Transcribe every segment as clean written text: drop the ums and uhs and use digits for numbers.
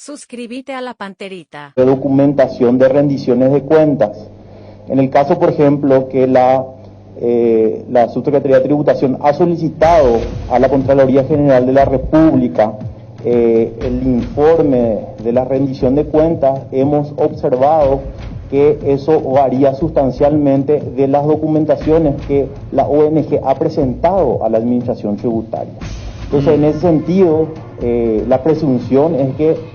Suscríbete a la Panterita. De documentación de rendiciones de cuentas. En el caso, por ejemplo, que la Subsecretaría de Tributación ha solicitado a la Contraloría General de la República el informe de la rendición de cuentas, hemos observado que eso varía sustancialmente de las documentaciones que la ONG ha presentado a la Administración Tributaria. Entonces, en ese sentido, la presunción es que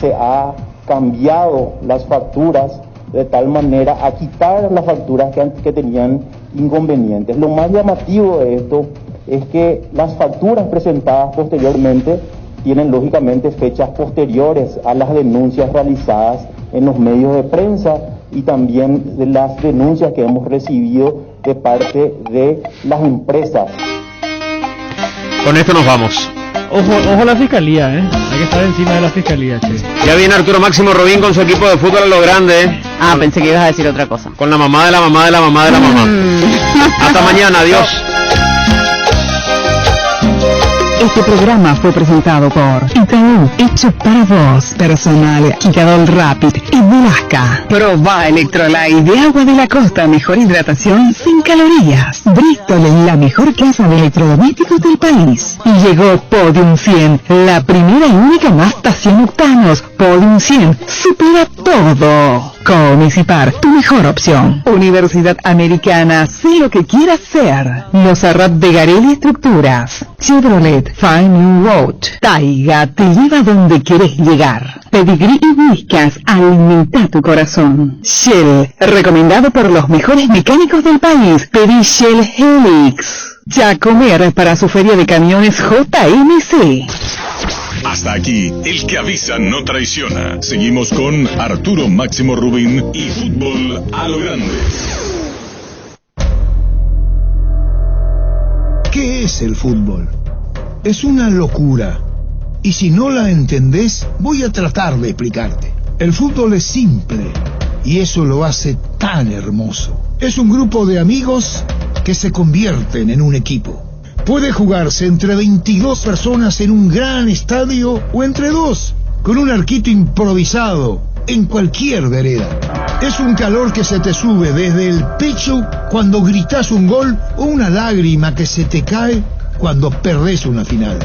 se ha cambiado las facturas de tal manera a quitar las facturas que tenían inconvenientes. Lo más llamativo de esto es que las facturas presentadas posteriormente tienen lógicamente fechas posteriores a las denuncias realizadas en los medios de prensa y también de las denuncias que hemos recibido de parte de las empresas. Con esto nos vamos. Ojo a la fiscalía, hay que estar encima de la fiscalía, che. Ya viene Arturo Máximo Robín con su equipo de fútbol a lo grande. Ah, pensé que ibas a decir otra cosa. Con la mamá de la mamá de la mamá de la mamá. Hasta mañana, adiós. Este programa fue presentado por Itaú, hecho para vos, personal, Quicadol Rapid y Velasca. Proba Electrolyte de agua de la costa, mejor hidratación sin calorías. Bristol, la mejor casa de electrodomésticos del país. Y llegó Podium 100, la primera y única nafta 100 octanos. Podium 100, supera todo. Comunicipar, tu mejor opción. Universidad Americana, sé lo que quieras ser. Los Arrat de Garelli Estructuras. Chevrolet, Find New Road. Taiga, te lleva donde quieres llegar. Pedigrí y Whiskas, alimenta tu corazón. Shell, recomendado por los mejores mecánicos del país. Pedí Shell Helix. Ya comer para su feria de camiones JMC. Hasta aquí, el que avisa no traiciona. Seguimos con Arturo Máximo Rubín y Fútbol a lo Grande. ¿Qué es el fútbol? Es una locura. Y si no la entendés, voy a tratar de explicarte. El fútbol es simple, y eso lo hace tan hermoso. Es un grupo de amigos que se convierten en un equipo. Puede jugarse entre 22 personas en un gran estadio o entre dos, con un arquito improvisado, en cualquier vereda. Es un calor que se te sube desde el pecho cuando gritas un gol o una lágrima que se te cae cuando perdés una final.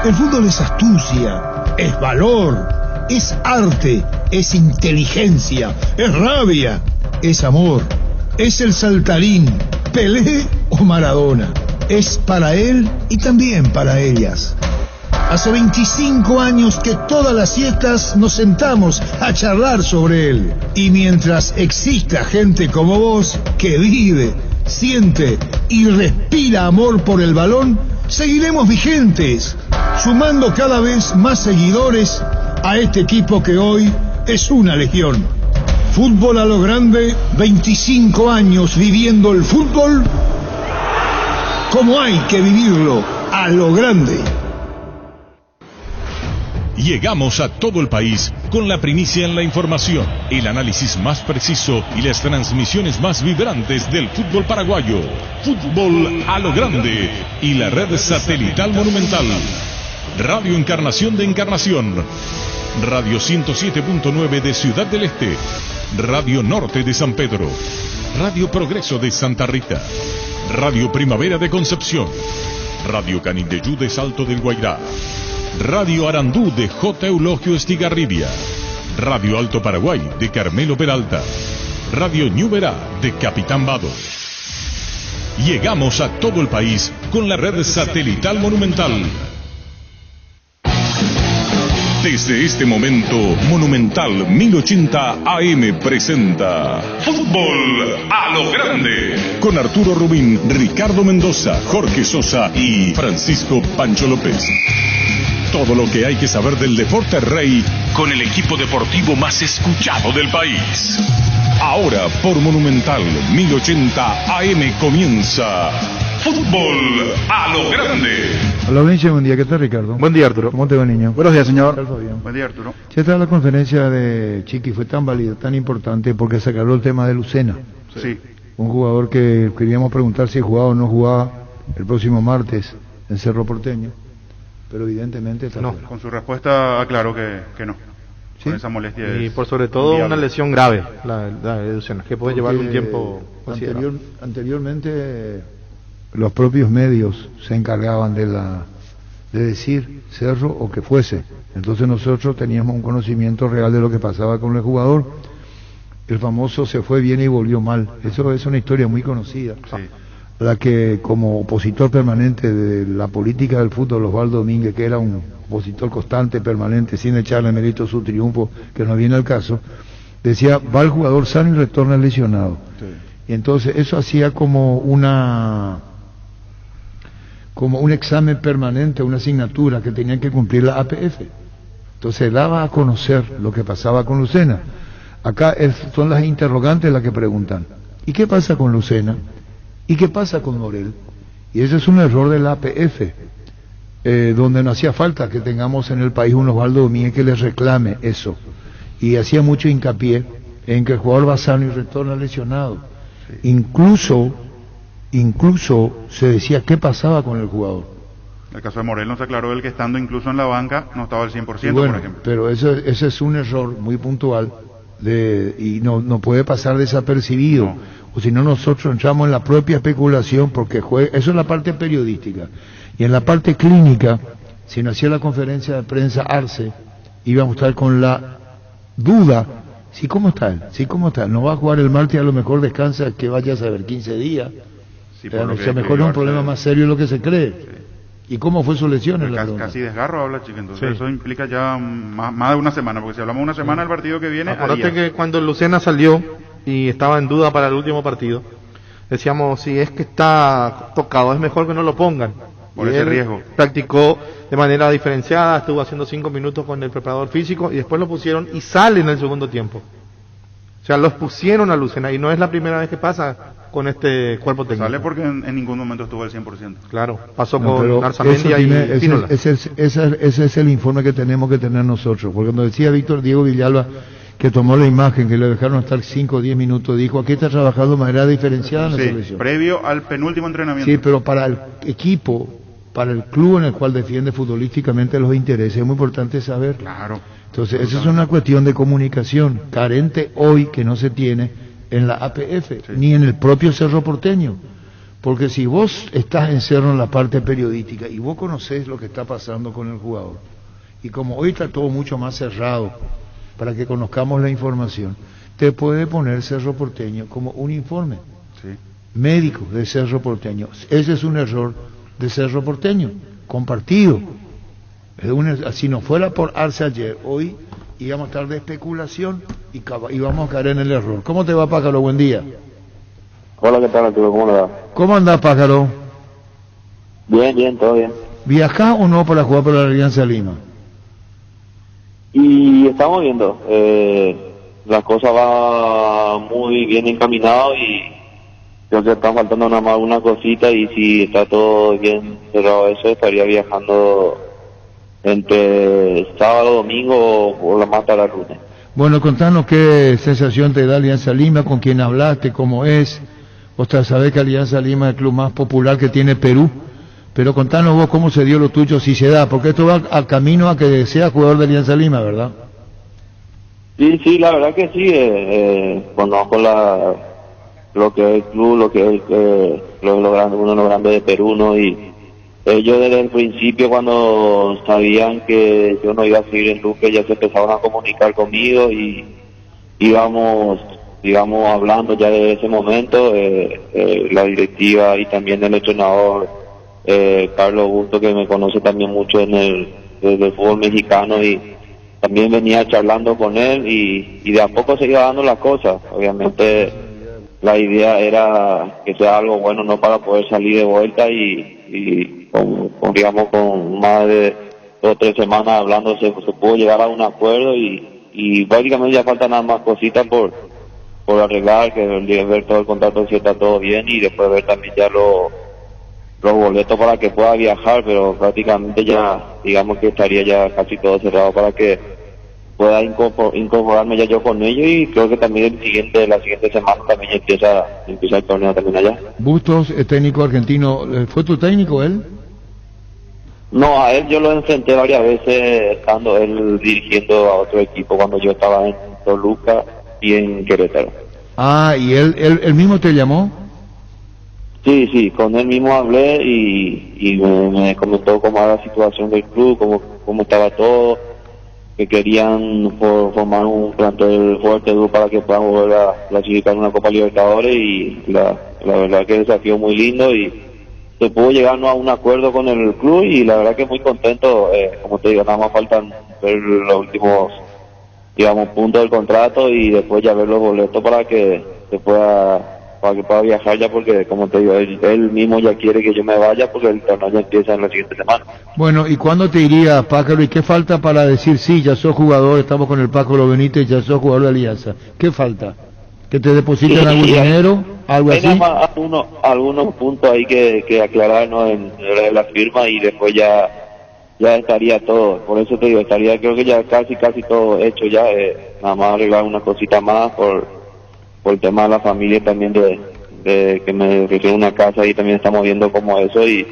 El fútbol es astucia, es valor, es arte, es inteligencia, es rabia, es amor, es el saltarín, Pelé o Maradona. Es para él y también para ellas. Hace 25 años que todas las siestas nos sentamos a charlar sobre él. Y mientras exista gente como vos que vive, siente y respira amor por el balón, seguiremos vigentes, sumando cada vez más seguidores a este equipo que hoy es una legión. Fútbol a lo Grande, 25 años viviendo el fútbol como hay que vivirlo, a lo grande. Llegamos a todo el país con la primicia en la información, el análisis más preciso y las transmisiones más vibrantes del fútbol paraguayo. Fútbol a lo Grande y la red satelital Monumental. Radio Encarnación de Encarnación. Radio 107.9 de Ciudad del Este. Radio Norte de San Pedro. Radio Progreso de Santa Rita. Radio Primavera de Concepción, Radio Canindeyú de Salto del Guairá, Radio Arandú de J. Eulogio Estigarribia, Radio Alto Paraguay de Carmelo Peralta, Radio Ñuberá de Capitán Vado. Llegamos a todo el país con la red satelital Monumental. Desde este momento, Monumental 1080 AM presenta Fútbol a lo Grande, con Arturo Rubín, Ricardo Mendoza, Jorge Sosa y Francisco Pancho López. Todo lo que hay que saber del deporte rey con el equipo deportivo más escuchado del país. Ahora por Monumental 1080 AM comienza Fútbol a lo Grande. Hola, Vinci, buen día. ¿Qué tal, Ricardo? Buen día, Arturo. ¿Cómo te va, niño? Buenos días, señor. ¿Qué tal, Fabián? Buen día, Arturo. ¿Qué tal la conferencia de Chiqui? Fue tan válida, tan importante, porque se aclaró el tema de Lucena. Sí. Un jugador que queríamos preguntar si jugaba o no jugaba el próximo martes en Cerro Porteño, pero evidentemente está no, fuera. con su respuesta aclaró que no. con esa molestia. Y por sobre todo una lesión grave, la de Lucena, que puede llevar un tiempo considerable. Anteriormente los propios medios se encargaban de decir Cerro o que fuese. Entonces nosotros teníamos un conocimiento real de lo que pasaba con el jugador. El famoso se fue bien y volvió mal. Eso es una historia muy conocida. Sí. La que como opositor permanente de la política del fútbol, Osvaldo Domínguez, que era un opositor constante, permanente, sin echarle mérito a su triunfo, que no viene al caso, decía, va el jugador sano y retorna lesionado. Sí. Y entonces eso hacía como un examen permanente, una asignatura que tenía que cumplir la APF. Entonces daba a conocer lo que pasaba con Lucena. Acá son las interrogantes las que preguntan, ¿y qué pasa con Lucena? ¿Y qué pasa con Morel? Y ese es un error de la APF, donde no hacía falta que tengamos en el país un Osvaldo Domínguez que les reclame eso. Y hacía mucho hincapié en que el jugador va sano y retorna lesionado. Sí. Incluso se decía qué pasaba con el jugador. El caso de Morel no se aclaró el que estando incluso en la banca no estaba al 100%, bueno, por ejemplo. Pero ese es un error muy puntual y no puede pasar desapercibido. No. O si no, nosotros entramos en la propia especulación porque eso es la parte periodística. Y en la parte clínica, si no hacía la conferencia de prensa Arce, íbamos a estar con la duda, ¿sí cómo está él? ¿Sí cómo está él? No va a jugar el martes, a lo mejor descansa, que vaya a saber 15 días. Sí, a lo mejor es un problema más serio de lo que se cree. Sí. ¿Y cómo fue su lesión? Casi desgarro habla, chica, entonces sí. Eso implica ya más de una semana, porque si hablamos de una semana, el partido que viene... Acuérdate que cuando Lucena salió y estaba en duda para el último partido, decíamos, si es que está tocado, es mejor que no lo pongan. Por ese riesgo. Practicó de manera diferenciada, estuvo haciendo 5 minutos con el preparador físico y después lo pusieron y sale en el segundo tiempo. O sea, los pusieron a Lucena y no es la primera vez que pasa con este cuerpo técnico. Sale porque en ningún momento estuvo al 100%. Claro, pasó con Arzamendia y Pínola. Ese es el informe que tenemos que tener nosotros, porque cuando decía Víctor Diego Villalba que tomó la imagen, que le dejaron estar 5 o 10 minutos, dijo, aquí está trabajando de manera diferenciada en la selección. Previo al penúltimo entrenamiento. Sí, pero para el equipo, para el club en el cual defiende futbolísticamente los intereses, es muy importante saber. Claro. Entonces, esa es una cuestión de comunicación carente hoy que no se tiene en la APF, sí. Ni en el propio Cerro Porteño. Porque si vos estás en Cerro en la parte periodística y vos conocés lo que está pasando con el jugador, y como hoy está todo mucho más cerrado para que conozcamos la información, te puede poner Cerro Porteño como un informe médico de Cerro Porteño. Ese es un error de Cerro Porteño, compartido. Si no fuera por Arce ayer, hoy íbamos a estar de especulación y vamos a caer en el error. ¿Cómo te va, Pájaro? Buen día. Hola, ¿qué tal, Arturo? ¿Cómo le va? ¿Cómo andás, Pájaro? Bien, todo bien. ¿Viajás o no para jugar por la Alianza Lima? Y estamos viendo, la cosa va muy bien encaminado y creo que está faltando nada más una cosita y si está todo bien cerrado eso, estaría viajando entre sábado, domingo o la más tarde lunes. Bueno, contanos qué sensación te da Alianza Lima, con quién hablaste, cómo es. Vos sabés que Alianza Lima es el club más popular que tiene Perú, pero contanos vos cómo se dio lo tuyo, si se da, porque esto va al camino a que sea jugador de Alianza Lima, ¿verdad? Sí, la verdad que sí, conozco lo que es el club, lo que es uno de los grandes de Perú, ¿no? Y ellos desde el principio, cuando sabían que yo no iba a seguir en Luque, ya se empezaron a comunicar conmigo y íbamos hablando ya desde ese momento, la directiva y también el entrenador Carlos Augusto, que me conoce también mucho desde el fútbol mexicano, y también venía charlando con él y de a poco se iba dando las cosas. Obviamente la idea era que sea algo bueno, no para poder salir de vuelta y con más de 2 o 3 semanas hablando se pudo llegar a un acuerdo y prácticamente ya faltan nada más cositas por arreglar, que ver todo el contrato si está todo bien y después ver también ya los boletos para que pueda viajar, pero prácticamente ya digamos que estaría ya casi todo cerrado para que pueda incorporarme ya yo con ellos, y creo que también la siguiente semana también empieza el torneo también allá. Bustos, técnico argentino, ¿fue tu técnico él? No, a él yo lo enfrenté varias veces estando él dirigiendo a otro equipo cuando yo estaba en Toluca y en Querétaro. Ah, ¿y él mismo te llamó? Sí, con él mismo hablé y me comentó cómo era la situación del club, cómo estaba todo, que querían formar un plantel fuerte, duro para que puedan volver a clasificar una Copa Libertadores y la verdad que el desafío muy lindo y se pudo llegar a un acuerdo con el club y la verdad que muy contento, como te digo, nada más faltan ver los últimos, digamos, puntos del contrato y después ya ver los boletos para que pueda viajar ya, porque como te digo, él mismo ya quiere que yo me vaya porque el torneo ya empieza en la siguiente semana. Bueno, ¿y cuándo te irías, Pájaro? ¿Y qué falta para decir, sí, ya sos jugador, estamos con el Pájaro Benítez, ya sos jugador de Alianza? ¿Qué falta? ¿Que te depositen algún dinero? ¿Algo así? Hay nada más algunos puntos ahí que aclararnos en la firma y después ya estaría todo. Por eso te digo, estaría creo que ya casi todo hecho ya, nada más arreglar una cosita más por el tema de la familia también de que me ofrecieron una casa y también estamos viendo como eso y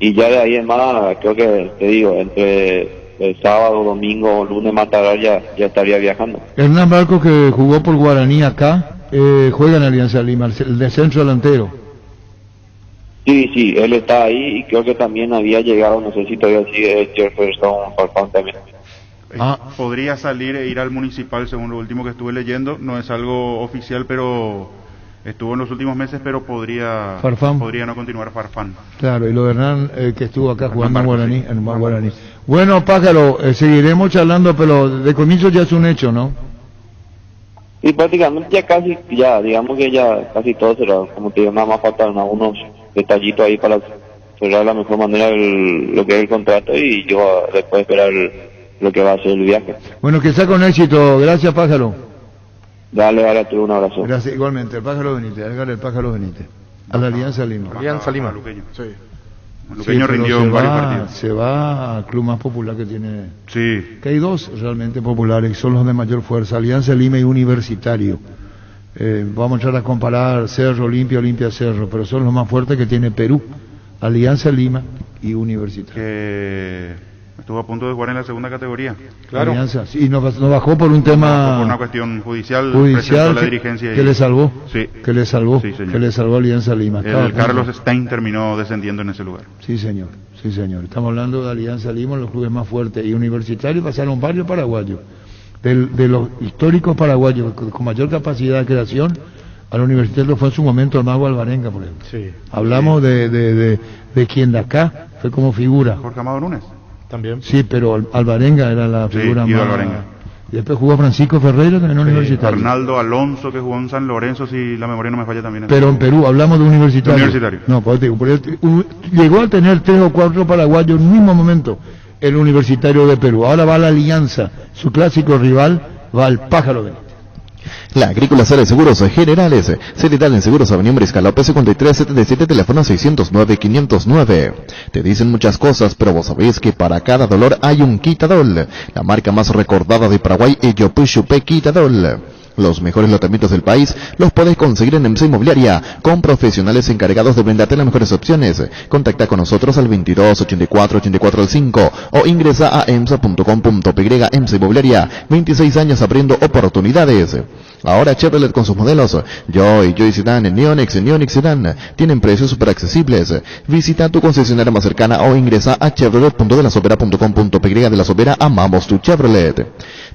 ya de ahí en más creo que te digo entre el sábado, domingo, lunes más tardar ya estaría viajando. Hernán Barco, que jugó por Guaraní acá, juega en Alianza Lima, el de centro delantero. Sí, él está ahí y creo que también había llegado, no sé si todavía sigue Jefferson Farfán también. Podría salir e ir al Municipal, según lo último que estuve leyendo. No es algo oficial, pero estuvo en los últimos meses, pero podría no continuar Farfán. Claro, y lo de Hernán, que estuvo acá jugando en Guaraní. Bueno, Pájaro, seguiremos charlando, pero de comienzo ya es un hecho, ¿no? Y prácticamente digamos que ya casi todo será, como te digo, nada más faltan unos detallitos ahí para cerrar de la mejor manera lo que es el contrato y yo después esperar lo que va a ser el viaje. Bueno, que sea con éxito. Gracias, Pájaro. Dale, a ti un abrazo. Gracias, igualmente. El Pájaro Benítez, el Pájaro Benítez. A la Alianza Lima. Alianza Lima. Sí. Luqueño rindió en varios partidos. Se va al club más popular que tiene. Sí. Que hay dos realmente populares, son los de mayor fuerza, Alianza Lima y Universitario. Vamos a entrar a comparar Cerro, Olimpia, Cerro, pero son los más fuertes que tiene Perú. Alianza Lima y Universitario. Estuvo a punto de jugar en la segunda categoría. Claro. Alianza, sí, y no bajó por un tema... Por una cuestión judicial la dirigencia que le salvó. Sí. Que le salvó. Sí, señor. Que le salvó Alianza Lima. El Carlos Stein terminó descendiendo en ese lugar. Sí, señor. Estamos hablando de Alianza Lima, los clubes más fuertes. Y Universitario pasaron varios paraguayos. De los históricos paraguayos con mayor capacidad de creación, al Universitario fue en su momento el Mago Alvarenga, por ejemplo. Sí. Hablamos de quien de acá fue como figura. Jorge Amado Núñez. También. Sí, pero Alvarenga era la figura más... Alvarenga. Y después jugó Francisco Ferreira también en Universitario. Arnaldo Alonso, que jugó en San Lorenzo, si la memoria no me falla también. Pero en Perú, hablamos de Universitario. No, pues llegó a tener 3 o 4 paraguayos en un mismo momento el Universitario de Perú. Ahora va la Alianza, su clásico rival, va el Pájaro Benítez. La Agrícola Sala de Seguros Generales, Celital en Seguros Avenida Mariscal López 5377, teléfono 609-509. Te dicen muchas cosas, pero vos sabés que para cada dolor hay un Quitadol. La marca más recordada de Paraguay es Yopuchupe Quitadol. Los mejores lotamientos del país los podés conseguir en EMSA Inmobiliaria, con profesionales encargados de brindarte las mejores opciones. Contacta con nosotros al 22-84-84-5 o ingresa a emsa.com.py. EMSA Inmobiliaria, 26 años abriendo oportunidades. Ahora Chevrolet con sus modelos Joy Sedan, Neonix Sedan tienen precios super accesibles. Visita tu concesionaria más cercana o ingresa a chevrolet.delasovera.com.py. De La Sobera, amamos tu Chevrolet.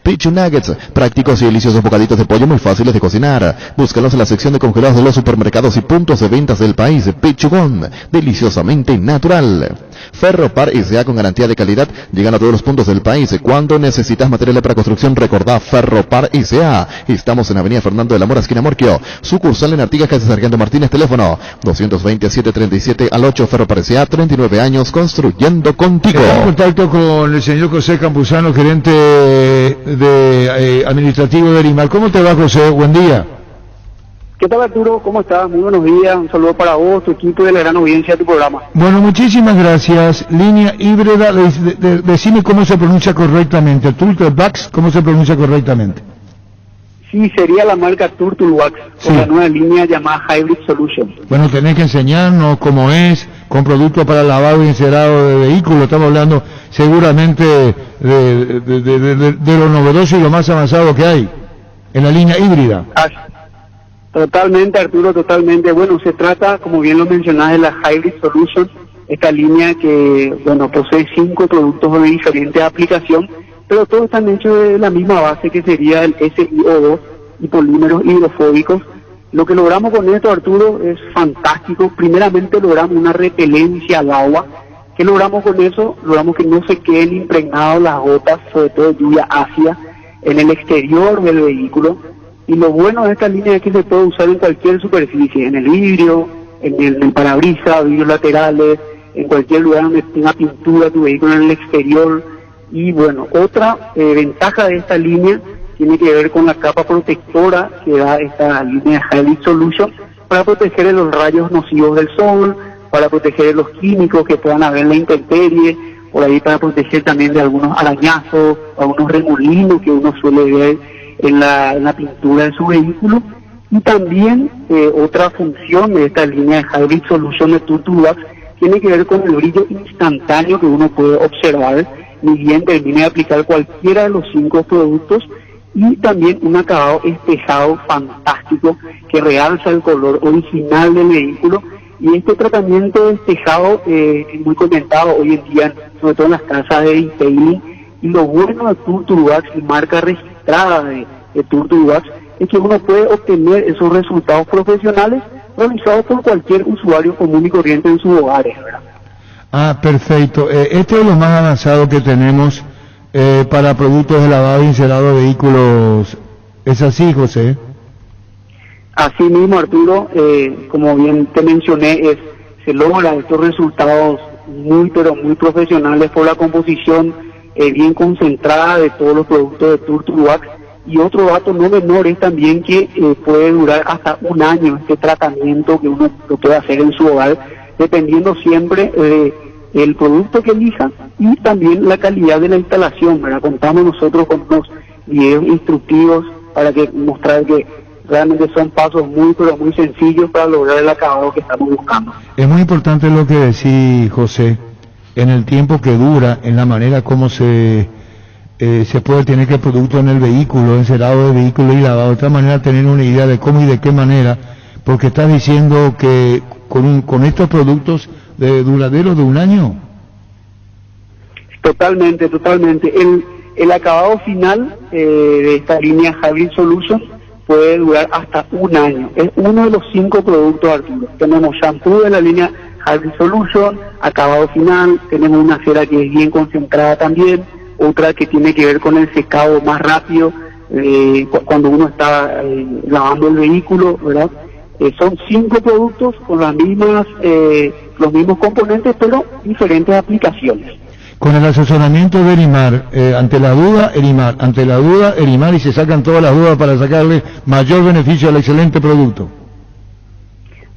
Pichu Nuggets, prácticos y deliciosos bocaditos de pollo muy fáciles de cocinar. Búscalos en la sección de congelados de los supermercados y puntos de ventas del país. Pichugón, deliciosamente natural. Ferropar S.A. con garantía de calidad, llegan a todos los puntos del país. Cuando necesitas materiales para construcción, recordá Ferropar S.A. Estamos en Avenida Fernando de la Mora, esquina Morquio. Sucursal en Artigas, calle Sargento Martínez, teléfono 220-737-8. Ferropar S.A., 39 años construyendo contigo. Estamos en contacto con el señor José Campuzano, gerente de administrativo de Lima. ¿Cómo te va, José? Buen día. ¿Qué tal, Arturo? ¿Cómo estás? Muy buenos días. Un saludo para vos, tu equipo y de la gran audiencia de tu programa. Bueno, muchísimas gracias. Línea híbrida, decime cómo se pronuncia correctamente. Turtle Wax, ¿cómo se pronuncia correctamente? Sí, sería la marca Turtle Wax, con la nueva línea llamada Hybrid Solution. Bueno, tenés que enseñarnos cómo es, con productos para lavado y encerado de vehículos. Estamos hablando seguramente de lo novedoso y lo más avanzado que hay en la línea híbrida. Totalmente, Arturo, totalmente. Bueno, se trata, como bien lo mencionás, de la Hybrid Solution, esta línea que, bueno, posee 5 productos de diferente aplicación, pero todos están hechos de la misma base que sería el SiO2 y polímeros hidrofóbicos. Lo que logramos con esto, Arturo, es fantástico. Primeramente logramos una repelencia al agua. ¿Qué logramos con eso? Logramos que no se queden impregnadas las gotas, sobre todo de lluvia ácida, en el exterior del vehículo. Y lo bueno de esta línea es que se puede usar en cualquier superficie, en el vidrio, en el parabrisas, vidrios laterales, en cualquier lugar donde tenga pintura tu vehículo en el exterior. Y bueno, otra ventaja de esta línea tiene que ver con la capa protectora que da esta línea Hybrid Solution para proteger de los rayos nocivos del sol, para proteger de los químicos que puedan haber en la intemperie, por ahí para proteger también de algunos arañazos, algunos remolinos que uno suele ver en la pintura de su vehículo. Y también otra función de esta línea de Hybrid Solution de Turturax tiene que ver con el brillo instantáneo que uno puede observar ni bien termine de aplicar cualquiera de los 5 productos, y también un acabado espejado fantástico que realza el color original del vehículo. Y este tratamiento de espejado es muy comentado hoy en día, sobre todo en las casas de detailing. Y lo bueno de Turturax, y marca registrada de Turturax, es que uno puede obtener esos resultados profesionales realizados por cualquier usuario común y corriente en sus hogares, ¿verdad? Ah, perfecto. Este es lo más avanzado que tenemos para productos de lavado y encerado de vehículos. ¿Es así, José? Así mismo, Arturo, como bien te mencioné, se logran estos resultados muy, pero muy profesionales por la composición bien concentrada de todos los productos de Turturax. Y otro dato no menor es también que puede durar hasta 1 año este tratamiento que uno lo puede hacer en su hogar, dependiendo siempre del producto que elija y también la calidad de la instalación, ¿verdad? Contamos nosotros con unos videos instructivos para que mostrar que realmente son pasos muy, pero muy sencillos para lograr el acabado que estamos buscando. Es muy importante lo que decís, José, en el tiempo que dura, en la manera como se puede tener que el producto en el vehículo, encerado de vehículo y lavado, de otra manera tener una idea de cómo y de qué manera, porque estás diciendo que con estos productos duraderos de 1 año. Totalmente. El acabado final de esta línea Hybrid Solution puede durar hasta 1 año. Es uno de los 5 productos, Arturo. Tenemos shampoo de la línea Hybrid Solution, acabado final, tenemos una cera que es bien concentrada también, otra que tiene que ver con el secado más rápido cuando uno está lavando el vehículo, ¿verdad? Son 5 productos con las mismas los mismos componentes, pero diferentes aplicaciones. Con el asesoramiento de Elimar, ante la duda, Elimar, y se sacan todas las dudas para sacarle mayor beneficio al excelente producto.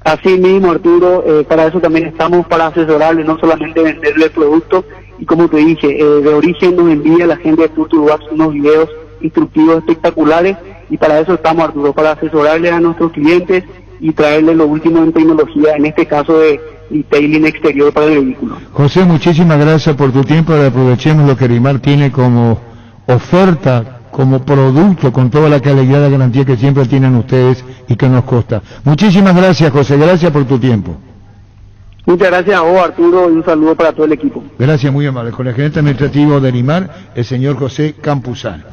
Así mismo, Arturo, para eso también estamos, para asesorarle, no solamente venderle el producto. Y como te dije, de origen nos envía la gente de Turturax unos videos instructivos espectaculares, y para eso estamos, Arturo, para asesorarle a nuestros clientes y traerle lo último en tecnología, en este caso de detailing exterior para el vehículo. José, muchísimas gracias por tu tiempo. Aprovechemos lo que Elimar tiene como oferta, como producto, con toda la calidad y la garantía que siempre tienen ustedes y que nos consta. Muchísimas gracias, José, gracias por tu tiempo. Muchas gracias a vos, Arturo, y un saludo para todo el equipo. Gracias, muy amable. Con el gerente administrativo de Elimar, el señor José Campuzano.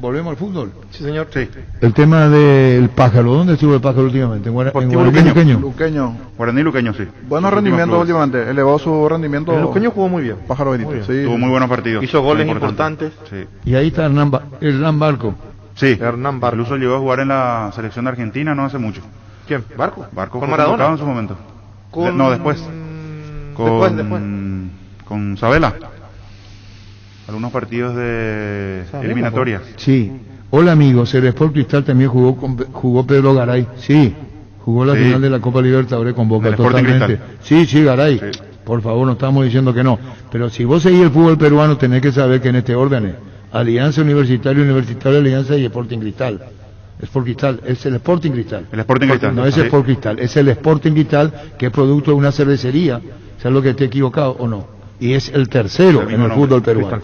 ¿Volvemos al fútbol? Sí, señor, sí. El tema del Pájaro. ¿Dónde estuvo el Pájaro últimamente? ¿En Guaraní Luqueño? Guaraní Luqueño, sí. Buenos rendimientos últimamente. Elevó su rendimiento. El Luqueño jugó muy bien. Pájaro Benito. Sí. Tuvo muy buenos partidos. Hizo goles importantes. Sí. Y ahí está Hernán Barco. Sí, Hernán Barco. Incluso llegó a jugar en la selección de Argentina no hace mucho. ¿Quién? ¿Barco? Barco ¿Con Maradona? En su momento. No, después. Con Sabela. Algunos partidos de eliminatorias. Sí. Hola amigos, el Sport Cristal también jugó Pedro Garay. Sí, jugó la final de la Copa Libertadores con Boca totalmente. Sí, Garay. Sí. Por favor, no estamos diciendo que no. Pero si vos seguís el fútbol peruano, tenés que saber que en este orden es Alianza Universitaria, Alianza y Sporting Cristal. Sport Cristal, es el Sporting Cristal. El Sporting Cristal. No es el Sport Cristal, es el Sporting Cristal, que es producto de una cervecería, ¿sabes lo que esté equivocado o no? Y es el tercero en el fútbol peruano.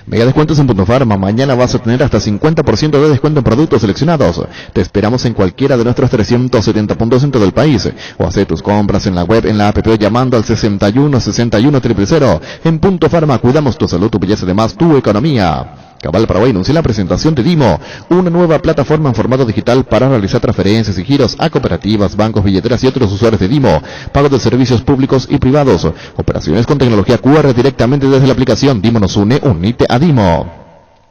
Mega descuentos en Punto Farma. Mañana vas a tener hasta 50% de descuento en productos seleccionados. Te esperamos en cualquiera de nuestros 370 puntos en todo el país. O hacer tus compras en la web, en la app, llamando al 61 61 000. En Punto Farma cuidamos tu salud, tu belleza, además tu economía. Cabal Paraguay anuncia la presentación de Dimo, una nueva plataforma en formato digital para realizar transferencias y giros a cooperativas, bancos, billeteras y otros usuarios de Dimo, pago de servicios públicos y privados, operaciones con tecnología QR directamente desde la aplicación. Dimo nos une, unite a Dimo.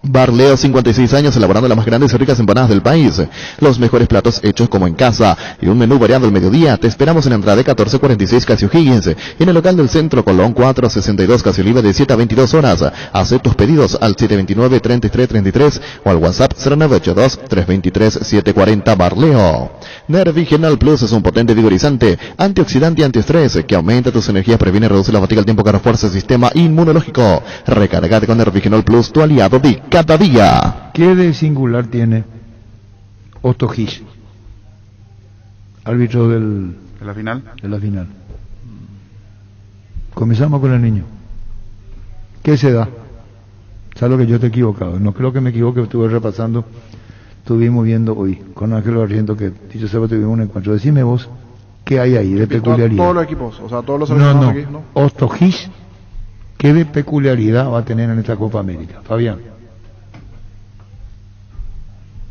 Bar Leo, 56 años elaborando las más grandes y ricas empanadas del país. Los mejores platos hechos como en casa y un menú variado al mediodía. Te esperamos en Andrade 1446 Casi O'Higgins, en el local del Centro Colón 462 Casi Oliva de 7 a 22 horas. Haz tus pedidos al 729-3333 o al WhatsApp 0982-323-740 Bar Leo. Nervigenal Plus es un potente vigorizante, antioxidante y antiestrés que aumenta tus energías, previene y reduce la fatiga al tiempo que refuerza el sistema inmunológico. Recárgate con Nervigenal Plus, tu aliado de cada día. ¿Qué de singular tiene Otto Hisch, árbitro de la final? De la final. Comenzamos con el niño. ¿Qué se da? ¿Sabes lo que yo te he equivocado? No creo que me equivoque, estuve repasando. Estuvimos viendo hoy con Ángel Barriento que dicho sábado tuvimos un encuentro. Decime vos, ¿qué hay ahí de peculiaridad? Todos los equipos, o sea, todos los seleccionados aquí, ¿no? Otto Hisch, ¿qué de peculiaridad va a tener en esta Copa América? Fabián.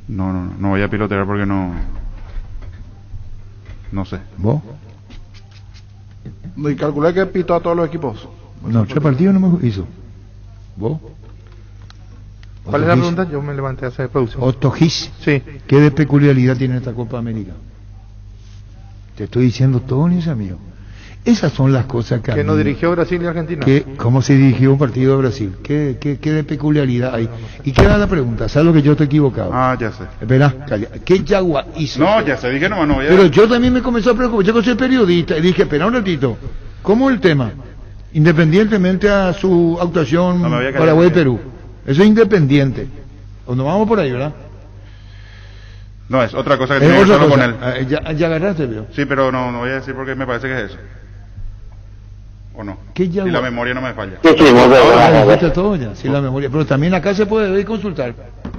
No voy a pilotear porque no sé. ¿Vos? Y calculé que pitó a todos los equipos. No, 3 partidos no me hizo. ¿Vos? ¿Cuál es la pregunta? Yo me levanté a hacer producción. Otto Hisch. Sí. ¿Qué de peculiaridad tiene esta Copa América? Te estoy diciendo todo, mis amigos. Esas son las cosas que... Que no dirigió Brasil y Argentina. ¿Cómo se dirigió un partido de Brasil? ¿Qué de peculiaridad hay? Y queda la pregunta, ¿sabes lo que yo te he equivocado? Ah, ya sé. Espera, calla. ¿Qué Yagua hizo? No, ya sé, dije no. Pero yo también me comencé a preocupar, yo que soy periodista, y dije, espera un ratito, ¿cómo el tema? Independientemente a su actuación Paraguay-Perú. Eso es independiente. O nos vamos por ahí, ¿verdad? No, es otra cosa que tiene que hacerlo con él. Ya agarraste, veo. Sí, pero no voy a decir porque me parece que es eso. ¿O no? Si la memoria no me falla. Todo ya, si la memoria. Pero también acá se puede ver y consultar.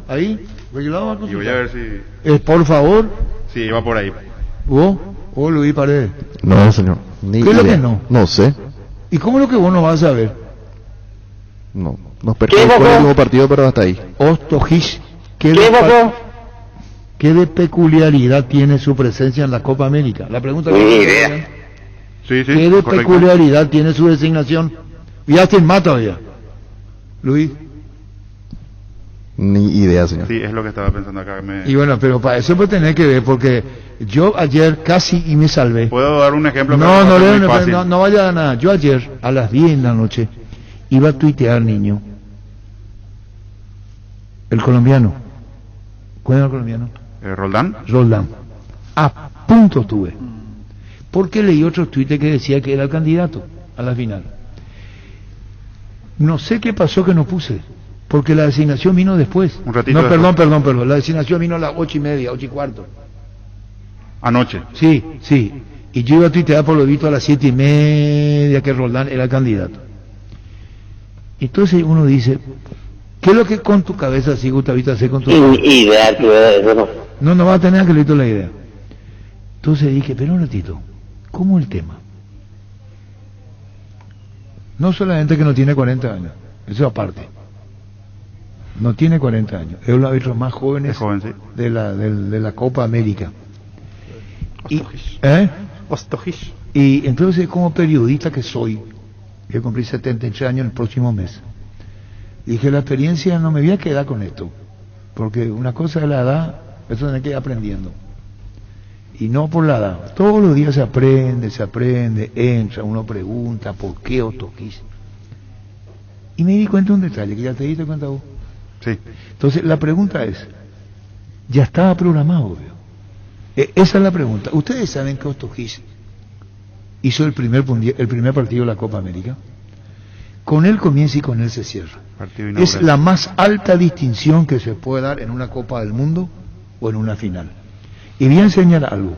Ahí, pues yo lo vamos a consultar. Y voy a ver si... por favor. Sí, va por ahí. ¿Vos? ¿O Luis Paredes? No, señor. ¿Qué es lo que no? No sé. ¿Y cómo es lo que vos no vas a saber? No, nos perdimos por el último partido, pero hasta ahí. Otto Hisch, ¿qué de peculiaridad tiene su presencia en la Copa América? La pregunta que... Sí, ¿qué de peculiaridad tiene su designación? Ya te mata todavía. Luis. Ni idea, señor. Sí, es lo que estaba pensando acá. Y bueno, pero para eso puede tener que ver, porque yo ayer casi y me salvé. ¿Puedo dar un ejemplo? No vaya a nada. Yo ayer, a las 10 de la noche, iba a tuitear, niño. El colombiano. ¿Cuál es el colombiano? ¿Roldán? Roldán. A punto estuve. Porque leí otro tuite que decía que era el candidato a la final. No sé qué pasó que no puse, porque la designación vino después. Un ratito después. Perdón. La designación vino a las 8:30, 8:15. Anoche. Sí. Y yo iba a tuitear por lo visto a las 7:30 que Roldán era el candidato. Entonces uno dice, ¿qué es lo que con tu cabeza así, Gustavito, hace con tu cabeza? Idea, No va a tener que leer la idea. Entonces dije, pero un ratito, ¿cómo el tema? No solamente que no tiene 40 años, eso aparte. No tiene 40 años, es uno de los árbitros más jóvenes de la Copa América. Y entonces, como periodista que soy, yo cumplí 73 años el próximo mes, dije, la experiencia no me voy a quedar con esto, porque una cosa es la edad, eso tiene que ir aprendiendo. Y no por la edad, todos los días se aprende, entra, uno pregunta, ¿por qué Otto Hisch? Y me di cuenta de un detalle, que ya te diste cuenta vos. Sí. Entonces, la pregunta es, ya estaba programado, ¿veo? Esa es la pregunta. ¿Ustedes saben que Otto Hisch hizo el primer partido de la Copa América? Con él comienza y con él se cierra. Es la más alta distinción que se puede dar en una Copa del Mundo o en una final. Y voy a enseñar algo.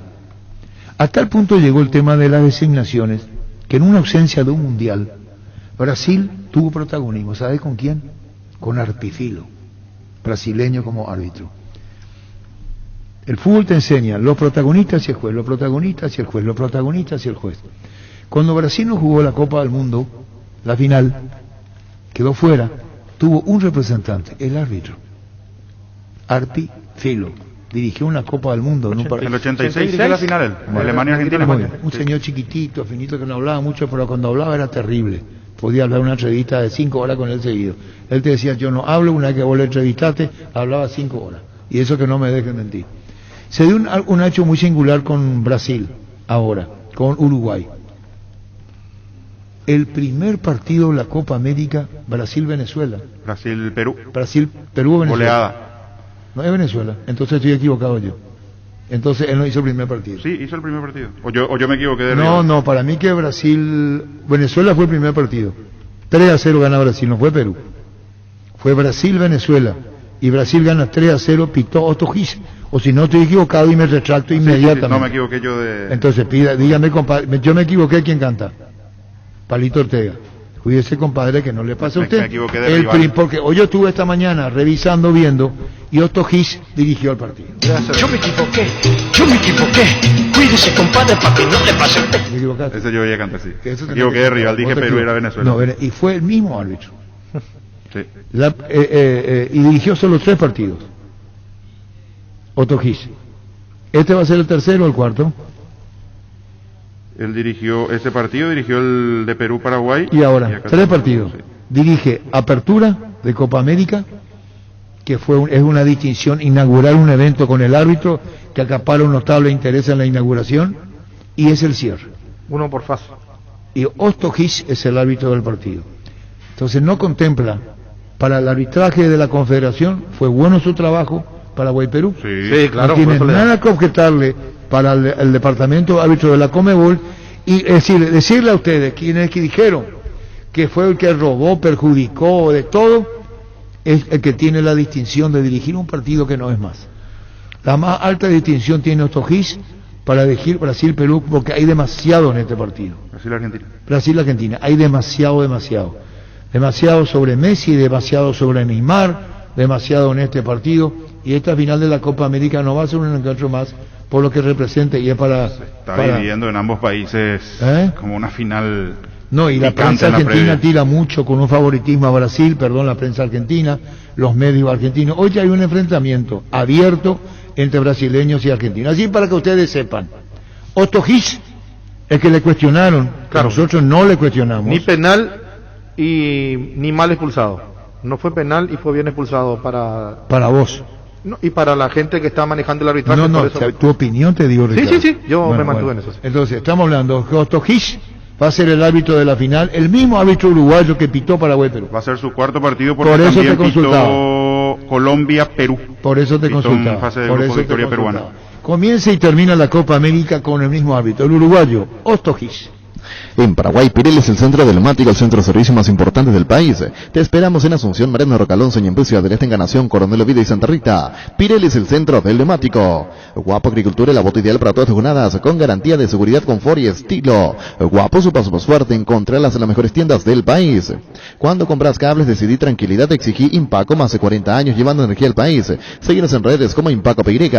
A tal punto llegó el tema de las designaciones que en una ausencia de un mundial, Brasil tuvo protagonismo. ¿Sabe con quién? Con Arpifilo, brasileño como árbitro. El fútbol te enseña los protagonistas y el juez, los protagonistas y el juez, los protagonistas y el juez. Cuando Brasil no jugó la Copa del Mundo, la final, quedó fuera, tuvo un representante, el árbitro. Arpifilo. Dirigió una Copa del Mundo. En el 86 dirigió la final, Alemania-Argentina. Un señor chiquitito, finito, que no hablaba mucho, pero cuando hablaba era terrible. Podía hablar una entrevista de 5 horas con él seguido. Él te decía, yo no hablo, una vez que vos le entrevistaste, hablaba 5 horas. Y eso que no me dejen mentir. Se dio un hecho muy singular con Brasil, ahora, con Uruguay. El primer partido de la Copa América, Brasil-Venezuela. Brasil-Perú. Brasil-Perú-Venezuela. Goleada. No es Venezuela, entonces estoy equivocado yo. Entonces él no hizo el primer partido. Sí, hizo el primer partido. O yo me equivoqué de rival. No, para mí que Venezuela fue el primer partido. 3-0 gana Brasil, no fue Perú. Fue Brasil-Venezuela. Y Brasil gana 3-0, pitó Otto Gis. O si no estoy equivocado y me retracto inmediatamente. No me equivoqué yo de... Entonces dígame, compadre, yo me equivoqué, ¿quién canta? Palito Ortega. Cuídese, compadre, que no le pase a usted. Me equivoqué de rival. Porque hoy yo estuve esta mañana revisando, viendo, y Otto Gis dirigió el partido. Yo me equivoqué. Cuídese, compadre, para que no le pase a usted. ¿Me equivocaste? Ese yo voy a cantar, sí. Me equivoqué de rival, dije Perú era Venezuela. No, y fue el mismo árbitro. Sí. Y dirigió solo 3 partidos. Otto Gis. ¿Este va a ser el tercero o el cuarto? Él dirigió ese partido, dirigió el de Perú-Paraguay. Y ahora, 3 partidos. Sí. Dirige Apertura de Copa América, que es una distinción, inaugurar un evento con el árbitro que acapara un notable interés en la inauguración, y es el cierre. Uno por fase. Y Otto Gis es el árbitro del partido. Entonces no contempla, para el arbitraje de la Confederación, fue bueno su trabajo, Paraguay-Perú. Sí, claro. No tiene nada que objetarle para el departamento árbitro de la Conmebol, y decirle a ustedes, quienes que dijeron que fue el que robó, perjudicó, de todo, es el que tiene la distinción de dirigir un partido que no es más. La más alta distinción tiene Otto Gis para dirigir Brasil-Perú, porque hay demasiado en este partido. Brasil-Argentina. Brasil-Argentina, hay demasiado. Demasiado sobre Messi, demasiado sobre Neymar, demasiado en este partido, y esta final de la Copa América no va a ser un encuentro más por lo que representa, y es para... Está dividiendo en ambos países como una final... No, y la prensa argentina tira mucho con un favoritismo a Brasil, la prensa argentina, los medios argentinos. Hoy hay un enfrentamiento abierto entre brasileños y argentinos. Así para que ustedes sepan, Otto Gis, el que le cuestionaron, claro, nosotros no le cuestionamos. Ni penal y ni mal expulsado. No fue penal y fue bien expulsado para vos. No, y para la gente que está manejando el arbitraje. No, o sea, tu opinión te digo, Ricardo. Sí, yo me mantuve en eso. Entonces, estamos hablando que Otto Gis va a ser el árbitro de la final, el mismo árbitro uruguayo que pitó Paraguay-Perú. Va a ser su cuarto partido porque también pitó Colombia-Perú. Por eso te consultaba. Fase de grupo victoria peruana. Comienza y termina la Copa América con el mismo árbitro, el uruguayo, Otto Gis. En Paraguay, Pirelli es el centro de neumáticos, el centro de servicio más importante del país. Te esperamos en Asunción, Mariano Rocalonso, Ñemby, Ciudad del Este, Encarnación, Coronel Oviedo y Santa Rita. Pirelli es el centro del neumático. Guapo Agricultura, la bota ideal para todas tus jornadas, con garantía de seguridad, confort y estilo. Guapo, su paso más fuerte, encontrarlas en las mejores tiendas del país. Cuando compras cables, decidí tranquilidad, exigí Impaco, más de 40 años llevando energía al país. Seguinos en redes como Impaco PY.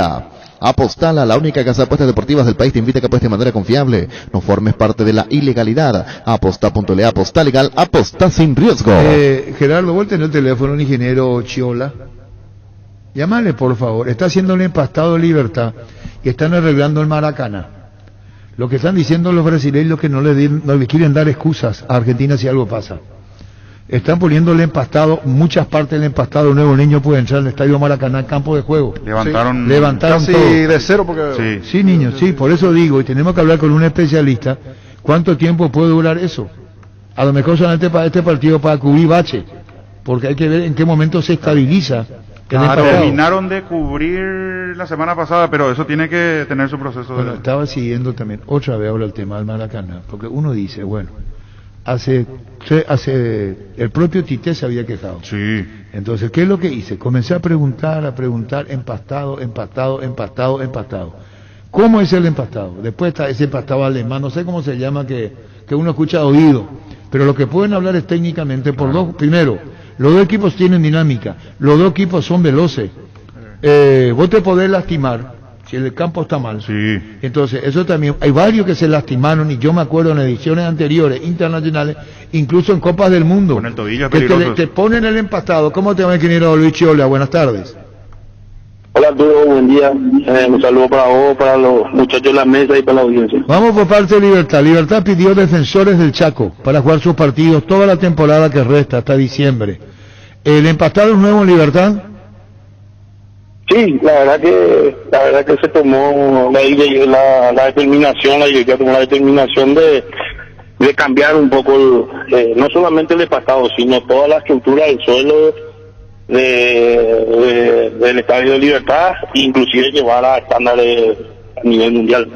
Apostala, la única casa de apuestas deportivas del país, te invita a que apuestes de manera confiable. No formes parte de la ilegalidad. Aposta.le, aposta legal, aposta sin riesgo. Gerardo, vuelta en el teléfono, un ingeniero Chiola. Llámale, por favor. Está haciendo el empastado de Libertad y están arreglando el Maracaná. Lo que están diciendo los brasileños que no le quieren dar excusas a Argentina si algo pasa. Están poniendo el empastado, muchas partes del empastado, un nuevo niño puede entrar al estadio Maracaná, campo de juego. Levantaron casi todo. De cero porque... Sí, niños, sí, por eso digo, y tenemos que hablar con un especialista, ¿cuánto tiempo puede durar eso? A lo mejor solamente para este partido, para cubrir bache, porque hay que ver en qué momento se estabiliza. Terminaron de cubrir la semana pasada, pero eso tiene que tener su proceso. Bueno, estaba siguiendo también, otra vez ahora el tema del Maracaná, porque uno dice, bueno, el propio Tite se había quejado. Sí. Entonces, ¿qué es lo que hice? Comencé a preguntar, empastado. ¿Cómo es el empastado? Después está ese empastado alemán, no sé cómo se llama, que uno escucha de oído, pero lo que pueden hablar es técnicamente por dos. Primero, los dos equipos tienen dinámica, los dos equipos son veloces. Vos te podés lastimar si el campo está mal. Sí. Entonces, eso también, hay varios que se lastimaron, y yo me acuerdo en ediciones anteriores, internacionales, incluso en Copas del Mundo, con el tobillo que te ponen el empastado. ¿Cómo te va, ingeniero Luis Chiola? Buenas tardes. Hola Arturo, buen día. Un saludo para vos, para los muchachos de la mesa y para la audiencia. Vamos por parte de Libertad. Libertad pidió defensores del Chaco para jugar sus partidos toda la temporada que resta, hasta diciembre. ¿El empastado es nuevo en Libertad? Sí, la verdad que se tomó la determinación, la directiva tomó la determinación de cambiar un poco, no solamente el empastado, sino toda la estructura del suelo del Estadio de Libertad, inclusive llevar a estándares a nivel mundial.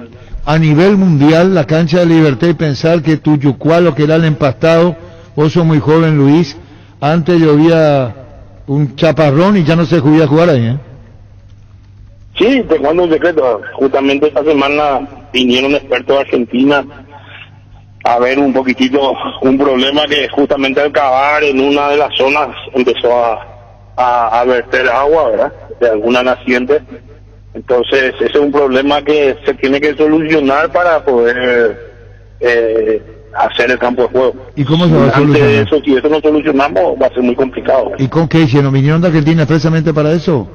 A nivel mundial, la cancha de Libertad, y pensar que Tuyucuá, lo que era el empastado, vos sos muy joven, Luis, antes llovía un chaparrón y ya no se podía jugar ahí, ¿eh? Sí, te cuento un secreto. Justamente esta semana vinieron expertos de Argentina a ver un poquitito un problema que justamente al cavar en una de las zonas empezó a verter agua, ¿verdad?, de alguna naciente. Entonces ese es un problema que se tiene que solucionar para poder hacer el campo de juego. ¿Y cómo se va a solucionar? Antes de eso, si eso no solucionamos, va a ser muy complicado. ¿Y con qué hicieron? ¿Vinieron de Argentina expresamente para eso?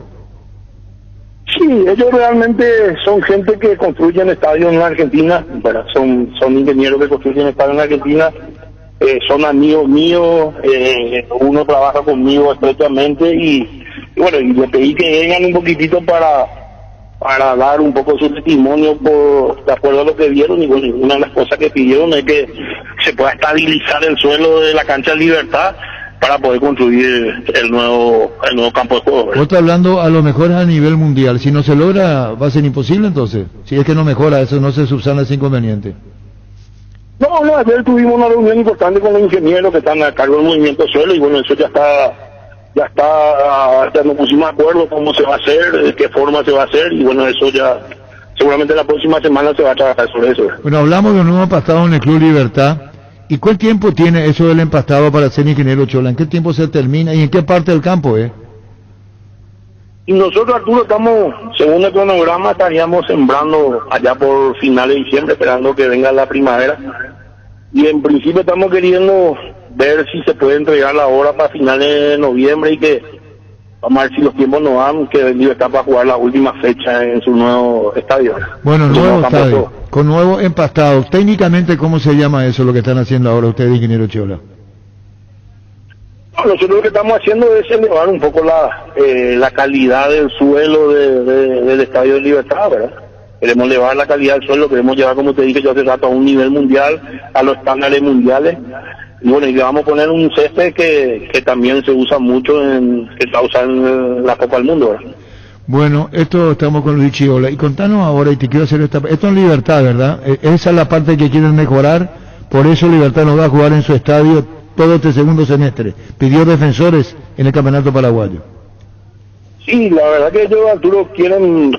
Sí, ellos realmente son gente que construyen estadios en Argentina, ¿verdad? Son ingenieros que construyen estadios en Argentina, son amigos míos, uno trabaja conmigo estrechamente y bueno, y le pedí que vengan un poquitito para dar un poco su testimonio de acuerdo a lo que vieron, y bueno, una de las cosas que pidieron es que se pueda estabilizar el suelo de la cancha de Libertad para poder construir el nuevo campo de juego. Vos estás hablando a lo mejor a nivel mundial. Si no se logra, va a ser imposible entonces. Si es que no mejora, eso no se subsana ese inconveniente. No, ayer tuvimos una reunión importante con los ingenieros que están a cargo del movimiento suelo, y bueno, eso ya nos pusimos de acuerdo cómo se va a hacer, de qué forma se va a hacer, y bueno, eso ya seguramente la próxima semana se va a trabajar sobre eso. Bueno, hablamos de un nuevo empastado en el Club Libertad. ¿Y cuál tiempo tiene eso del empastado para ser ingeniero Chiola? ¿En qué tiempo se termina y en qué parte del campo, Y nosotros, Arturo, estamos, según el cronograma, estaríamos sembrando allá por finales de diciembre, esperando que venga la primavera. Y en principio estamos queriendo ver si se puede entregar la obra para finales de noviembre, y que vamos a ver si los tiempos nos dan, que Libertad para jugar la última fecha en su nuevo estadio. Bueno, nuevo estadio, con nuevo empastado. Técnicamente, ¿cómo se llama eso, lo que están haciendo ahora ustedes, ingeniero Chiola? No, nosotros lo que estamos haciendo es elevar un poco la calidad del suelo del Estadio de Libertad, ¿verdad? Queremos elevar la calidad del suelo, queremos llevar, como te dije yo hace rato, a un nivel mundial, a los estándares mundiales. Y bueno, y le vamos a poner un césped que también se usa mucho, que se usa en la Copa del Mundo, ¿verdad? Bueno, esto estamos con Luis Chiola. Y contanos ahora, y te quiero hacer esto en Libertad, ¿verdad? Esa es la parte que quieren mejorar, por eso Libertad no va a jugar en su estadio todo este segundo semestre. Pidió defensores en el Campeonato Paraguayo. Sí, la verdad que ellos, Arturo, tienen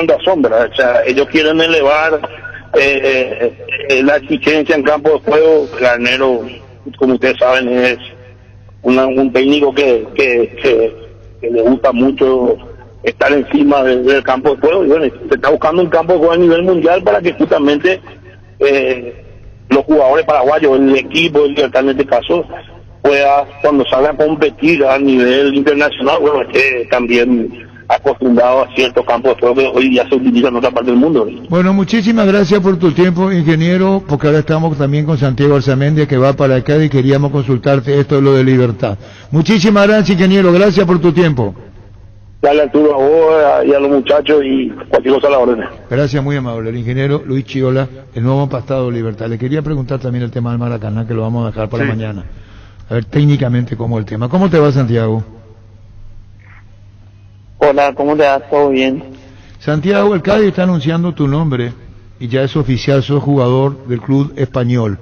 razón, ¿verdad? O sea, ellos quieren elevar la exigencia en campo de juego. Garnero, como ustedes saben, es un técnico que le gusta mucho estar encima del campo de juego, y bueno, se está buscando un campo de juego a nivel mundial para que justamente los jugadores paraguayos, el equipo del Libertad en este caso, pueda, cuando salga a competir a nivel internacional, bueno, esté también acostumbrado a ciertos campos de juego que hoy día se utilizan en otra parte del mundo. Bueno, muchísimas gracias por tu tiempo, ingeniero, porque ahora estamos también con Santiago Arzamendia, que va para acá, y queríamos consultarte esto de lo de Libertad. Muchísimas gracias, ingeniero, gracias por tu tiempo. Dale, Arturo, a vos y a los muchachos, y cualquier cosa a la orden. Gracias, muy amable. El ingeniero Luis Chiola, el nuevo empastado de Libertad. Le quería preguntar también el tema del Maracaná, que lo vamos a dejar para mañana. A ver técnicamente cómo el tema. ¿Cómo te va, Santiago? Hola, ¿cómo te va? ¿Todo bien? Santiago, el Cádiz está anunciando tu nombre, y ya es oficial, sos jugador del club español.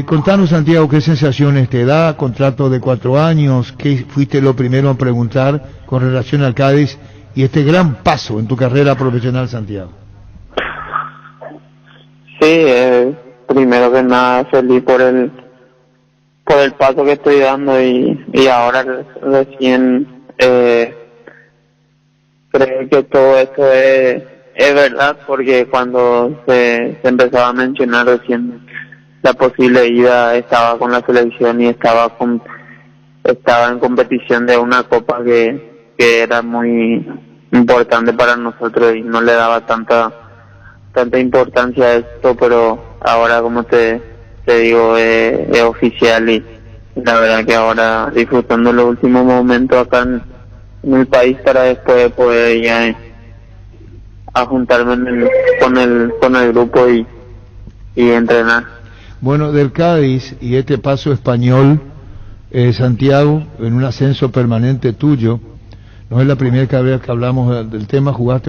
Contanos, Santiago, qué sensaciones te da, contrato de 4 años, qué fuiste lo primero a preguntar con relación al Cádiz y este gran paso en tu carrera profesional, Santiago. Sí, primero que nada feliz por el paso que estoy dando y ahora recién creo que todo esto es verdad, porque cuando se empezaba a mencionar recién la posible ida, estaba con la selección y estaba en competición de una copa que era muy importante para nosotros y no le daba tanta importancia a esto, pero ahora, como te digo, es oficial y la verdad que ahora disfrutando los últimos momentos acá en el país para después poder ya a juntarme con el grupo y entrenar. Bueno, del Cádiz y este paso español, Santiago, en un ascenso permanente tuyo, no es la primera vez que hablamos del tema. Jugás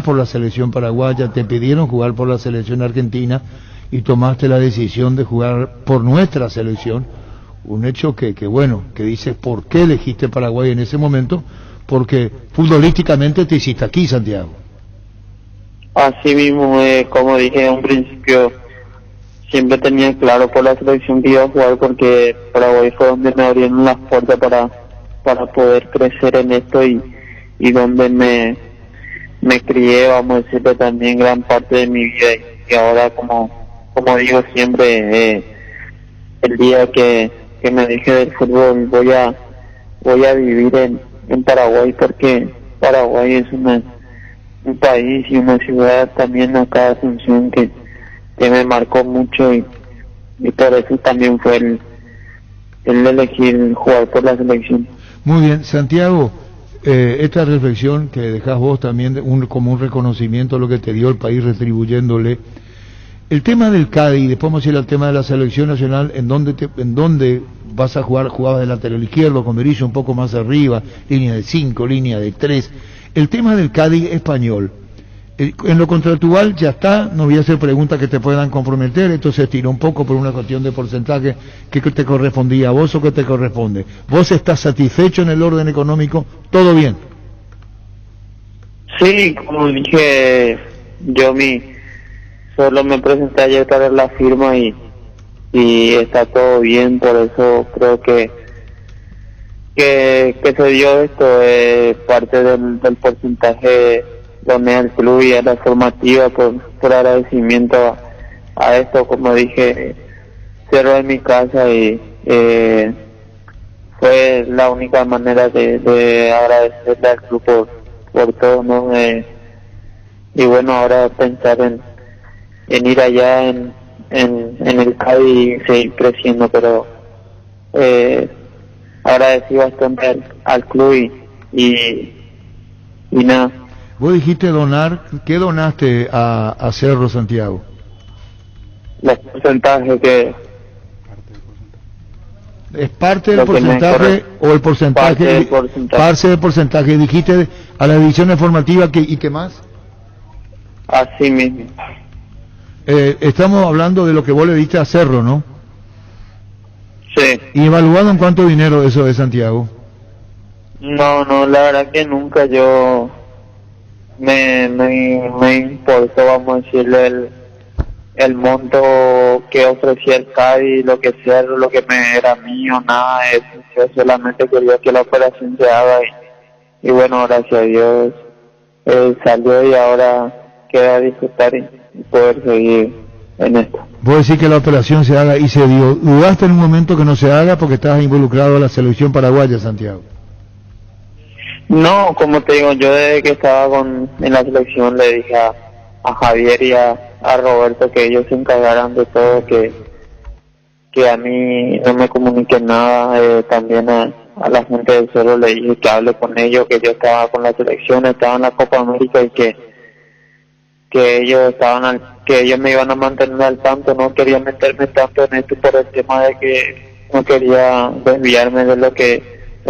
por la selección paraguaya, te pidieron jugar por la selección argentina y tomaste la decisión de jugar por nuestra selección, un hecho que dices por qué elegiste Paraguay en ese momento, porque futbolísticamente te hiciste aquí, Santiago. Así mismo, como dije en un principio, siempre tenía claro por la selección que iba a jugar, porque Paraguay fue donde me abrieron las puertas para poder crecer en esto y donde me crié, vamos a decirlo, también gran parte de mi vida. Y ahora, como digo siempre, el día que me dije del fútbol voy a vivir en Paraguay, porque Paraguay es un país y una ciudad también acá de Asunción que me marcó mucho y por eso también fue el elegir jugar por la selección. Muy bien, Santiago, esta reflexión que dejás vos también como un reconocimiento a lo que te dio el país, retribuyéndole el tema del Cádiz, después vamos a ir al tema de la selección nacional, en donde vas a jugar. Jugabas de lateral izquierdo, con Berizzo un poco más arriba, línea de 5, línea de 3, el tema del Cádiz español. En lo contractual ya está, no voy a hacer preguntas que te puedan comprometer, esto se estiró un poco por una cuestión de porcentaje que te correspondía a vos o que te corresponde. ¿Vos estás satisfecho en el orden económico? ¿Todo bien? Sí, como dije, yo solo me presenté ayer para la firma y está todo bien, por eso creo que se dio esto, parte del porcentaje doné al club y a la formativa por agradecimiento a esto. Como dije, cerré mi casa y fue la única manera de agradecerle al club por todo, ¿no? Y bueno, ahora pensar en ir allá en el Cádiz y seguir creciendo, pero agradecí bastante al club y nada. Vos dijiste donar, ¿qué donaste a Cerro, Santiago? Los porcentajes que... ¿Es parte del porcentaje o el porcentaje? Parte del porcentaje. Dijiste a las divisiones formativas ¿y qué más? Así mismo. Estamos hablando de lo que vos le diste a Cerro, ¿no? Sí. ¿Y evaluado en cuánto dinero eso de Santiago? No, la verdad que nunca yo me importó, vamos a decirle, el monto que ofrecía el Cádiz, lo que sea, lo que me era mío, nada de eso. Yo solamente quería que la operación se haga y bueno, gracias a Dios salió y ahora queda disfrutar y poder seguir en esto. Vos decís que la operación se haga y se dio. ¿Dudaste en un momento que no se haga porque estabas involucrado en la selección paraguaya, Santiago? No, como te digo, yo desde que estaba en la selección le dije a Javier y a Roberto que ellos se encargaran de todo, que a mí no me comuniquen nada. También a la gente del Cerro le dije que hable con ellos, que yo estaba con la selección, estaba en la Copa América y que ellos que ellos me iban a mantener al tanto. No quería meterme tanto en esto por el tema de que no quería desviarme de lo que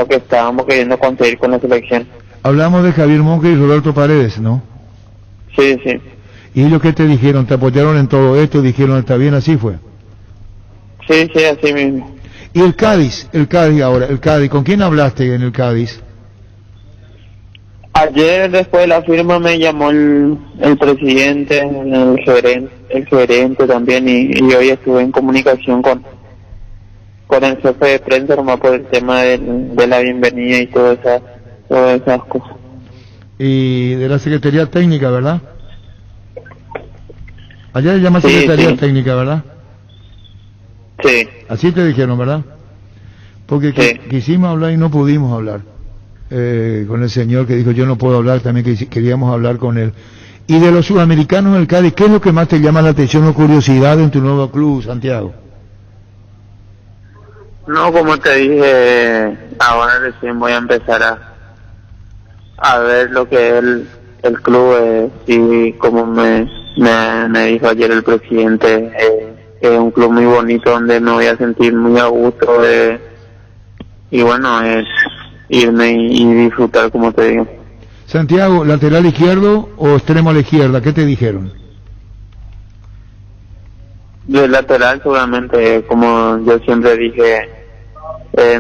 estábamos queriendo conseguir con la selección. Hablamos de Javier Monge y Roberto Paredes, ¿no? Sí, sí. ¿Y ellos qué te dijeron? ¿Te apoyaron en todo esto? ¿Dijeron está bien, así fue? Sí, sí, así mismo. Y el Cádiz ahora, ¿con quién hablaste en el Cádiz? Ayer después de la firma me llamó el presidente, el gerente también y hoy estuve en comunicación con el jefe de prensa nomás por el tema de la bienvenida y todas esas cosas. Y de la Secretaría Técnica, ¿verdad? Allá se llama Secretaría Técnica, ¿verdad? Sí. Así te dijeron, ¿verdad? Porque quisimos hablar y no pudimos hablar con el señor que dijo yo no puedo hablar, también queríamos hablar con él. Y de los sudamericanos del Cádiz, ¿qué es lo que más te llama la atención o curiosidad en tu nuevo club, Santiago? No, como te dije, ahora recién voy a empezar a ver lo que es el club y como me dijo ayer el presidente, es un club muy bonito donde me voy a sentir muy a gusto y bueno, es irme y disfrutar, como te digo. Santiago, ¿lateral izquierdo o extremo a la izquierda? ¿Qué te dijeron? De lateral seguramente, como yo siempre dije,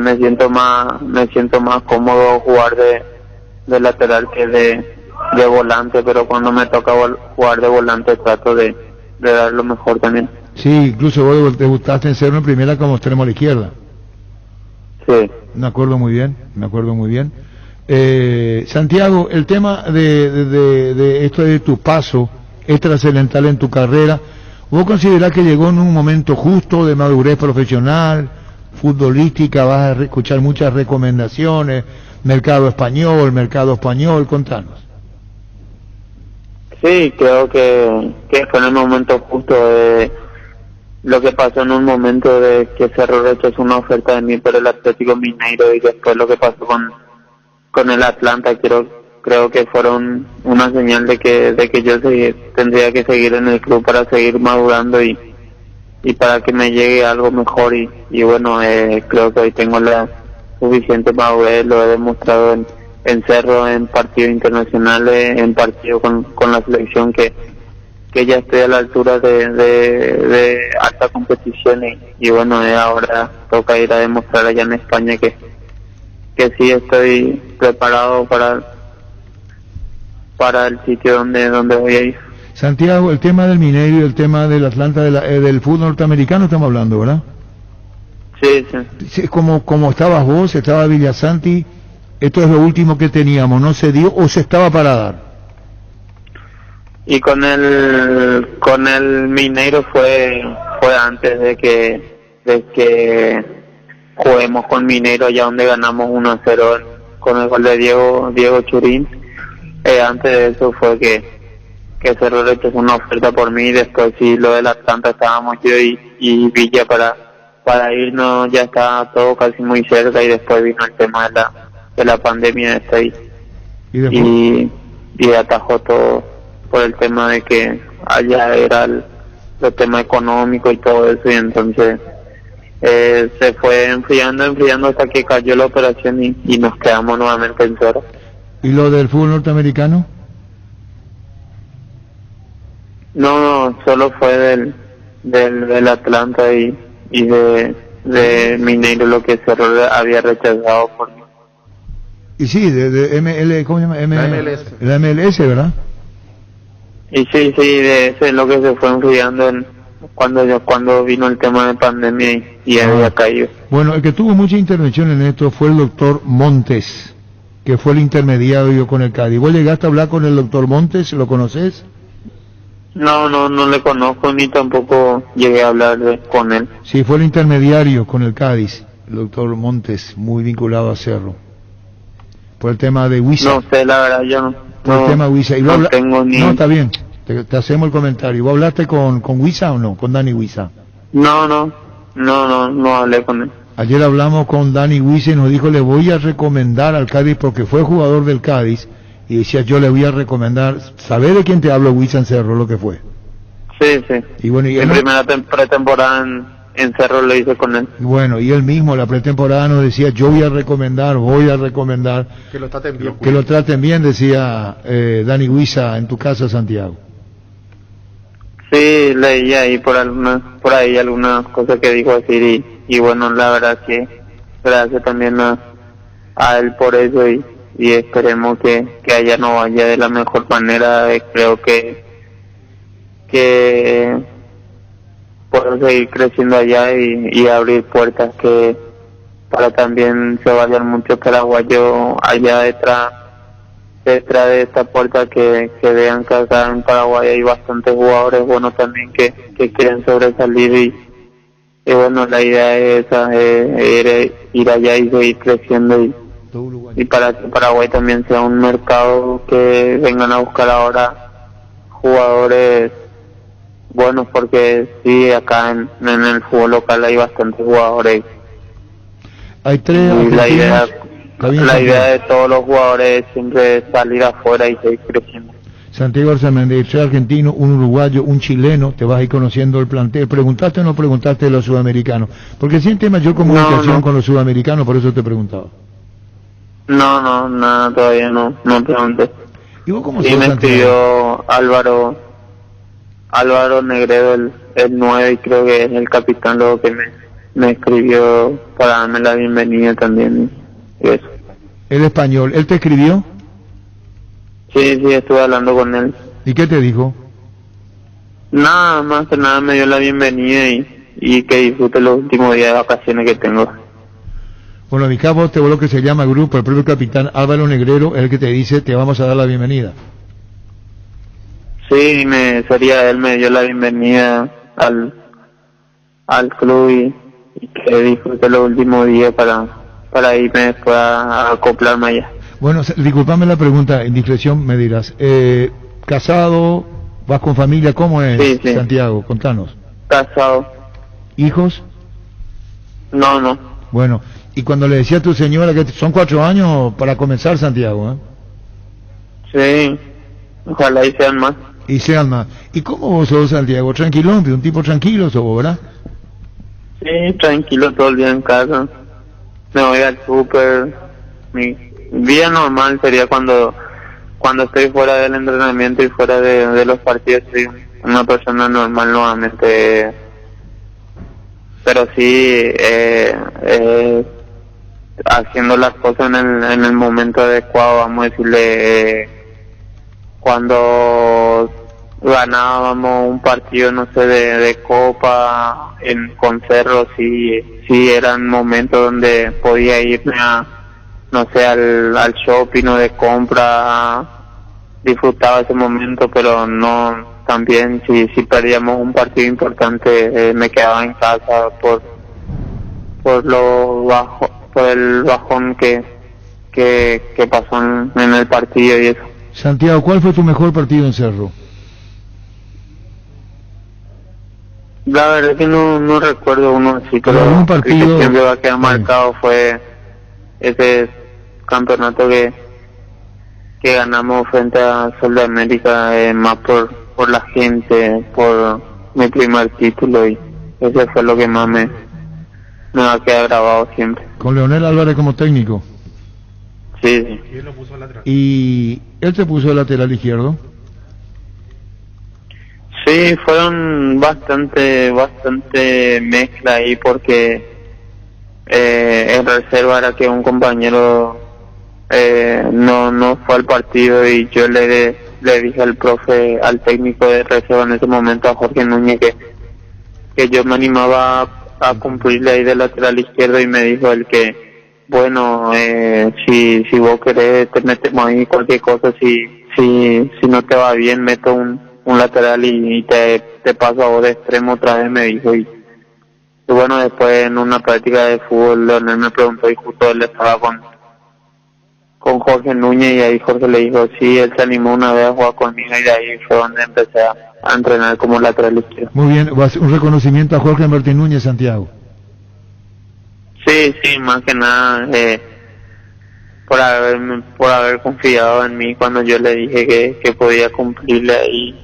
me siento más cómodo jugar de lateral que de volante, pero cuando me toca jugar de volante trato de dar lo mejor también. Sí, incluso vos debutaste en Cerro en primera como extremo a la izquierda. Sí. Me acuerdo muy bien. Santiago, el tema de esto de tu paso trascendental en tu carrera, ¿vos considerás que llegó en un momento justo de madurez profesional, futbolística? ¿Vas a escuchar muchas recomendaciones? Mercado español, contanos. Sí, creo que fue en el momento justo lo que pasó en un momento de que Cerro rechazó una oferta de mí por el Atlético Mineiro y después lo que pasó con el Atlanta, creo que fueron una señal de que yo tendría que seguir en el club para seguir madurando y para que me llegue algo mejor y bueno, creo que hoy tengo la suficiente madurez, lo he demostrado en Cerro, en partidos internacionales, en partidos con la selección que ya estoy a la altura de alta competición y bueno, ahora toca ir a demostrar allá en España que sí estoy preparado para el sitio donde voy a ir. Santiago, el tema del Mineiro y el tema del Atlanta, del fútbol norteamericano estamos hablando, ¿verdad? Sí. Como estabas vos, estaba Villasanti, esto es lo último que teníamos, ¿no se dio o se estaba para dar? Y con el Mineiro fue antes de que juguemos con Mineiro, allá donde ganamos 1-0 con el gol de Diego Churín. Antes de eso fue que Cerro rechazó una oferta por mí, después sí lo del Atlanta estábamos yo y Villa para irnos, ya estaba todo casi muy cerca y después vino el tema de la pandemia y atajó todo por el tema de que allá era el tema económico y todo eso y entonces se fue enfriando hasta que cayó la operación y nos quedamos nuevamente en Cerro. ¿Y lo del fútbol norteamericano? No, solo fue del Atlanta y de Mineiro lo que Cerro había rechazado por mí. Y sí, de ¿cómo se llama? MLS. La MLS, ¿verdad? Y sí, de eso es lo que se fue enfriando cuando vino el tema de pandemia y había caído. Bueno, el que tuvo mucha intervención en esto fue el doctor Montes, que fue el intermediario con el Cádiz. ¿Vos llegaste a hablar con el doctor Montes? ¿Lo conoces? No le conozco ni tampoco llegué a hablar con él. Sí, fue el intermediario con el Cádiz, el doctor Montes, muy vinculado a Cerro. Por el tema de Huiza. No sé, la verdad, yo no. Por el tema de Huiza. No tengo ni... No, está bien, te hacemos el comentario. ¿Vos hablaste con Huiza o no? Con Dani Huiza. No hablé con él. Ayer hablamos con Dani Huiza y nos dijo, le voy a recomendar al Cádiz, porque fue jugador del Cádiz, y decía, yo le voy a recomendar. ¿Sabés de quién te hablo, Huiza, en Cerro, lo que fue? Sí. Y bueno, y en primera pretemporada en Cerro lo hice con él. Bueno, y él mismo, la pretemporada, nos decía, yo voy a recomendar. Que lo traten bien. Que lo traten bien, decía Dani Huiza, en tu casa, Santiago. Sí, leí ahí por ahí algunas cosas que dijo así y bueno, la verdad que gracias también a él por eso y esperemos que allá no vaya de la mejor manera. Creo que puedo seguir creciendo allá y abrir puertas que para también se vayan muchos paraguayos allá detrás de esta puerta, que vean que acá en Paraguay hay bastantes jugadores buenos también que quieren sobresalir y bueno, la idea es esa, ir allá y seguir creciendo y para que Paraguay también sea un mercado que vengan a buscar ahora jugadores buenos, porque sí, acá en el fútbol local hay bastantes jugadores. Hay tres y la idea Santiago. de todos los jugadores es siempre salir afuera y seguir creciendo. Santiago Arzamendi, tres argentinos, un uruguayo, un chileno, te vas a ir conociendo el plantel. ¿Preguntaste o no preguntaste de los sudamericanos? Porque sí hay mayor comunicación con los sudamericanos, por eso te preguntaba. No, nada, todavía no pregunté. ¿Y vos cómo me sos, escribió Álvaro Negredo, el 9, y creo que es el capitán luego que me escribió para darme la bienvenida también y eso. El español, ¿él te escribió? Sí, estuve hablando con él. ¿Y qué te dijo? Nada, más que nada me dio la bienvenida y que disfrute los últimos días de vacaciones que tengo. Bueno, mi cabo, te vuelvo que se llama grupo, el propio capitán Álvaro Negrero es el que te dice, te vamos a dar la bienvenida. Sí, él me dio la bienvenida al club y que disfrute los últimos días para irme después a acoplarme allá. Bueno, disculpame la pregunta, en discreción me dirás, ¿casado, vas con familia, cómo es, sí. Santiago? Contanos. Casado. ¿Hijos? No. Bueno, y cuando le decía a tu señora que son 4 años para comenzar, Santiago, Sí, ojalá y sean más. Y sean más. ¿Y cómo vos sos, Santiago? ¿Tranquilón? ¿Un tipo tranquilo sos vos, verdad? Sí, tranquilo todo el día en casa. Me voy al súper. Mi vida normal sería cuando estoy fuera del entrenamiento y fuera de los partidos. Soy una persona normal nuevamente. Pero sí, haciendo las cosas en el momento adecuado, vamos a decirle, cuando ganábamos un partido, no sé, de Copa con Cerro, sí eran momentos donde podía irme no sé, al shopping o de compra, disfrutaba ese momento, pero no, también si perdíamos un partido importante, me quedaba en casa por el bajón que pasó en el partido y eso. Santiago, ¿cuál fue tu mejor partido en Cerro? La verdad es que no recuerdo uno así, pero un partido el que siempre va a quedar marcado fue ese campeonato que ganamos frente a Sol de América, más por la gente, por mi primer título, y ese fue lo que más me va a quedar grabado siempre. Con Leonel Álvarez como técnico. Sí. ¿Y él lo puso lateral? ¿Y él te puso de lateral izquierdo? Sí, fueron bastante mezcla ahí, porque en reserva era que un compañero no fue al partido y yo le dije al técnico de reserva en ese momento, a Jorge Núñez, que yo me animaba a cumplirle ahí de lateral izquierdo, y me dijo él que bueno, si vos querés te metemos ahí cualquier cosa, si no te va bien meto un lateral y te paso a vos de extremo otra vez, me dijo. Y bueno, después en una práctica de fútbol Leonel me preguntó, y justo él estaba con Jorge Núñez, y ahí Jorge le dijo, sí, él se animó una vez a jugar conmigo, y de ahí fue donde empecé a entrenar como lateral izquierdo. Muy bien, un reconocimiento a Jorge Martín Núñez, Santiago. Sí, más que nada por haber confiado en mí cuando yo le dije que podía cumplirle ahí.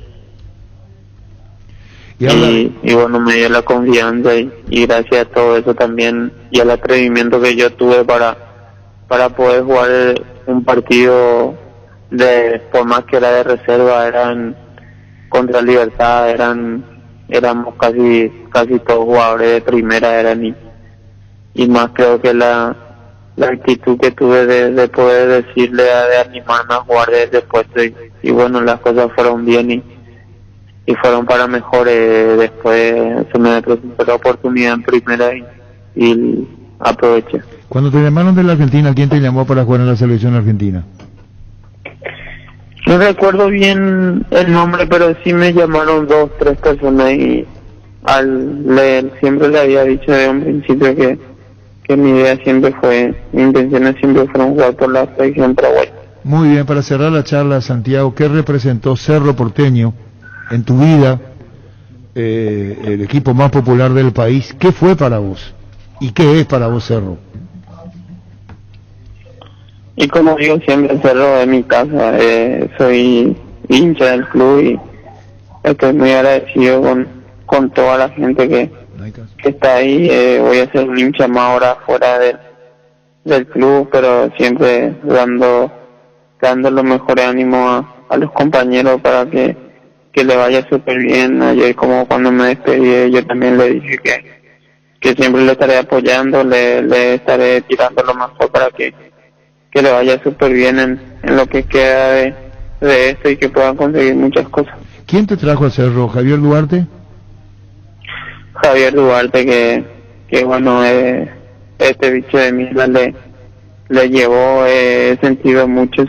Y bueno, me dio la confianza, y gracias a todo eso también, y al atrevimiento que yo tuve para poder jugar un partido por más que era de reserva, era contra Libertad éramos casi todos jugadores de primera, y más creo que la actitud que tuve de poder decirle, de animarme a jugar desde el puesto, y bueno, las cosas fueron bien y fueron para mejor. Después se me presentó la oportunidad en primera y aproveché. Cuando te llamaron de la Argentina, ¿quién te llamó para jugar en la selección argentina? No recuerdo bien el nombre, pero sí me llamaron 2, 3 personas, y siempre le había dicho desde un principio que mi idea siempre fue, mi intención siempre fueron jugar por la selección paraguaya. Muy bien, para cerrar la charla, Santiago, ¿qué representó Cerro Porteño en tu vida, el equipo más popular del país? ¿Qué fue para vos? ¿Y qué es para vos Cerro? Y como digo siempre, Cerro es mi casa. Soy hincha del club y estoy muy agradecido con toda la gente que está ahí. Voy a ser un hincha más ahora fuera del club, pero siempre dando los mejores ánimos a los compañeros para que le vaya súper bien. Ayer, como cuando me despedí, yo también le dije que siempre le estaré apoyando, le estaré tirando lo mejor para que le vaya súper bien en lo que queda de esto y que puedan conseguir muchas cosas. ¿Quién te trajo a Cerro? ¿Javier Duarte? Javier Duarte, que bueno, este bicho de mierda le llevó, he sentido mucho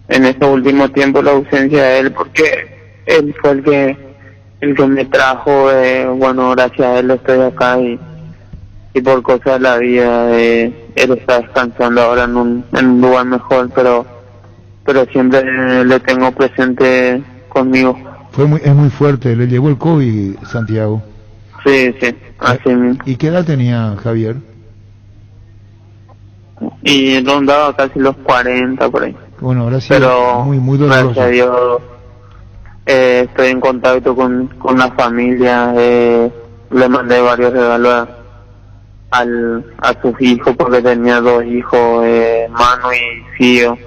en estos últimos tiempos la ausencia de él, porque él fue el que me trajo. Bueno, gracias a él estoy acá y por cosas de la vida, él está descansando ahora en un lugar mejor, pero siempre le tengo presente conmigo. Es muy fuerte, le llevó el COVID, Santiago. Sí, así mismo. ¿Y qué edad tenía Javier? Y rondaba casi los 40 por ahí. Bueno, ahora sí, pero muy doloroso. Gracias a Dios, estoy en contacto con la familia, le mandé varios regalos a sus hijos, porque tenía 2 hijos, Manu y Fío,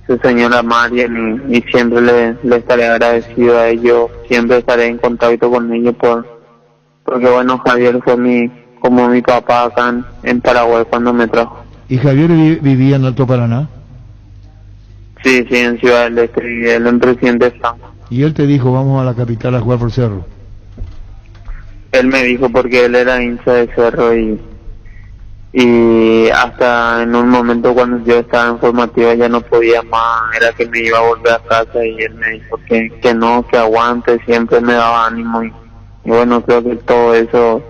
su señora Marian, y siempre le estaré agradecido a ellos, siempre estaré en contacto con ellos porque bueno, Javier fue como mi papá acá en Paraguay cuando me trajo. ¿Y Javier vivía en Alto Paraná? Sí, en Ciudad del Este, y él en Presidente Franco. ¿Y él te dijo, vamos a la capital a jugar por Cerro? Él me dijo porque él era hincha de Cerro y hasta en un momento cuando yo estaba en formativa ya no podía más, era que me iba a volver a casa, y él me dijo que no, que aguante, siempre me daba ánimo y bueno, creo que todo eso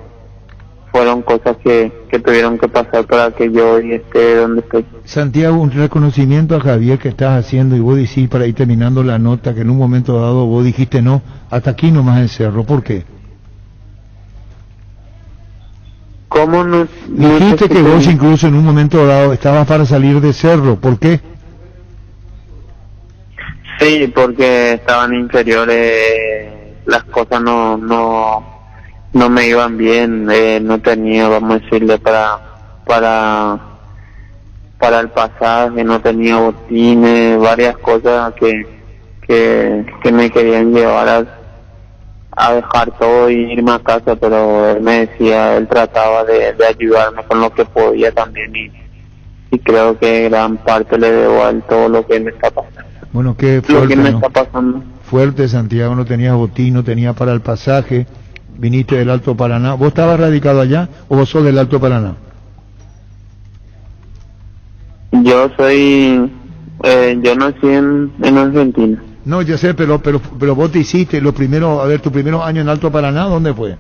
fueron cosas que tuvieron que pasar para que yo hoy esté donde estoy. Santiago, un reconocimiento a Javier que estás haciendo, y vos decís, para ir terminando la nota, que en un momento dado vos dijiste no, hasta aquí nomás en Cerro. ¿Por qué? ¿Cómo no? Dijiste que vos incluso en un momento dado estabas para salir de Cerro. ¿Por qué? Sí, porque estaban inferiores, las cosas no me iban bien, no tenía, vamos a decirle, para el pasaje, no tenía botines, varias cosas que me querían llevar a dejar todo y irme a casa, pero él me decía, él trataba de ayudarme con lo que podía también, y creo que gran parte le debo a él todo lo que me está pasando. Bueno, qué fuerte, lo que me ¿no? está pasando. Fuerte, Santiago, no tenías botín, no tenías para el pasaje, viniste del Alto Paraná. ¿Vos estabas radicado allá o vos sos del Alto Paraná? Yo nací en Argentina. No, ya sé, pero vos te hiciste tu primeros años en Alto Paraná, ¿dónde fue?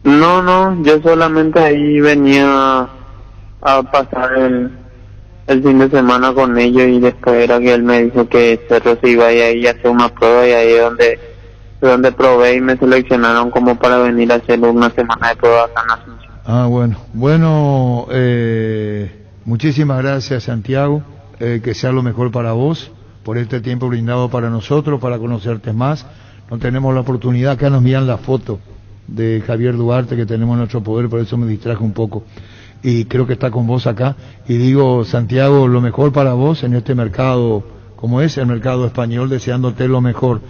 No, yo solamente ahí venía a pasar el fin de semana con ellos, y después era que él me dijo que Cerro se iba a ir a hacer una prueba, y ahí es donde probé y me seleccionaron como para venir a hacer una semana de prueba acá en Asunción. Ah, bueno, muchísimas gracias, Santiago, que sea lo mejor para vos, por este tiempo brindado para nosotros, para conocerte más. No tenemos la oportunidad, acá nos envían la foto de Javier Duarte que tenemos en nuestro poder, por eso me distraje un poco, y creo que está con vos acá, y digo, Santiago, lo mejor para vos en este mercado como es el mercado español, deseándote lo mejor.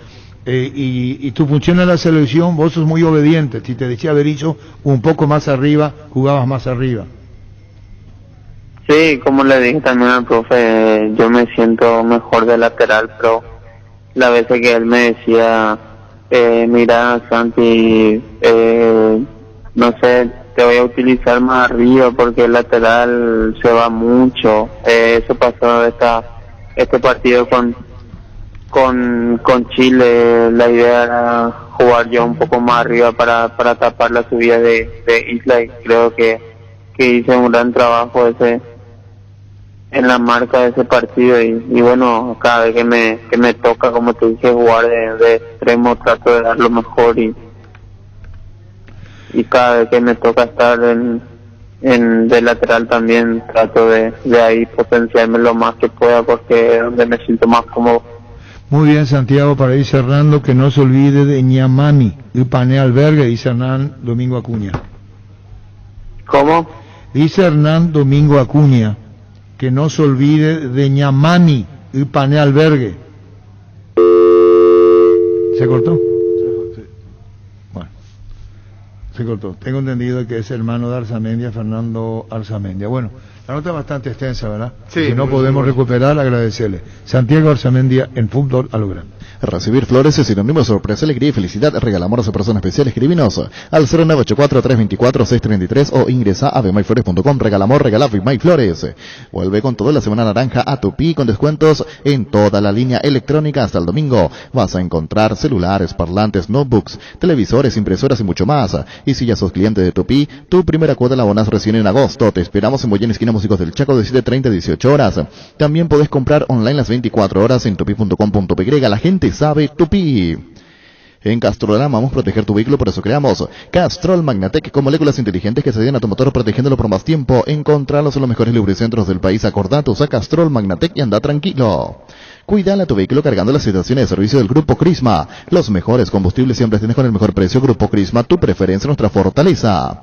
Y tu función en la selección, vos sos muy obediente. Si te decía Berizzo un poco más arriba, jugabas más arriba. Sí, como le dije también al profe, yo me siento mejor de lateral, pero la vez que él me decía, mira Santi, no sé, te voy a utilizar más arriba porque el lateral se va mucho. Eso pasó este partido con Chile. La idea era jugar yo un poco más arriba para tapar la subida de Isla, y creo que hice un gran trabajo en la marca de ese partido, y bueno, cada vez que me toca, como te dije, jugar de extremo, trato de dar lo mejor, y cada vez que me toca estar de lateral también trato de ahí potenciarme lo más que pueda, porque es donde me siento más cómodo. Muy bien, Santiago, para ir cerrando, que no se olvide de Ñamani, el Pané Albergue, dice Hernán Domingo Acuña. ¿Cómo? Dice Hernán Domingo Acuña, que no se olvide de Ñamani, el Pané Albergue. ¿Se cortó? Bueno, se cortó. Tengo entendido que es hermano de Arzamendia, Fernando Arzamendia. Bueno, la nota es bastante extensa, ¿verdad? Sí. Si no podemos recuperar, agradecerle. Santiago Arzamendia en Fútbol a lo Grande. Recibir flores es sinónimo de sorpresa, alegría y felicidad. Regalamos a esa persona especial. Escribinos al 0984-324-633 o ingresa a bemyflores.com. Regalamos, regala Bemyflores. Vuelve con toda la semana naranja a Tupi, con descuentos en toda la línea electrónica hasta el domingo. Vas a encontrar celulares, parlantes, notebooks, televisores, impresoras y mucho más. Y si ya sos cliente de Tupi, tu primera cuota la abonas recién en agosto. Te esperamos en Boyén, esquina Músicos del Chaco, de 7:30 a 18 horas. También podés comprar online las 24 horas en tupi.com.py. La gente sabe Tupi. En Castrol amamos proteger tu vehículo, por eso creamos Castrol Magnatec, con moléculas inteligentes que se adhieren a tu motor protegiéndolo por más tiempo. Encontralos en los mejores lubricentros del país. Acordate, usa Castrol Magnatec y anda tranquilo. Cuídale a tu vehículo cargando las estaciones de servicio del Grupo Crisma. Los mejores combustibles siempre tienes con el mejor precio. Grupo Crisma, tu preferencia, nuestra fortaleza.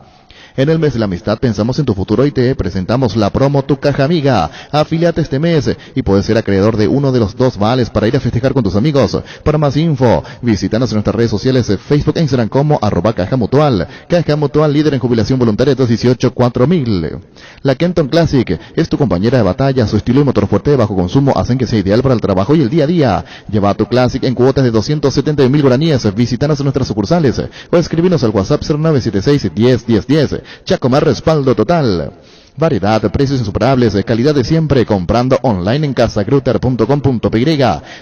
En el mes de la amistad pensamos en tu futuro y te presentamos la promo Tu Caja Amiga. Afíliate este mes y puedes ser acreedor de uno de los 2 vales para ir a festejar con tus amigos. Para más info, visítanos en nuestras redes sociales, Facebook e Instagram como @Caja Mutual. Caja Mutual, líder en jubilación voluntaria 218-4000. La Kenton Classic es tu compañera de batalla. Su estilo y motor fuerte de bajo consumo hacen que sea ideal para el trabajo y el día a día. Lleva tu Classic en cuotas de 270.000 guaraníes. Visítanos en nuestras sucursales o escribinos al WhatsApp 0976-10-10-10. Chacomar, respaldo total. Variedad, precios insuperables, calidad de siempre, comprando online en casagrutter.com.py.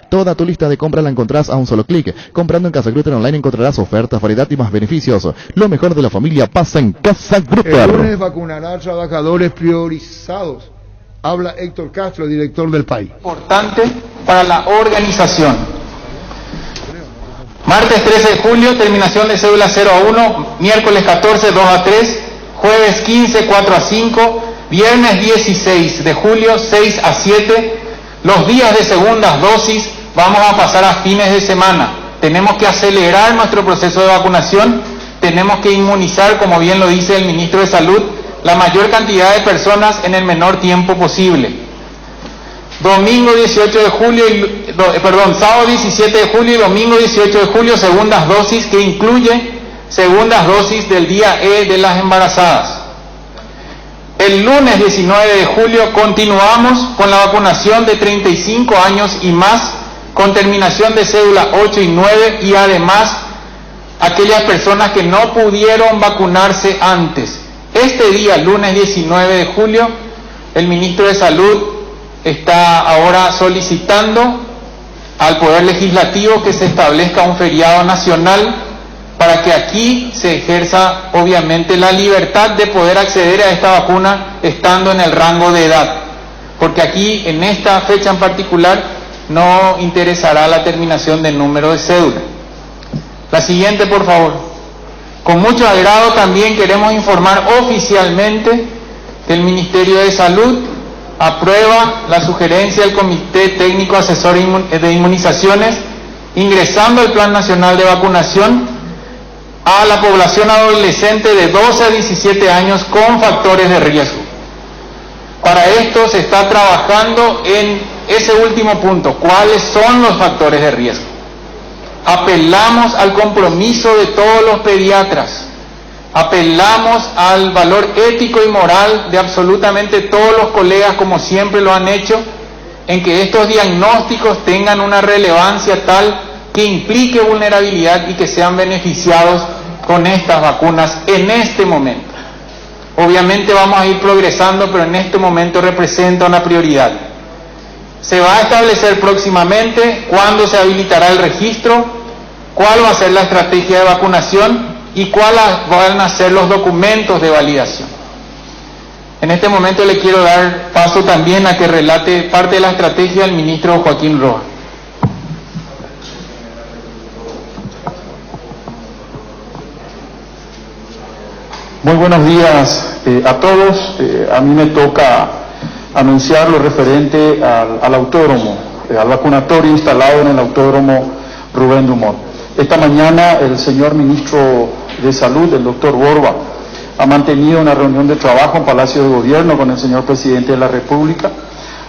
Toda tu lista de compra la encontrás a un solo clic. Comprando en Casa Grutter online encontrarás ofertas, variedad y más beneficios. Lo mejor de la familia pasa en Casa Grutter. El lunes vacunará a trabajadores priorizados. Habla Héctor Castro, director del país. Importante para la organización. Martes 13 de julio, terminación de cédula 0 a 1, miércoles 14, 2 a 3, jueves 15, 4 a 5, viernes 16 de julio, 6 a 7. Los días de segundas dosis vamos a pasar a fines de semana. Tenemos que acelerar nuestro proceso de vacunación, tenemos que inmunizar, como bien lo dice el ministro de Salud, la mayor cantidad de personas en el menor tiempo posible. Domingo 18 de julio, sábado 17 de julio y domingo 18 de julio, segundas dosis, que incluye segundas dosis del día E de las embarazadas. El lunes 19 de julio continuamos con la vacunación de 35 años y más, con terminación de cédula 8 y 9, y además aquellas personas que no pudieron vacunarse antes. Este día, lunes 19 de julio, el ministro de Salud está ahora solicitando al Poder Legislativo que se establezca un feriado nacional para que aquí se ejerza obviamente la libertad de poder acceder a esta vacuna estando en el rango de edad, porque aquí en esta fecha en particular no interesará la terminación del número de cédula. La siguiente, por favor. Con mucho agrado también queremos informar oficialmente que el Ministerio de Salud aprueba la sugerencia del Comité Técnico Asesor de Inmunizaciones, ingresando el Plan Nacional de Vacunación a la población adolescente de 12 a 17 años con factores de riesgo. Para esto se está trabajando en ese último punto, cuáles son los factores de riesgo. Apelamos al compromiso de todos los pediatras, apelamos al valor ético y moral de absolutamente todos los colegas, como siempre lo han hecho, en que estos diagnósticos tengan una relevancia tal que implique vulnerabilidad y que sean beneficiados con estas vacunas en este momento. Obviamente vamos a ir progresando, pero en este momento representa una prioridad. Se va a establecer próximamente cuándo se habilitará el registro, cuál va a ser la estrategia de vacunación y cuáles van a ser los documentos de validación. En este momento le quiero dar paso también a que relate parte de la estrategia del ministro Joaquín Roa. Muy buenos días a todos. A mí me toca anunciar lo referente al autódromo, al vacunatorio instalado en el autódromo Rubén Dumont. Esta mañana el señor ministro de Salud, el doctor Borba, ha mantenido una reunión de trabajo en Palacio de Gobierno con el señor presidente de la República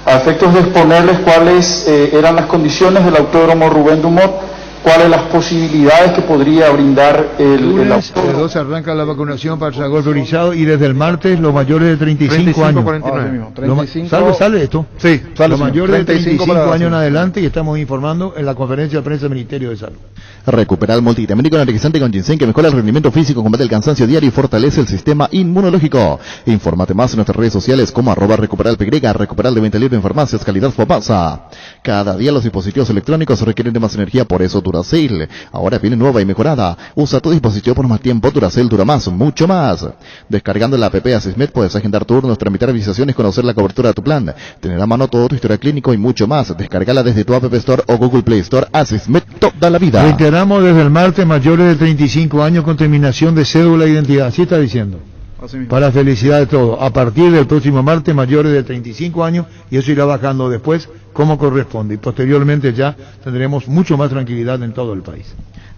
a efectos de exponerles cuáles eran las condiciones del autódromo Rubén Dumont, cuáles las posibilidades que podría brindar el autódromo. El 2 arranca la vacunación para Zagor priorizado y desde el martes los mayores de 35 años. 49. ¿Sale esto? Sí, sale. Los mayores de 35 para años en adelante, y estamos informando en la conferencia de prensa del Ministerio de Salud. Recupera el multivitamínico enriquecente con ginseng que mejora el rendimiento físico, combate el cansancio diario y fortalece el sistema inmunológico. Infórmate más en nuestras redes sociales como @recuperalpy, Recuperal de venta libre en farmacias, calidad Fopasa. Cada día los dispositivos electrónicos requieren de más energía, por eso Duracell ahora viene nueva y mejorada. Usa tu dispositivo por más tiempo, Duracell dura más, mucho más. Descargando la app Asismed puedes agendar turnos, tramitar visitaciones, conocer la cobertura de tu plan, tener a mano todo tu historial clínico y mucho más. Descárgala desde tu App Store o Google Play Store. Asismed toda la vida. Reiteramos desde el martes mayores de 35 años con terminación de cédula de identidad. Así está diciendo. Para felicidad de todos. A partir del próximo martes mayores de 35 años, y eso irá bajando después como corresponde. Y posteriormente ya tendremos mucho más tranquilidad en todo el país.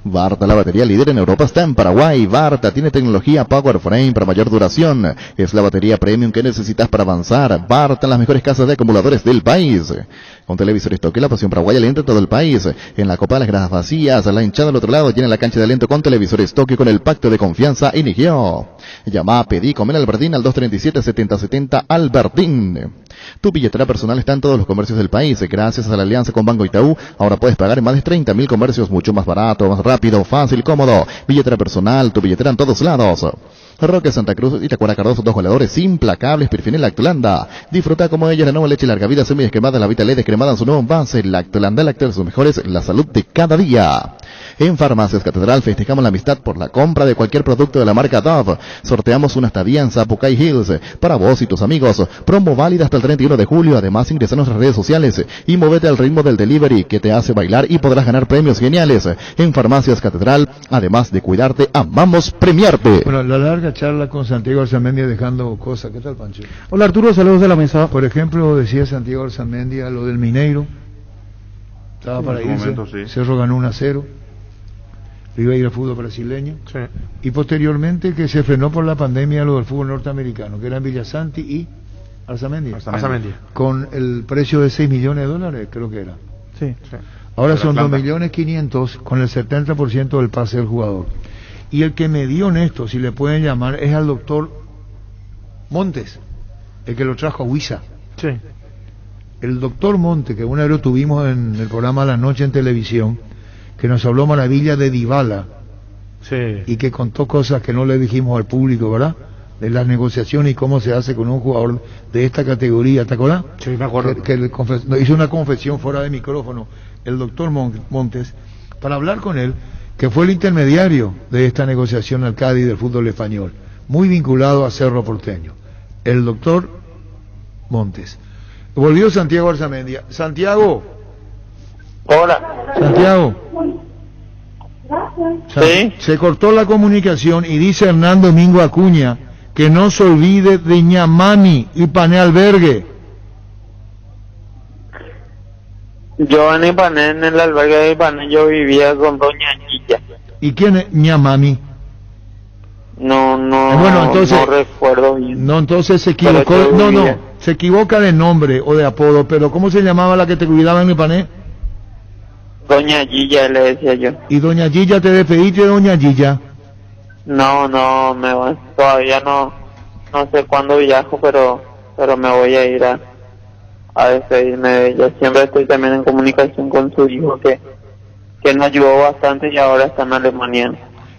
Varta, la batería líder en Europa, está en Paraguay. Varta tiene tecnología Power Frame para mayor duración. Es la batería premium que necesitas para avanzar. Varta, las mejores casas de acumuladores del país. Con televisores toque, la pasión paraguaya le entra a todo el país. En la Copa, las gradas vacías, la hinchada al otro lado, llena la cancha de aliento con televisores toque con el pacto de confianza inició. Llama, pedí, comer Albertín al 237-7070 Albertín. Tu billetera personal está en todos los comercios del país. Gracias a la alianza con Banco Itaú, ahora puedes pagar en más de 30.000 comercios mucho más barato, más rápido, fácil, cómodo. Billetera personal, tu billetera en todos lados. Roque Santa Cruz y Tacuara Cardoso, dos goleadores implacables, Perfil Lactolanda. Disfruta como ella la nueva leche larga vida semi-descremada, la Vita LED descremada en su nuevo envase. Lactolanda, Lactel, sus mejores, la salud de cada día. En Farmacias Catedral festejamos la amistad por la compra de cualquier producto de la marca Dove. Sorteamos una estadía en Zapucay Hills para vos y tus amigos. Promo válida hasta el 31 de julio. Además, ingresa a nuestras redes sociales y móvete al ritmo del delivery que te hace bailar y podrás ganar premios geniales. En Farmacias Catedral, además de cuidarte, amamos premiarte. Bueno, la larga charla con Santiago Arzamendia dejando cosas. ¿Qué tal, Pancho? Hola, Arturo, saludos de la mesa. Por ejemplo, decía Santiago Arzamendia lo del Mineiro. Estaba para irse. Cerro ganó 1-0. Iba a ir al fútbol brasileño, y posteriormente que se frenó por la pandemia lo del fútbol norteamericano, que eran Villasanti y Arzamendia, con el precio de $6 millones, creo que era. Ahora son 2.500.000 con el 70% del pase del jugador. Y el que me dio honesto, si le pueden llamar, es al doctor Montes, el que lo trajo a Huiza. El doctor Montes, que una vez lo tuvimos en el programa La Noche en televisión, que nos habló maravilla de Dybala, y que contó cosas que no le dijimos al público, ¿verdad? De las negociaciones y cómo se hace con un jugador de esta categoría, ¿te acuerdas? Sí, me acuerdo. Que hizo una confesión fuera de micrófono el doctor Montes, para hablar con él, que fue el intermediario de esta negociación al Cádiz del fútbol español, muy vinculado a Cerro Porteño. El doctor Montes. Volvió Santiago Arzamendia. Santiago. Hola. Santiago. Sí. Se cortó la comunicación y dice Hernán Domingo Acuña que no se olvide de Ñamani y Pané Albergue. Yo en Ipané, en el albergue de Ipané, yo vivía con doña Chicha. ¿Y quién es Ñamami? Bueno, entonces, no recuerdo bien. No, entonces se equivocó, se equivoca de nombre o de apodo, pero ¿cómo se llamaba la que te cuidaba en el Pané? Doña Gilla le decía yo. ¿Y Doña Gilla te despediste de Doña Gilla? No, todavía no sé cuándo viajo, pero me voy a ir a despedirme de ella. Siempre estoy también en comunicación con su hijo que nos ayudó bastante y ahora está en Alemania.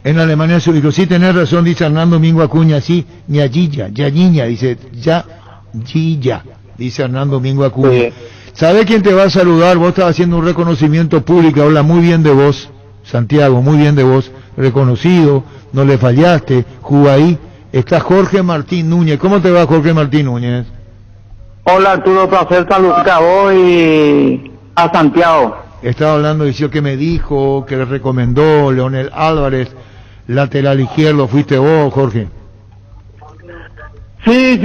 En Alemania su hijo, sí, tenés razón, dice Hernando Mingo Acuña, sí, Ña Gilla, ya niña, dice, ya Gilla, dice Hernando Mingo Acuña. Sí. ¿Sabe quién te va a saludar? Vos estás haciendo un reconocimiento público, habla muy bien de vos, Santiago, muy bien de vos, reconocido, no le fallaste, jugó ahí. Está Jorge Martín Núñez. ¿Cómo te va, Jorge Martín Núñez? Hola, Arturo, placer saludarte a vos y a Santiago. Estaba hablando, decía que me dijo, que le recomendó Leonel Álvarez, lateral izquierdo, fuiste vos, Jorge. Sí,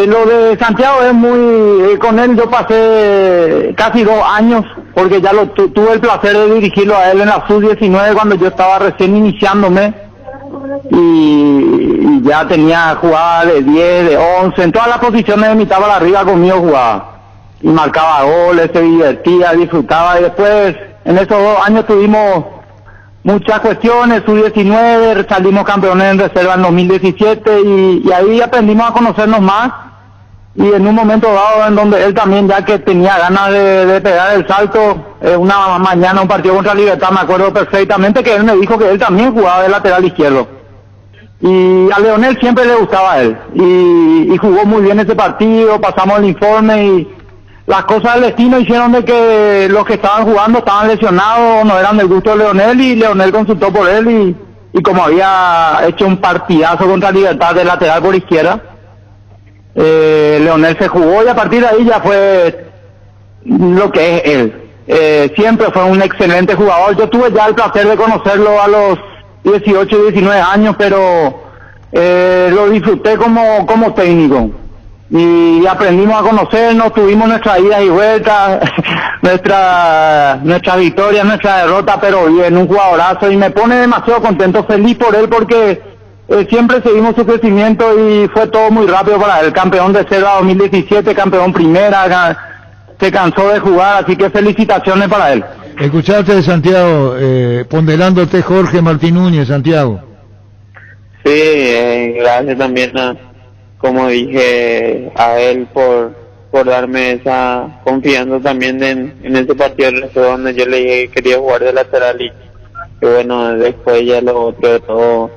lo de Santiago es muy... con él yo pasé casi 2 años, porque ya tuve el placer de dirigirlo a él en la sub-19 cuando yo estaba recién iniciándome, y ya tenía jugada de 10, de 11, en todas las posiciones de mitad para arriba conmigo jugaba, y marcaba goles, se divertía, disfrutaba, y después en esos 2 años tuvimos muchas cuestiones, sub-19, salimos campeones en reserva en 2017 y ahí aprendimos a conocernos más, y en un momento dado en donde él también, ya que tenía ganas de pegar el salto, una mañana un partido contra Libertad, me acuerdo perfectamente que él me dijo que él también jugaba de lateral izquierdo, y a Leonel siempre le gustaba a él, y jugó muy bien ese partido, pasamos el informe y las cosas del destino hicieron de que los que estaban jugando estaban lesionados, no eran del gusto de Leonel, y Leonel consultó por él, y como había hecho un partidazo contra Libertad de lateral por izquierda, Leonel se jugó, y a partir de ahí ya fue lo que es él. Siempre fue un excelente jugador. Yo tuve ya el placer de conocerlo a los 18 y 19 años, pero lo disfruté como técnico. Y aprendimos a conocernos, tuvimos nuestras idas y vueltas, nuestras victorias, nuestra derrota, pero bien, un jugadorazo, y me pone demasiado contento, feliz por él, porque siempre seguimos su crecimiento y fue todo muy rápido para él. Campeón de Reserva 2017, campeón primera, se cansó de jugar, así que felicitaciones para él. Escuchaste, Santiago, ponderándote Jorge Martín Núñez, Santiago. Sí, gracias también como dije, a él por darme esa confianza también en ese partido donde yo le dije que quería jugar de lateral, y bueno, después ya lo otro,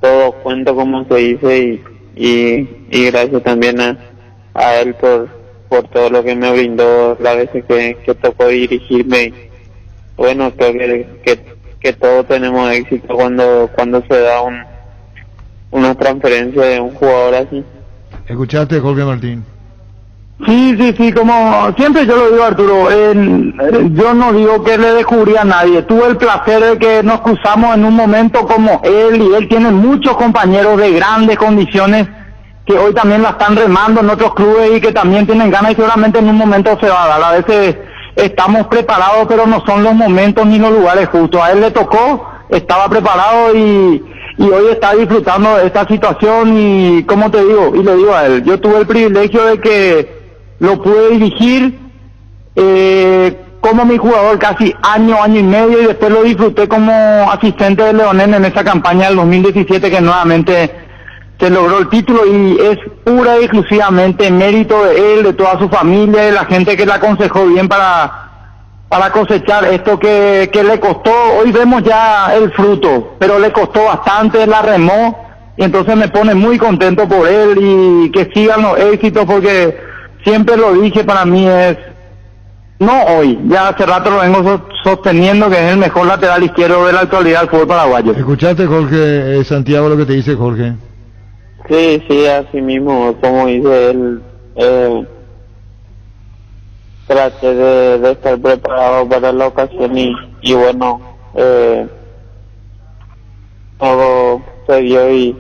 todo cuento como se dice, y gracias también a él por todo lo que me brindó las veces que tocó dirigirme. Bueno, creo que todos tenemos éxito cuando se da una transferencia de un jugador así. ¿Escuchaste, Jorge Martín? Sí, como siempre yo lo digo, Arturo, yo no digo que le descubrí a nadie, tuve el placer de que nos cruzamos en un momento como él, y él tiene muchos compañeros de grandes condiciones que hoy también la están remando en otros clubes y que también tienen ganas, y seguramente en un momento se va a dar. A veces estamos preparados, pero no son los momentos ni los lugares justos. A él le tocó, estaba preparado y hoy está disfrutando de esta situación, y como te digo, y le digo a él, yo tuve el privilegio de que lo pude dirigir como mi jugador casi año y medio, y después lo disfruté como asistente de Leonel en esa campaña del 2017 que nuevamente se logró el título, y es pura y exclusivamente mérito de él, de toda su familia, de la gente que le aconsejó bien para cosechar esto que le costó. Hoy vemos ya el fruto, pero le costó bastante, la remó, y entonces me pone muy contento por él, y que sigan los éxitos, porque siempre lo dije, para mí es, no hoy, ya hace rato lo vengo sosteniendo, que es el mejor lateral izquierdo de la actualidad del fútbol paraguayo. ¿Escuchaste, Jorge, Santiago, lo que te dice Jorge? Sí, así mismo, como dice él, traté de estar preparado para la ocasión, y bueno, todo se dio, y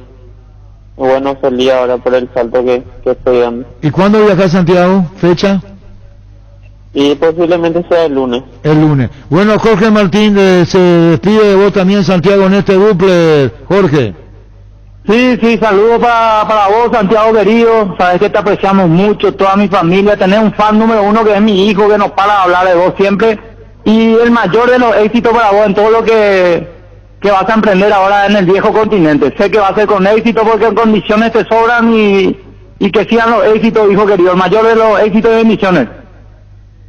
bueno, feliz ahora por el salto que estoy dando. ¿Y cuándo viajas, Santiago? ¿Fecha? Y posiblemente sea el lunes. El lunes. Bueno, Jorge Martín se despide de vos también, Santiago, en este duple. Jorge. Sí, saludos para vos, Santiago querido. Sabes que te apreciamos mucho, toda mi familia. Tenés un fan número uno que es mi hijo, que nos para de hablar de vos siempre. Y el mayor de los éxitos para vos en todo lo que vas a emprender ahora en el viejo continente. Sé que va a ser con éxito porque en condiciones te sobran y que sigan los éxitos, hijo querido. El mayor de los éxitos y bendiciones.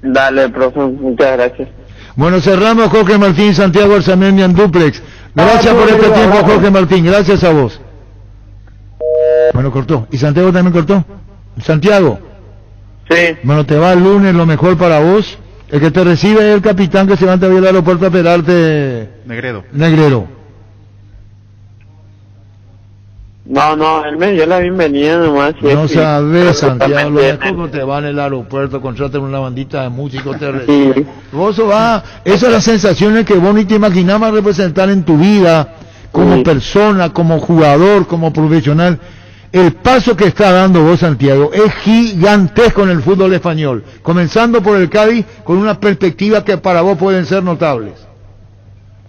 Dale, profe, muchas gracias. Bueno, cerramos Jorge Martín, Santiago Arzamendi en duplex. Gracias por este tiempo, Jorge Martín. Gracias a vos. Bueno, cortó. ¿Y Santiago también cortó? Santiago. Sí. Bueno, te va el lunes, lo mejor para vos. El que te recibe es el capitán que se va a al aeropuerto a esperarte. Negredo. No, él me dio la bienvenida nomás. No sabes, Santiago, lo mejor te va en el aeropuerto, contraten una bandita de músicos, te reciben. Vos va, esas son las sensaciones que vos ni te imaginabas representar en tu vida, como persona, como jugador, como profesional. El paso que está dando vos, Santiago, es gigantesco en el fútbol español, comenzando por el Cádiz, con una perspectiva que para vos pueden ser notables.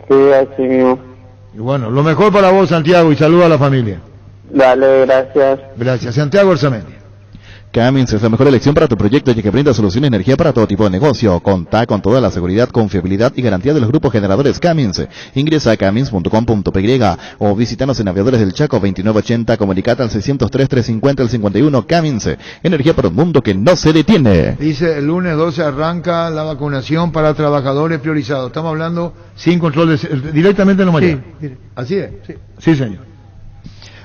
Sí, así mismo. Y bueno, lo mejor para vos, Santiago, y saluda a la familia. Dale, gracias. Gracias, Santiago Arzamendi. Cummins es la mejor elección para tu proyecto ya que brinda soluciones de energía para todo tipo de negocio. Contá con toda la seguridad, confiabilidad y garantía de los grupos generadores Cummins. Ingresa a cummins.com.py o visítanos en Aviadores del Chaco 2980, comunicate al 603-350-51. Cummins, energía para un mundo que no se detiene. Dice, el lunes 12 arranca la vacunación para trabajadores priorizados. Estamos hablando sin control directamente en los mayores. Sí, ¿así es? Sí, señor.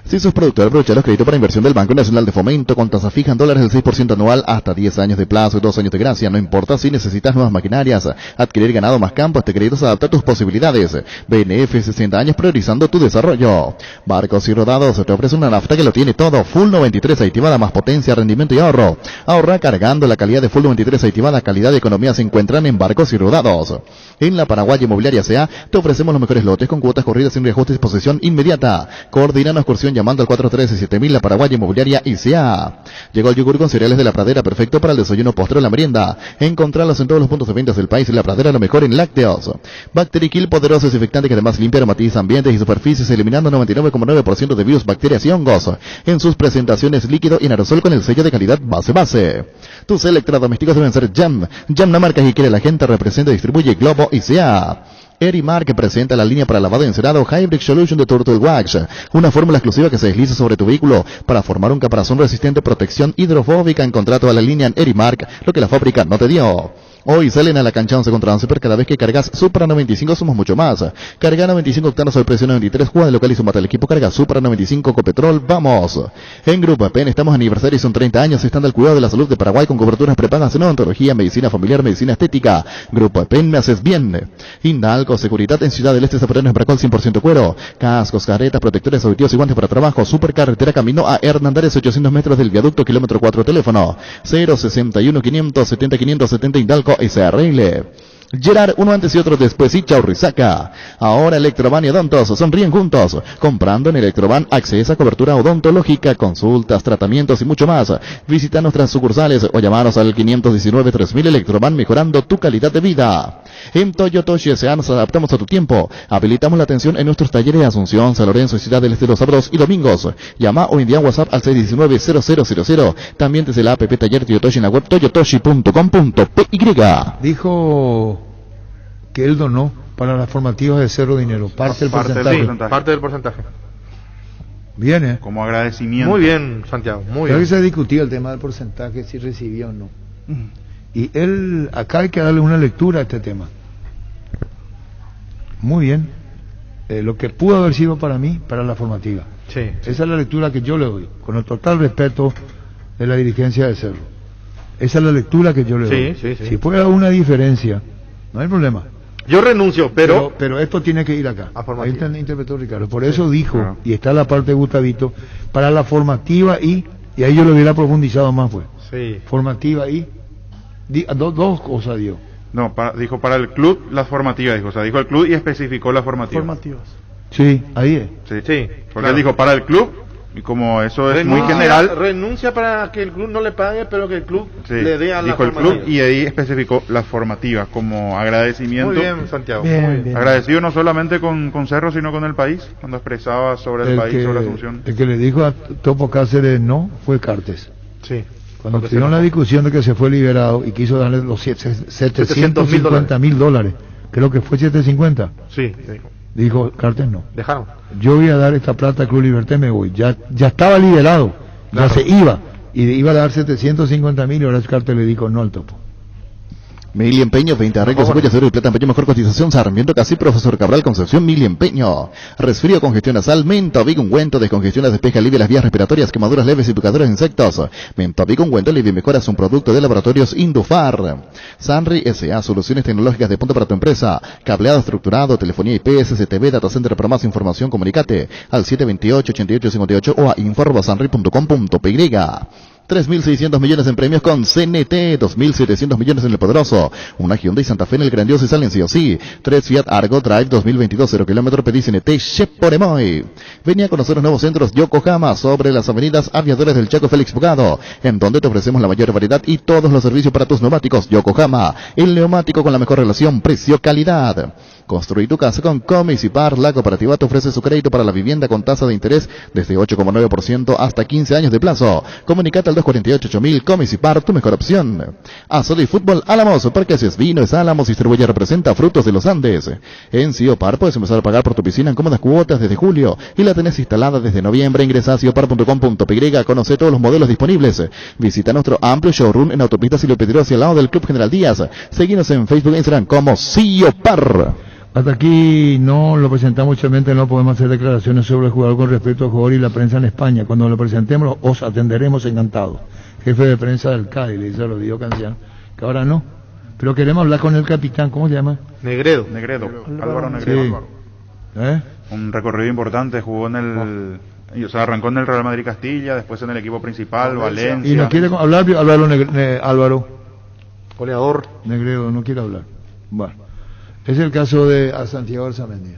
Si sos productor, aprovecha los créditos para inversión del Banco Nacional de Fomento con tasa fija en dólares del 6% anual hasta 10 años de plazo y 2 años de gracia. No importa si necesitas nuevas maquinarias, adquirir ganado más campo, este crédito se adapta a tus posibilidades. BNF 60 años priorizando tu desarrollo. Barcos y Rodados te ofrece una nafta que lo tiene todo. Full 93 aditivada, más potencia, rendimiento y ahorro. Ahorra cargando. La calidad de Full 93 aditivada, calidad y economía se encuentran en Barcos y Rodados. En la Paraguay Inmobiliaria S.A. te ofrecemos los mejores lotes con cuotas corridas sin reajuste y disposición inmediata. Coordinanos excursión llamando al 413-7000. La Paraguay Inmobiliaria S.A. Llegó el yogur con cereales de La Pradera, perfecto para el desayuno, postre o la merienda. Encontrarlos en todos los puntos de ventas del país. La Pradera, lo mejor en lácteos. Bacterikill, poderoso desinfectante que además limpia, aromatiza ambientes y superficies, eliminando 99,9% de virus, bacterias y hongos. En sus presentaciones líquido y en aerosol con el sello de calidad base. Tus electrodomésticos deben ser Jam. Jam, la marca que quiere la gente, representa y distribuye Globo S.A. Erimark presenta la línea para lavado y encerado Hybrid Solution de Turtle Wax, una fórmula exclusiva que se desliza sobre tu vehículo para formar un caparazón resistente, protección hidrofóbica. Encontrá toda la línea en Erimark, lo que la fábrica no te dio. Hoy salen a la cancha 11 contra 11, pero cada vez que cargas Supra 95 somos mucho más. Carga 95 octanos al precio 93, juega de local y sumate al equipo, carga Supra 95 Copetrol, vamos. En Grupo EPEN estamos aniversario y son 30 años, estando al cuidado de la salud de Paraguay con coberturas prepagas en odontología, medicina familiar, medicina estética. Grupo EPEN, me haces bien. Indalco, seguridad en Ciudad del Este, Zapateros, Bracol 100% cuero. Cascos, caretas, protectores auditivos y guantes para trabajo. Supercarretera camino a Hernandares, 800 metros del viaducto, kilómetro 4, teléfono 061 570 570 Indalco SRL. Gerard, uno antes y otro después y Chaurrizaca. Ahora Electroban y Odontos sonríen juntos. Comprando en Electroban accesa a cobertura odontológica, consultas, tratamientos y mucho más. Visita nuestras sucursales o llamanos al 519-3000 Electroban, mejorando tu calidad de vida. En Toyotoshi S.A. nos adaptamos a tu tiempo. Habilitamos la atención en nuestros talleres de Asunción, San Lorenzo y Ciudad del Este los sábados y domingos. Llama o envía WhatsApp al 619-0000. También desde la app Taller Toyotoshi en la web toyotoshi.com.py. Dijo que él donó para las formativas de Cerro Dinero, parte del porcentaje. Bien, ¿eh? Como agradecimiento. Muy bien, Santiago, muy bien. Creo que se discutía el tema del porcentaje, si recibía o no. Y él, acá hay que darle una lectura a este tema. Muy bien. Lo que pudo haber sido para mí, para la formativa. Sí. Esa es la lectura que yo le doy, con el total respeto de la dirigencia de Cerro. Esa es la lectura que yo le doy. Sí. Si puede haber una diferencia, no hay problema. Yo renuncio, pero esto tiene que ir acá. Ahí está el interpretó Ricardo. Por eso dijo, claro. Y está la parte de Gustavito, para la formativa y ahí yo lo hubiera profundizado más, pues. Sí. Formativa y dos cosas dio. No, dijo para el club las formativas, dijo, o sea, dijo el club y especificó las formativas. Formativas. Sí, ahí es. Sí. Porque él dijo para el club Y como eso es muy general... Renuncia para que el club no le pague, pero que el club le dé a la dijo el club, y ahí especificó las formativas como agradecimiento. Muy bien, Santiago. Bien. Agradecido no solamente con Cerro, sino con el país, cuando expresaba sobre el país, sobre Asunción. El que le dijo a Topo Cáceres no fue Cartes. Sí. Cuando tuvieron la discusión de que se fue liberado y quiso darle los $750,000, creo que fue 750. Sí. Dijo Cartes no. Dejaron. Yo voy a dar esta plata al Club Libertad y me voy. Ya estaba liberado, claro. Ya se iba. Y iba a dar 750,000 y ahora Cartes le dijo no al Topo. Mili Empeño, 20 arreglos, huellas de oro y plata, empeño, mejor cotización, Sarmiento, Casi, Profesor Cabral, Concepción, Mili Empeño. Resfrío, congestión nasal, Mentavic, ungüento, descongestiona, despeja, alivia las vías respiratorias, quemaduras leves y picaduras de insectos. Mentavic, ungüento, alivia y mejora, es un producto de laboratorios Indufar. Sanri S.A., soluciones tecnológicas de punta para tu empresa. Cableado estructurado, telefonía IP, SCTV, data center. Para más información, comunicate al 728-8858 o a informa.sanri.com.py. 3.600 millones en premios con CNT, 2.700 millones en el Poderoso, una Hyundai Santa Fe en el Grandioso y salen sí o sí, 3 Fiat Argo Drive 2022, 0 kilómetros, pedí CNT, Sheporemoy. Venía a conocer los nuevos centros Yokohama sobre las avenidas Aviadores del Chaco Félix Bogado, en donde te ofrecemos la mayor variedad y todos los servicios para tus neumáticos. Yokohama, el neumático con la mejor relación precio-calidad. Construir tu casa con Comisipar. La cooperativa te ofrece su crédito para la vivienda con tasa de interés desde 8,9% hasta 15 años de plazo. Comunicate al 248-8000. Comisipar, tu mejor opción. Azul y Fútbol Álamos, Parque Haces Vino es Álamos, distribuye y representa Frutos de los Andes. En Ciopar puedes empezar a pagar por tu piscina en cómodas cuotas desde julio y la tenés instalada desde noviembre. Ingresa a ciopar.com.py, conoce todos los modelos disponibles. Visita nuestro amplio showroom en Autopista Silvio Pedrosi al lado del Club General Díaz. Seguinos en Facebook e Instagram como Ciopar. Hasta aquí no lo presentamos, muchamente no podemos hacer declaraciones sobre el jugador con respecto al jugador y la prensa en España. Cuando lo presentemos os atenderemos encantados. Jefe de prensa del Cádiz, le dice a los Canciano, que ahora no. Pero queremos hablar con el capitán, ¿cómo se llama? Negredo. Álvaro Negredo. Sí. Un recorrido importante, jugó en el... O sea, arrancó en el Real Madrid Castilla, después en el equipo principal, Valencia. Y no quiere hablar Álvaro. Goleador. Negredo, no quiere hablar. Bueno. Es el caso de Santiago Arzamendi.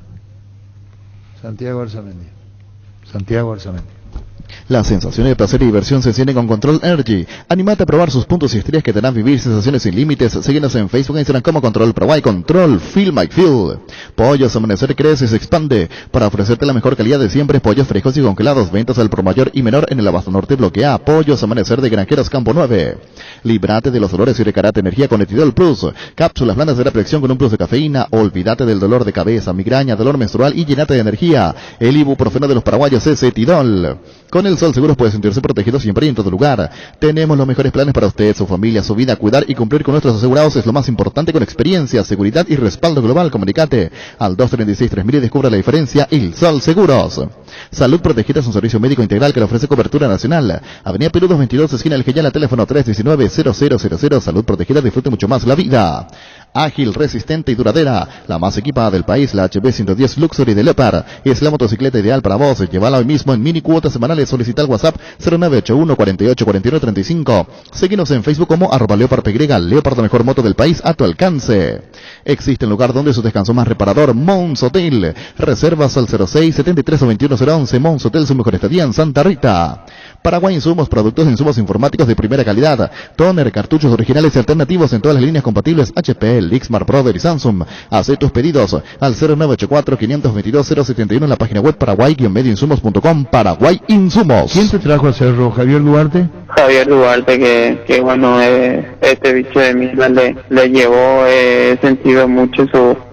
Las sensaciones de placer y diversión se sienten con Control Energy. Animate a probar sus puntos y estrellas que te harán vivir sensaciones sin límites. Síguenos en Facebook e Instagram como Control Paraguay. Control, Feel My Feel. Pollos Amanecer crece y se expande para ofrecerte la mejor calidad de siempre. Pollos frescos y congelados. Ventas al por mayor y menor en el Abasto Norte. Bloque A. Pollos Amanecer de Granjeros Campo 9. Líbrate de los dolores y recargate energía con Etidol Plus. Cápsulas blandas de reflexión con un plus de cafeína. Olvídate del dolor de cabeza, migraña, dolor menstrual y llenate de energía. El ibuprofeno de los paraguayos es Etidol. Con el Sol Seguros puede sentirse protegido siempre y en todo lugar. Tenemos los mejores planes para usted, su familia, su vida. Cuidar y cumplir con nuestros asegurados es lo más importante, con experiencia, seguridad y respaldo global. Comunicate al 236-3000 y descubra la diferencia. El Sol Seguros. Salud Protegida es un servicio médico integral que le ofrece cobertura nacional. Avenida Perú 222, esquina El Geyala, teléfono 319-0000. Salud Protegida, disfrute mucho más la vida. Ágil, resistente y duradera, la más equipada del país, la HB 110 Luxury de Leopard, es la motocicleta ideal para vos. Llévala hoy mismo en mini cuotas semanales. Solicita al WhatsApp 0981 48 49 35. Síguenos en Facebook como @LeopardPY. Leopard, la mejor moto del país a tu alcance. Existe un lugar donde su descanso más reparador, Mons Hotel. Reservas al 06 73 o 21 011. Mons Hotel, su mejor estadía en Santa Rita. Paraguay Insumos, productos de insumos informáticos de primera calidad. Toner, cartuchos originales y alternativos en todas las líneas compatibles HP, Lixmar, Brother y Samsung. Haz tus pedidos al 0984-522-071 en la página web paraguay-medioinsumos.com. Paraguay Insumos. ¿Quién te trajo a Cerro? ¿Javier Duarte? Javier Duarte, que bueno, este bicho de Misla le llevó, he sentido mucho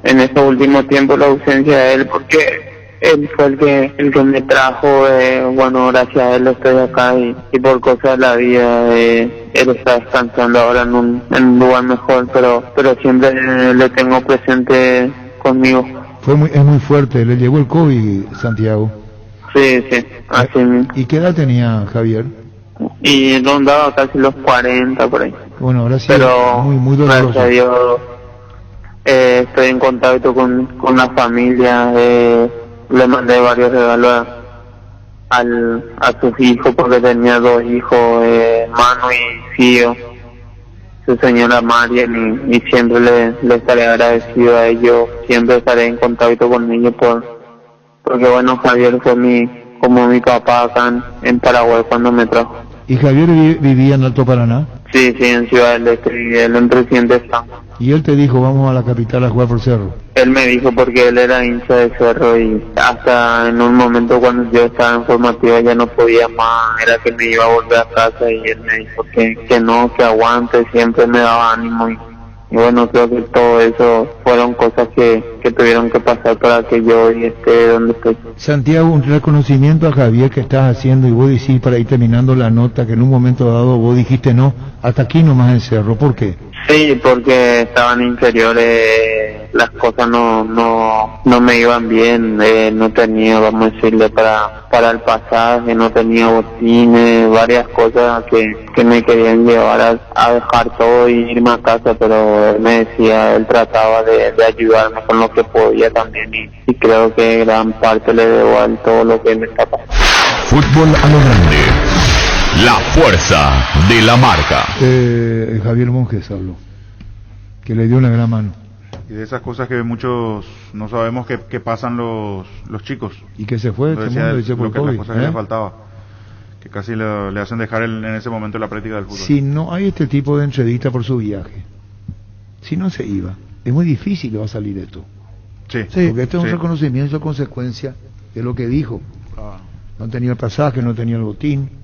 en este último tiempo la ausencia de él, porque él fue el que me trajo, bueno, gracias a él estoy acá y por cosas de la vida, él está descansando ahora en un lugar mejor, pero siempre le tengo presente conmigo. Es muy fuerte, le llegó el COVID, Santiago. Sí, así mismo. ¿Y qué edad tenía Javier? Y rondaba casi los 40 por ahí. Bueno, ahora sí, pero muy doloroso. Gracias a Dios, estoy en contacto con la familia, le mandé varios regalos a sus hijos, porque tenía 2 hijos, Manu y Fío, su señora Marian, y siempre le estaré agradecido a ellos, siempre estaré en contacto con ellos porque bueno, Javier fue mi como mi papá acá en Paraguay cuando me trajo. ¿Y Javier vivía en Alto Paraná? Sí, en Ciudad del Este, vivía él en Presidente Franco. Y él te dijo, vamos a la capital a jugar por Cerro. Él me dijo porque él era hincha de Cerro y hasta en un momento cuando yo estaba en formativa ya no podía más, era que me iba a volver a casa y él me dijo que no, que aguante, siempre me daba ánimo y bueno, creo que todo eso fueron cosas que tuvieron que pasar para que yo hoy esté donde estoy. Santiago, un reconocimiento a Javier que estás haciendo y vos decís para ir terminando la nota que en un momento dado vos dijiste no, hasta aquí nomás en Cerro, ¿por qué? Sí, porque estaban inferiores, las cosas no me iban bien, no tenía, vamos a decirle, para el pasaje, no tenía botines, varias cosas que me querían llevar a dejar todo y irme a casa, pero él me decía, él trataba de ayudarme con lo que podía también y creo que gran parte le debo a él todo lo que me está pasando. Fútbol a lo grande. La fuerza de la marca. Javier Monjes habló, que le dio una gran mano. Y de esas cosas que muchos no sabemos que pasan los chicos. Y que se fue, las cosas que le faltaba, que casi le hacen dejar en ese momento la práctica del fútbol. Si no hay este tipo de entrevista por su viaje, si no se iba, es muy difícil va a salir esto. Sí. Porque esto es un reconocimiento a consecuencia de lo que dijo. No tenía el pasaje, no tenía el botín,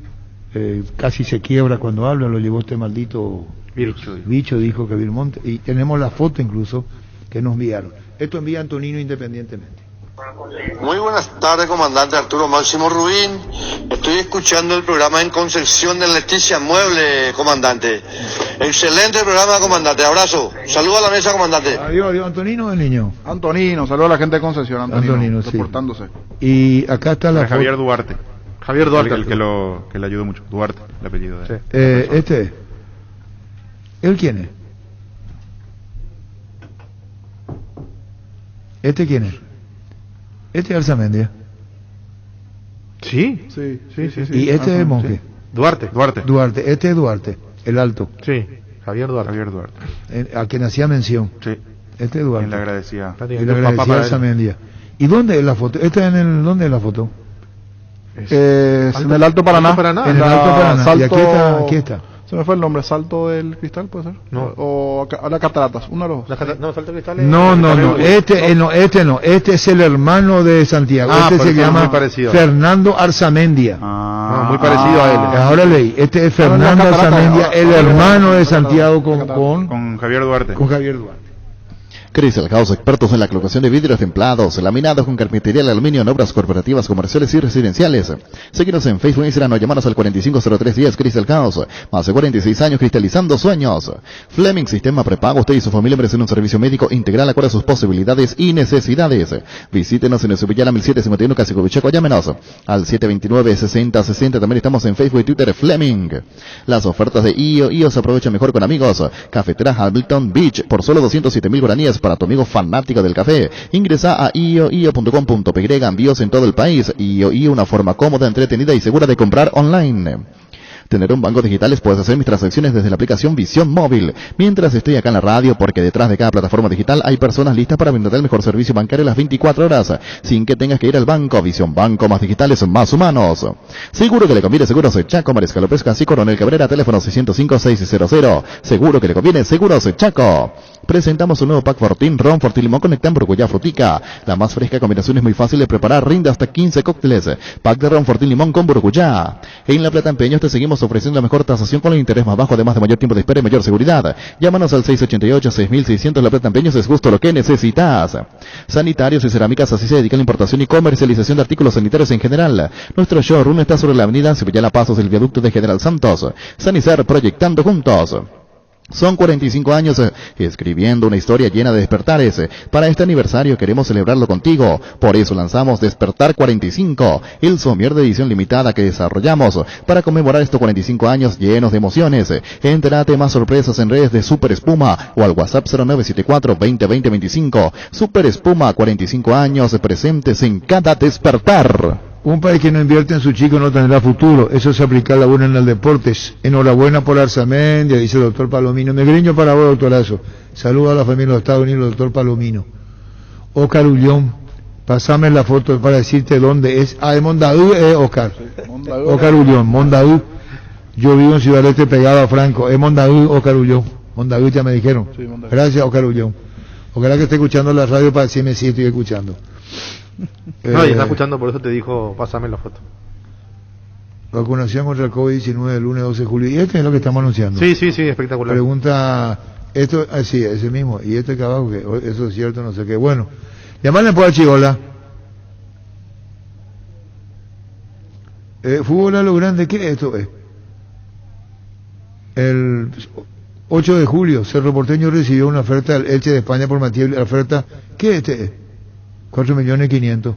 casi se quiebra cuando habla, lo llevó este maldito bicho, dijo que Vilmonte, y tenemos la foto incluso que nos enviaron. Esto envía Antonino independientemente. Muy buenas tardes, comandante Arturo Máximo Rubín. Estoy escuchando el programa en Concepción de Leticia Mueble, comandante. Excelente programa, comandante. Abrazo. Saludos a la mesa, comandante. Adiós, Antonino, el niño. Antonino, saludos a la gente de Concepción. Antonino sí. Reportándose. Y acá está la Javier Duarte. Javier Duarte, el que le ayudó mucho. Duarte, el apellido de él. ¿Él quién es? ¿Este quién es? Este es Arzamendia. Sí. ¿Y este es Monje? Duarte. Este es Duarte, el alto. Sí, Javier Duarte. A quien hacía mención. Sí. Este es Duarte. Y le agradecía. Arzamendia. ¿Y dónde es la foto? ¿Dónde es la foto? En el Alto Paraná. En el Alto Paraná. Y aquí está. Se me fue el nombre, Salto del Cristal, ¿puede ser? No. O a las Cataratas, uno de los dos. No, Salto del Cristal es... No. Este es el hermano de Santiago. Se llama Fernando Arzamendia. Muy parecido a él. Ahora leí. Este es Fernando Arzamendia, el hermano de Santiago con Javier Duarte. Crystal House, expertos en la colocación de vidrios templados, laminados con carpintería de aluminio en obras corporativas, comerciales y residenciales. Síguenos en Facebook e Instagram o llamanos al 450310 Crystal House. Más de 46 años cristalizando sueños. Fleming Sistema Prepago. Usted y su familia merecen un servicio médico integral acorde a sus posibilidades y necesidades. Visítenos en el Subillana 1751 Casicovicheco. Llámenos al 729-6060. También estamos en Facebook y Twitter Fleming. Las ofertas de IO se aprovechan mejor con amigos. Cafetera Hamilton Beach por solo 207.000 guaraníes para tu amigo fanático del café. Ingresa a io.com.py, envíos en todo el país. IO, una forma cómoda, entretenida y segura de comprar online. Tener un banco digital, puedes hacer mis transacciones desde la aplicación Visión Móvil. Mientras estoy acá en la radio, porque detrás de cada plataforma digital hay personas listas para brindar el mejor servicio bancario las 24 horas, sin que tengas que ir al banco. Visión Banco, más digitales, más humanos. Seguro que le conviene Seguros Chaco, Mariscal López Casi, Coronel Cabrera, teléfono 605-600. Seguro que le conviene Seguros Chaco. Presentamos un nuevo pack Fortín, Ron, Fortín Limón con Nectar, Brucuya, Frutica. La más fresca combinación es muy fácil de preparar, rinde hasta 15 cócteles. Pack de Ron, Fortín Limón con Brucuya. En La Plata Empeños te seguimos ofreciendo la mejor tasación con el interés más bajo, además de mayor tiempo de espera y mayor seguridad. Llámanos al 688-6600. La Plata Empeños es justo lo que necesitas. Sanitarios y Cerámicas, así se dedica a la importación y comercialización de artículos sanitarios en general. Nuestro showroom está sobre la avenida Sevilla Pasos del viaducto de General Santos. Sanicer, proyectando juntos. Son 45 años escribiendo una historia llena de despertares. Para este aniversario queremos celebrarlo contigo. Por eso lanzamos Despertar 45, el somier de edición limitada que desarrollamos para conmemorar estos 45 años llenos de emociones. Entérate más sorpresas en redes de Super Espuma o al WhatsApp 0974-2020-25. Super Espuma, 45 años presentes en cada despertar. Un país que no invierte en su chico no tendrá futuro. Eso se aplica a la buena en el deportes. Enhorabuena por Arzamendia, dice el doctor Palomino. Me griño para vos, doctorazo. Saludos a la familia de los Estados Unidos, doctor Palomino. Oscar Ullón, Pasame la foto para decirte dónde es. Ah, es Mondadú, Oscar. Sí, Mondadú. Oscar Ullón, Mondadú. Yo vivo en Ciudad del Este pegado a Franco. Es Mondadú, Oscar Ullón. Mondadú ya me dijeron. Sí, Mondadú. Gracias, Oscar Ullón. Ojalá que esté escuchando la radio para decirme si estoy escuchando. No, y está escuchando, por eso te dijo, pásame la foto. Vacunación contra el COVID-19 el lunes 12 de julio. Y este es lo que estamos anunciando. Sí, espectacular. Pregunta, esto, sí, ese mismo. Y este que abajo, que eso es cierto, no sé qué. Bueno, llamarle por Chigola. Fútbol a lo grande, ¿qué esto es? El 8 de julio, Cerro Porteño recibió una oferta del Elche de España por Matías. La oferta, ¿qué este es? 4.500.000.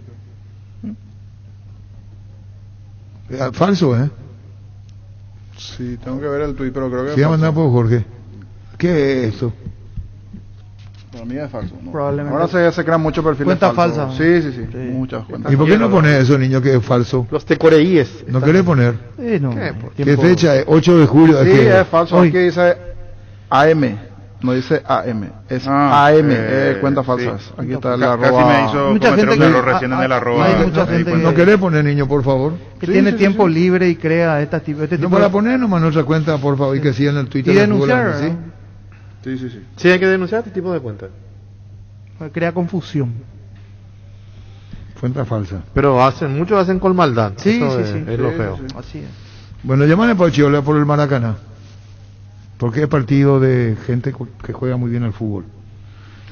Falso, ¿eh? Sí, tengo que ver el tuit, pero creo que se llama mandado por Jorge. ¿Qué es esto? Para mí es falso, ¿no? Probablemente. Ahora se crean muchos perfiles cuenta falsos. falsa. Sí. Muchas cuentas. ¿Y por qué no pones eso, niño, que es falso? Los tecoreíes. ¿No querés poner? No. ¿Qué fecha es? 8 de julio. Sí, es falso. Aquí dice AM. No dice AM. Es AM. Cuentas falsas. Sí. Aquí está el arroba. Casi me hizo mucha gente un error recién en el arroba. Hay mucha gente ¿No querés poner, niño, por favor? Que tiene tiempo libre y crea este tipo no para poner nomás nuestra cuenta, por favor, y que sigan en el Twitter. Y denunciar, ¿sí? Sí. Sí, hay que denunciar este tipo de cuentas. Crea confusión. Cuenta falsa. Pero muchos hacen con maldad. Sí. Es lo feo. Sí. Así es. Bueno, llámale para Chiola por el Maracaná. Porque es partido de gente que juega muy bien al fútbol.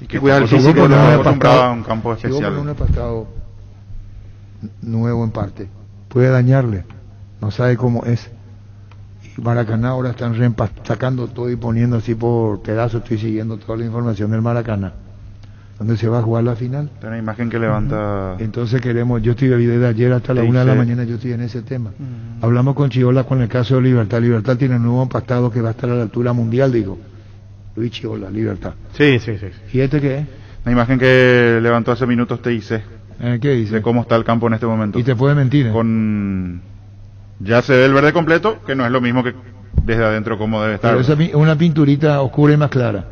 Y que cuida el físico, no acostumbrado a un campo especial. Si un empastado nuevo en parte, puede dañarle. No sabe cómo es. Y Maracaná ahora están sacando todo y poniendo así por pedazos. Estoy siguiendo toda la información del Maracaná, donde se va a jugar la final. Una imagen que levanta. Entonces queremos, yo estoy desde ayer hasta la 1 de la mañana, yo estoy en ese tema. Hablamos con Chiola con el caso de Libertad. Libertad tiene un nuevo empastado que va a estar a la altura mundial, digo. Luis Chiola, Libertad. Sí. ¿Y este qué es? La imagen que levantó hace minutos TIC. ¿Qué dice? De cómo está el campo en este momento. Y te puede mentir. Ya se ve el verde completo, que no es lo mismo que desde adentro como debe estar. Pero esa es una pinturita oscura y más clara.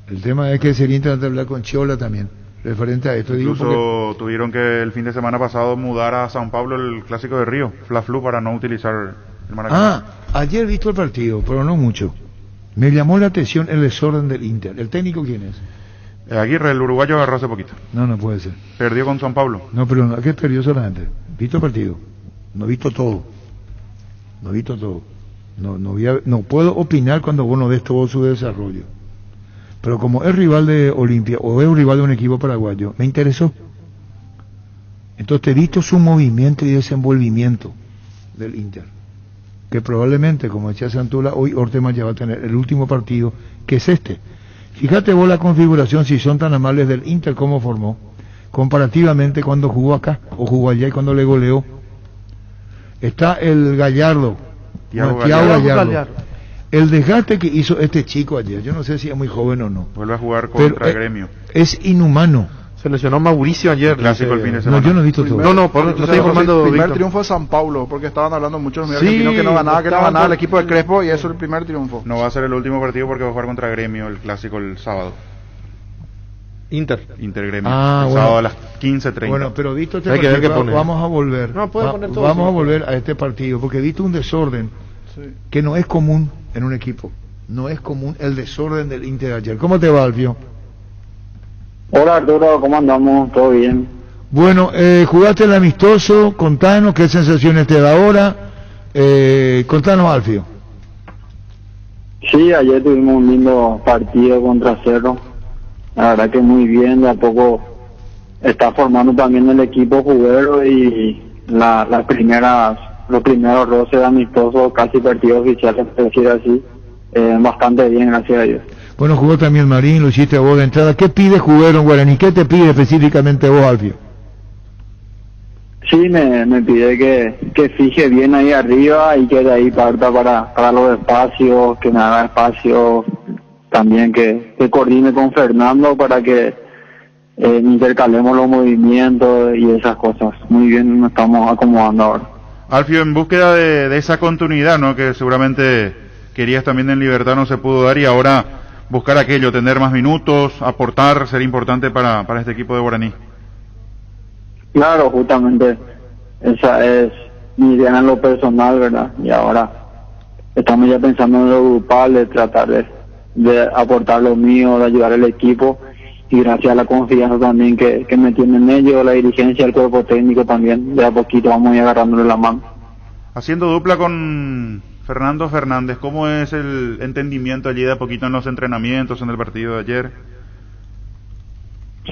El tema es que sería interesante hablar con Chiola también, referente a esto. Incluso tuvieron que el fin de semana pasado mudar a San Pablo el Clásico de Río, Fla-Flu, para no utilizar el Maracaná. Ayer he visto el partido, pero no mucho. Me llamó la atención el desorden del Inter. ¿El técnico quién es? Aguirre, el uruguayo, agarró hace poquito. No puede ser. Perdió con San Pablo. No, pero no, ¿qué perdió solamente? ¿Visto el partido? No he visto todo. No puedo opinar cuando vos no ves todo su desarrollo. Pero como es rival de Olimpia o es un rival de un equipo paraguayo, me interesó. Entonces he visto su movimiento y desenvolvimiento del Inter, que probablemente, como decía Santula, hoy Ortema ya va a tener el último partido, que es este. Fíjate vos la configuración, si son tan amables, del Inter, cómo formó, comparativamente cuando jugó acá, o jugó allá y cuando le goleó. Está el Gallardo, Thiago Gallardo. El desgaste que hizo este chico ayer, yo no sé si es muy joven o no. Vuelve a jugar contra Gremio. Es inhumano. Se lesionó Mauricio ayer. Clásico el fin de semana. No, yo no he visto todo. No, estoy informando. El primer triunfo de San Paulo, porque estaban hablando muchos argentinos que no ganaba el equipo de Crespo, y eso es el primer triunfo. No va a ser el último partido porque va a jugar contra Gremio, el clásico el sábado. Inter Gremio. El sábado a las 15:30. Bueno, pero visto este partido, vamos a volver. Vamos a volver a este partido, porque he visto un desorden que no es común en un equipo. No es común el desorden del Inter de ayer. ¿Cómo te va, Alfio? Hola Arturo, ¿cómo andamos? ¿Todo bien? Bueno, jugaste el amistoso, contanos qué sensaciones te da ahora. Contanos, Alfio. Sí, ayer tuvimos un lindo partido contra Cerro. La verdad que muy bien, de a poco está formando también el equipo juguero y los primeros roces de amistoso, casi partido oficial, se decir así, bastante bien, gracias a Dios. Bueno, jugó también Marín, lo hiciste vos de entrada. ¿Qué pide Juguero en Guaraní? ¿Qué te pide específicamente vos, Alfio? Sí, me pide que fije bien ahí arriba y que de ahí parta para los espacios, que me haga espacio, también que coordine con Fernando para que intercalemos los movimientos y esas cosas. Muy bien, nos estamos acomodando ahora. Alfio, en búsqueda de esa continuidad, ¿no?, que seguramente querías también en Libertad, no se pudo dar, y ahora buscar aquello, tener más minutos, aportar, ser importante para este equipo de Guaraní. Claro, justamente esa es mi idea en lo personal, ¿verdad? Y ahora estamos ya pensando en lo grupal, de tratar de aportar lo mío, de ayudar al equipo, y gracias a la confianza también que me tienen ellos, la dirigencia, el cuerpo técnico también, de a poquito vamos a ir agarrándole la mano. Haciendo dupla con Fernando Fernández, ¿cómo es el entendimiento allí de a poquito en los entrenamientos, en el partido de ayer?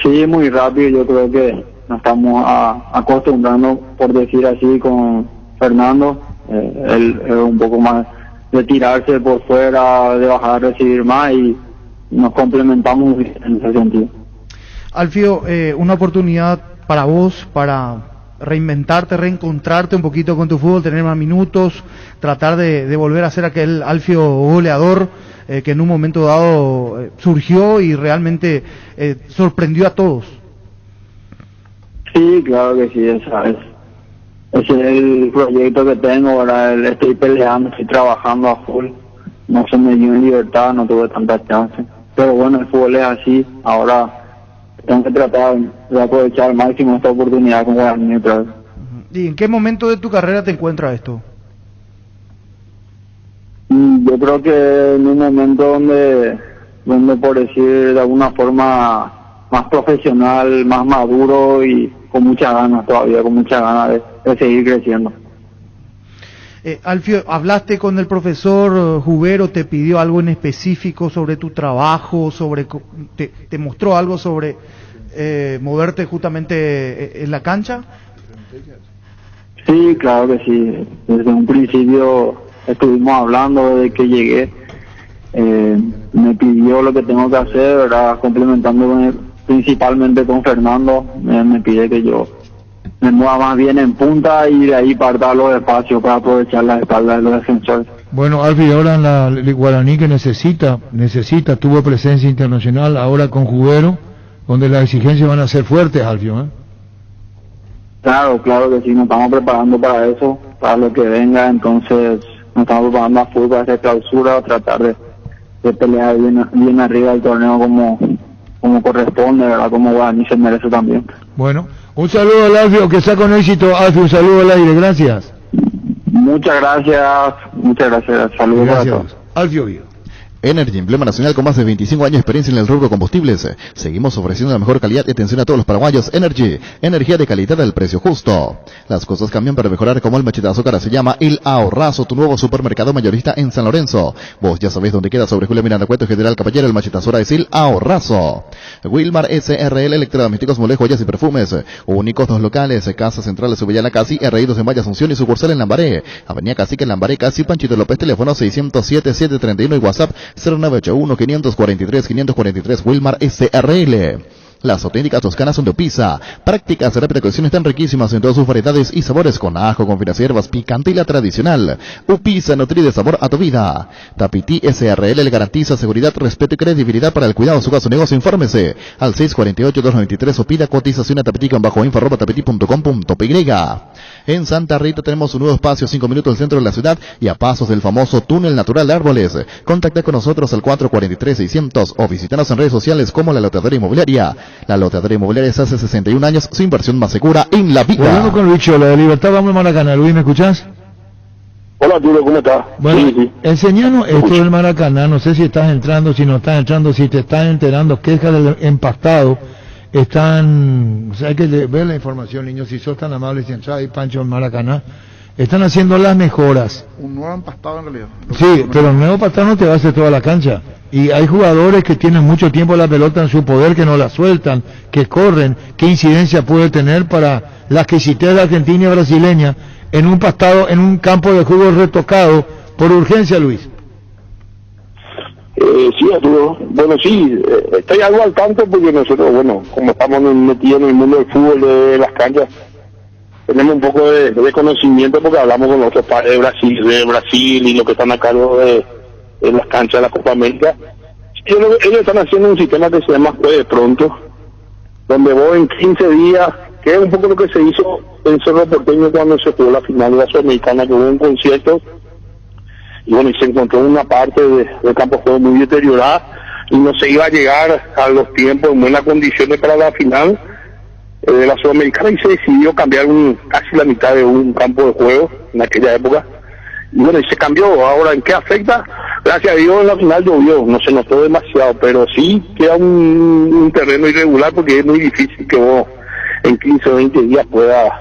Sí, muy rápido, yo creo que nos estamos acostumbrando, por decir así, con Fernando. Él es un poco más de tirarse por fuera, de bajar a recibir más, y nos complementamos en ese sentido. Alfio, una oportunidad para vos, para reinventarte, reencontrarte un poquito con tu fútbol, tener más minutos, tratar de volver a ser aquel Alfio goleador que en un momento dado surgió y realmente sorprendió a todos. Sí, claro que sí, ese es el proyecto que tengo. Ahora estoy peleando, estoy trabajando a full, no se me dio en libertad, no tuve tanta chance, pero bueno, el fútbol es así. Ahora tengo que tratar de aprovechar al máximo esta oportunidad con Guaraní otra vez. ¿Y en qué momento de tu carrera te encuentras esto? Yo creo que en un momento donde por decir de alguna forma más profesional, más maduro y con muchas ganas todavía, con muchas ganas de seguir creciendo. Alfio, ¿hablaste con el profesor Jubero? ¿Te pidió algo en específico sobre tu trabajo? ¿Te mostró algo sobre moverte justamente en la cancha? Sí, claro que sí. Desde un principio estuvimos hablando de que llegué. Me pidió lo que tengo que hacer, ¿verdad? Complementándome principalmente con Fernando. Me pide que yo me mueva más bien en punta y de ahí parta los espacios para aprovechar las espaldas de los defensores. Bueno, Alfio, ahora en la Guaraní que necesita, tuvo presencia internacional, ahora con Jubero, donde las exigencias van a ser fuertes, Alfio, ¿eh? Claro que sí, nos estamos preparando para eso, para lo que venga, entonces nos estamos preparando a full para hacer clausura, tratar de pelear bien arriba del torneo como corresponde, ¿verdad? Como Guaraní se merece también. Bueno, un saludo al Alfio, que está con éxito. Alfio, un saludo al aire, gracias. Muchas gracias, saludos para todos. Alfio Vigo. Energy, emblema nacional con más de 25 años de experiencia en el rubro combustibles. Seguimos ofreciendo la mejor calidad y atención a todos los paraguayos. Energy, energía de calidad al precio justo. Las cosas cambian para mejorar, como el machetazo cara se llama El Ahorrazo, tu nuevo supermercado mayorista en San Lorenzo. Vos ya sabés dónde queda, sobre Julio Miranda Cueto, General Caballero. El machetazo ahora es El Ahorrazo. Wilmar SRL, electrodomésticos, muebles, joyas y perfumes. Únicos 2 locales, Casa Central de Subellana Casi, R.I.2 en Valle Asunción y sucursal en Lambaré. Avenida Cacique en Lambaré, Casi, Panchito López, teléfono 607-731 y WhatsApp 0981-543-543, Wilmar SRL. Las auténticas toscanas son de Upisa. Prácticas de rápida cocción están riquísimas en todas sus variedades y sabores, con ajo, con finas hierbas, picante y la tradicional. Upisa, nutri de sabor a tu vida. Tapiti SRL le garantiza seguridad, respeto y credibilidad para el cuidado de su casa o negocio. Infórmese al 648-293 o pida cotización a tapiti-info@tapiti.com.py. En Santa Rita tenemos un nuevo espacio, 5 minutos del centro de la ciudad y a pasos del famoso túnel natural de árboles. Contacta con nosotros al 443-600 o visítanos en redes sociales como La Loteadora Inmobiliaria. La Loteadora Inmobiliaria es hace 61 años su inversión más segura en la vida. Volvemos con Luis Chola de Libertad, vamos a Maracaná. Luis, ¿me escuchás? Hola, Arturo, ¿cómo estás? Bueno, sí. Enseñanos esto del Maracaná, no sé si estás entrando, si no estás entrando, si te estás enterando, quejas del empastado. Están, o sea, hay que ver la información, niños, si sos tan amables, si entras ahí, Pancho, en Maracaná. Están haciendo las mejoras. Un nuevo empastado en realidad. Sí, pero el nuevo empastado no te va a hacer toda la cancha. Y hay jugadores que tienen mucho tiempo la pelota en su poder, que no la sueltan, que corren. ¿Qué incidencia puede tener para la exquisitez de Argentina y brasileña en un pastado, en un campo de juego retocado por urgencia, Luis? Sí, Arturo. Bueno, sí, estoy algo al tanto porque nosotros, bueno, como estamos metidos en el mundo del fútbol, de las canchas, tenemos un poco de conocimiento porque hablamos con otros padres de Brasil y los que están a cargo de las canchas de la Copa América. Ellos están haciendo un sistema que se llama Juegue Pronto, donde vos en 15 días, que es un poco lo que se hizo en Cerro Porteño cuando se jugó la final de la Sudamericana, que hubo un concierto, y bueno, y se encontró una parte del campo de juego muy deteriorada y no se iba a llegar a los tiempos en buenas condiciones para la final. de la Sudamericana y se decidió cambiar casi la mitad de un campo de juego en aquella época. Y bueno, y se cambió. Ahora, ¿en qué afecta? Gracias a Dios en la final llovió, no se notó demasiado, pero sí queda un terreno irregular porque es muy difícil que vos en 15 o 20 días puedas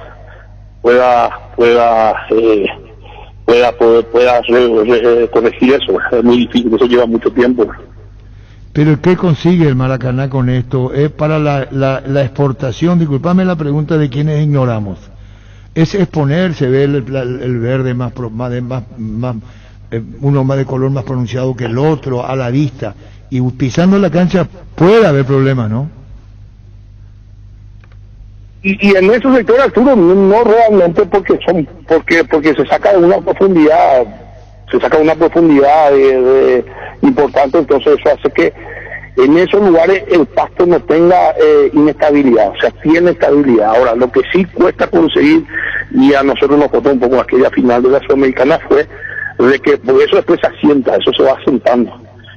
corregir eso. Es muy difícil, eso lleva mucho tiempo. Pero ¿qué consigue el Maracaná con esto? ¿Es para la exportación? Disculpame la pregunta de quienes ignoramos. ¿Es exponer? ¿Se ve el verde uno más de color más pronunciado que el otro a la vista? Y pisando la cancha puede haber problemas, ¿no? Y en esos sectores, Arturo, no realmente porque se saca de una profundidad, importante, entonces eso hace que en esos lugares el pasto no tenga inestabilidad, o sea, tiene estabilidad. Ahora, lo que sí cuesta conseguir, y a nosotros nos costó un poco aquella final de la Sudamericana, fue de que por eso después se asienta, eso se va asentando.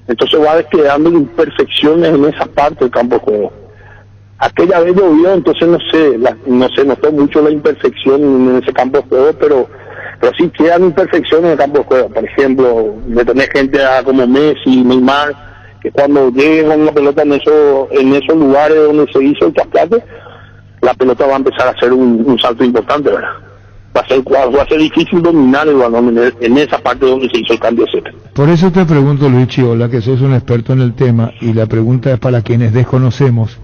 Entonces va quedando imperfecciones en esa parte del campo de juego. Aquella vez llovió, entonces no se notó mucho la imperfección en ese campo de juego, pero sí quedan imperfecciones en el campo de juego. Por ejemplo, de tener gente como Messi, Neymar, que cuando lleguen con la pelota en esos lugares donde se hizo el trasplante, la pelota va a empezar a hacer un salto importante, ¿verdad? Va a ser difícil dominar el balón en esa parte donde se hizo el cambio de set. Por eso te pregunto, Luis Chiola, que sos un experto en el tema, y la pregunta es para quienes desconocemos.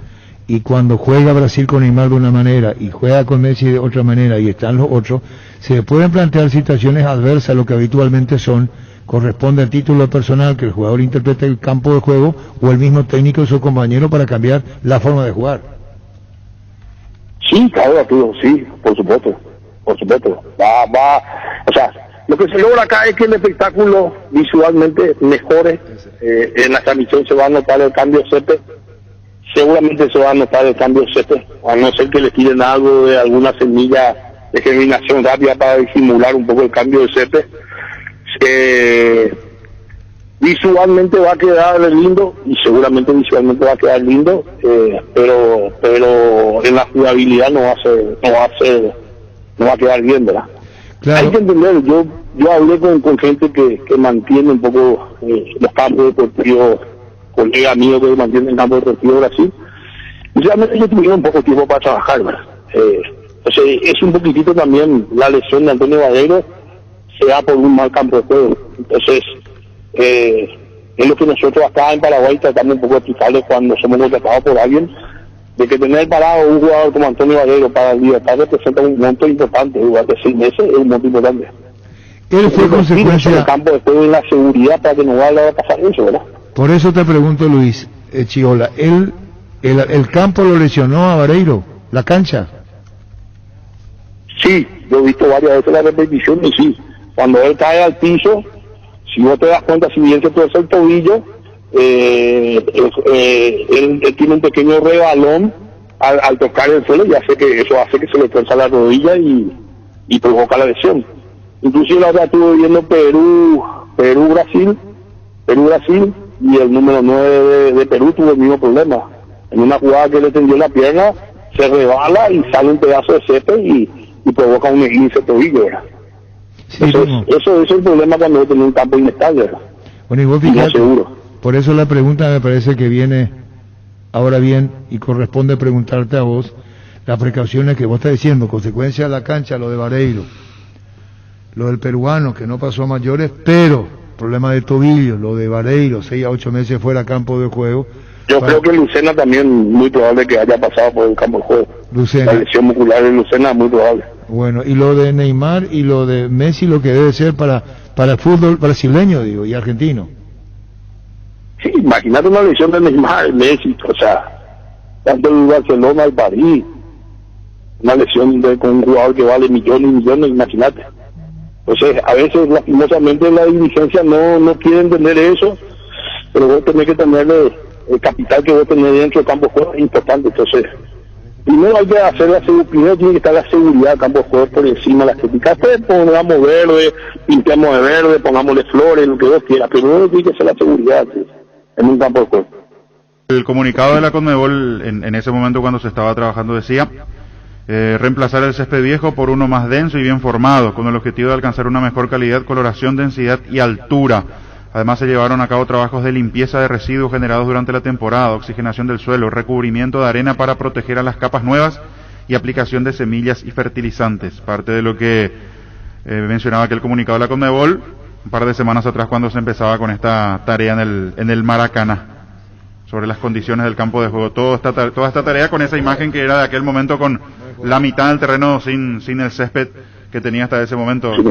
Y cuando juega Brasil con Neymar de una manera y juega con Messi de otra manera y están los otros, se pueden plantear situaciones adversas a lo que habitualmente son. Corresponde al título personal que el jugador interprete el campo de juego o el mismo técnico de su compañero para cambiar la forma de jugar. Sí, claro, Arturo, sí, por supuesto. O sea, lo que se logra acá es que el espectáculo visualmente mejore. En la transmisión se va a notar el cambio de césped. Seguramente se va a notar el cambio de césped, a no ser que le tiren algo de alguna semilla de germinación rápida para disimular un poco el cambio de césped. Visualmente va a quedar lindo y seguramente visualmente va a quedar lindo, pero en la jugabilidad no va a quedar bien, ¿verdad? Claro. Hay que entender, yo hablé con gente que mantiene un poco los campos deportivos, colegas míos que mantienen el campo deportivo de Brasil, y realmente ellos tuvieron un poco de tiempo para trabajar, ¿verdad? Entonces es un poquitito también la lesión de Antonio Vareiro se da por un mal campo de juego. Entonces es lo que nosotros acá en Paraguay tratamos un poco de explicarles cuando somos contratados por alguien, de que tener parado un jugador como Antonio Vareiro para el Libertad representa un monto importante. Durante 6 meses es un monto importante. Él fue consecuencia en el campo de juego y la seguridad para que no vaya a pasar eso, ¿verdad? Por eso te pregunto, Luis Chiola, el campo lo lesionó a Vareiro, la cancha. Sí, yo he visto varias veces la repetición y sí, cuando él cae al piso, si vos te das cuenta, si bien se tuerce el tobillo, él tiene un pequeño rebalón al tocar el suelo y eso hace que se le tuerza la rodilla y provoca la lesión. Inclusive la otra estuve viendo Perú-Brasil, y el número 9 de Perú tuvo el mismo problema. En una jugada que le tendió la pierna, se rebala y sale un pedazo de césped y provoca un esguince de tobillo, ¿verdad? Sí, entonces, eso es el problema cuando uno tiene un campo inestable, ¿verdad? Bueno, y vos fíjate, seguro. Por eso la pregunta me parece que viene ahora bien y corresponde preguntarte a vos las precauciones que vos estás diciendo, consecuencia de la cancha, lo de Vareiro, lo del peruano que no pasó a mayores, pero problema de tobillo, lo de Vareiro, 6 a 8 meses fuera campo de juego. Yo creo que Lucena también muy probable que haya pasado por el campo de juego. Lucena. La lesión muscular de Lucena es muy probable. Bueno, y lo de Neymar y lo de Messi, lo que debe ser para el fútbol brasileño, digo, y argentino. Sí, imagínate una lesión de Neymar, Messi, o sea, tanto el Barcelona al París, una lesión con un jugador que vale millones y millones, imagínate. Entonces, a veces, lastimosamente, la dirigencia no quiere entender eso, pero vos tenés que tener el capital que vos tenés dentro del campo de juego es importante. Entonces, primero hay que hacer primero tiene que estar la seguridad del campo de juego por encima de la estética. Después pongamos verde, pintemos de verde, pongámosle flores, lo que vos quieras, pero primero tiene que ser la seguridad en un campo de juego. El comunicado de la Conmebol en ese momento cuando se estaba trabajando decía reemplazar el césped viejo por uno más denso y bien formado, con el objetivo de alcanzar una mejor calidad, coloración, densidad y altura. Además se llevaron a cabo trabajos de limpieza de residuos generados durante la temporada, oxigenación del suelo, recubrimiento de arena para proteger a las capas nuevas y aplicación de semillas y fertilizantes. Parte de lo que mencionaba aquel comunicado de la Conmebol un par de semanas atrás cuando se empezaba con esta tarea en el Maracaná, sobre las condiciones del campo de juego. Toda esta tarea con esa imagen que era de aquel momento con la mitad del terreno sin el césped que tenía hasta ese momento. Sí.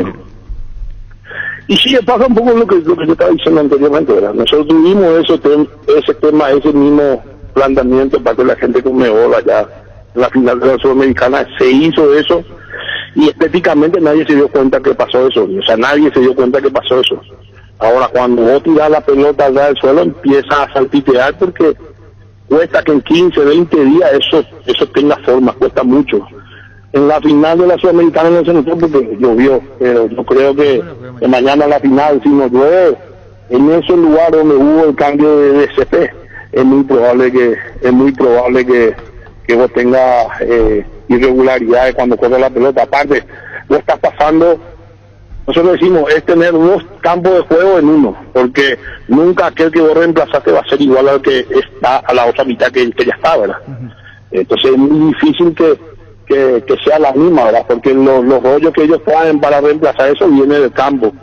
Y sí, pasa un poco lo que yo estaba diciendo anteriormente, ¿verdad? Nosotros tuvimos ese mismo planteamiento para que la gente Conmebol allá en la final de la Sudamericana se hizo eso, y estéticamente nadie se dio cuenta que pasó eso, o sea, nadie se dio cuenta que pasó eso. Ahora, cuando vos tirás la pelota allá del suelo, empieza a saltitear porque cuesta que en 15, 20 días eso tenga forma, cuesta mucho. En la final de la Sudamericana no se notó porque llovió, pero yo creo que mañana la final, si no llueve, en ese lugar donde hubo el cambio de césped, es muy probable que vos tengas irregularidades cuando corre la pelota. Aparte, vos estás pasando, nosotros decimos, es tener dos campos de juego en uno, porque nunca aquel que vos reemplazaste va a ser igual al que está a la otra mitad que ya está, ¿verdad? Entonces es muy difícil que sea la misma, ¿verdad? Porque los rollos que ellos traen para reemplazar eso viene del campo.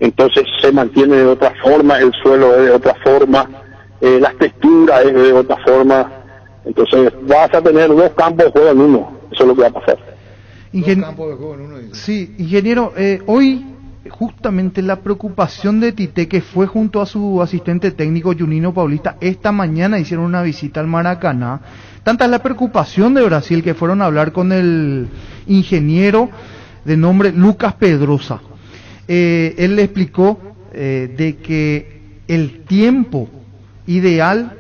Entonces se mantiene de otra forma, el suelo es de otra forma, las texturas es de otra forma. Entonces vas a tener dos campos de juego en uno, eso es lo que va a pasar. Sí, ingeniero, hoy justamente la preocupación de Tite, que fue junto a su asistente técnico Junino Paulista, esta mañana hicieron una visita al Maracaná. Tanta es la preocupación de Brasil que fueron a hablar con el ingeniero de nombre Lucas Pedrosa. Él le explicó de que el tiempo ideal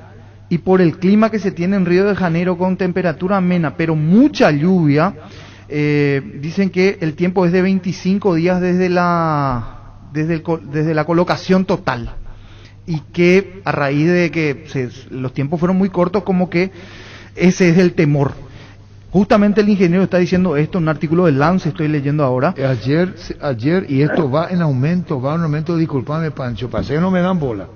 y por el clima que se tiene en Río de Janeiro con temperatura amena, pero mucha lluvia, dicen que el tiempo es de 25 días desde la colocación total, y que a raíz de que los tiempos fueron muy cortos, como que ese es el temor. Justamente el ingeniero está diciendo esto en un artículo de Lance, estoy leyendo ahora. Ayer, y esto va en aumento, disculpame Pancho, pasa que no me dan bola.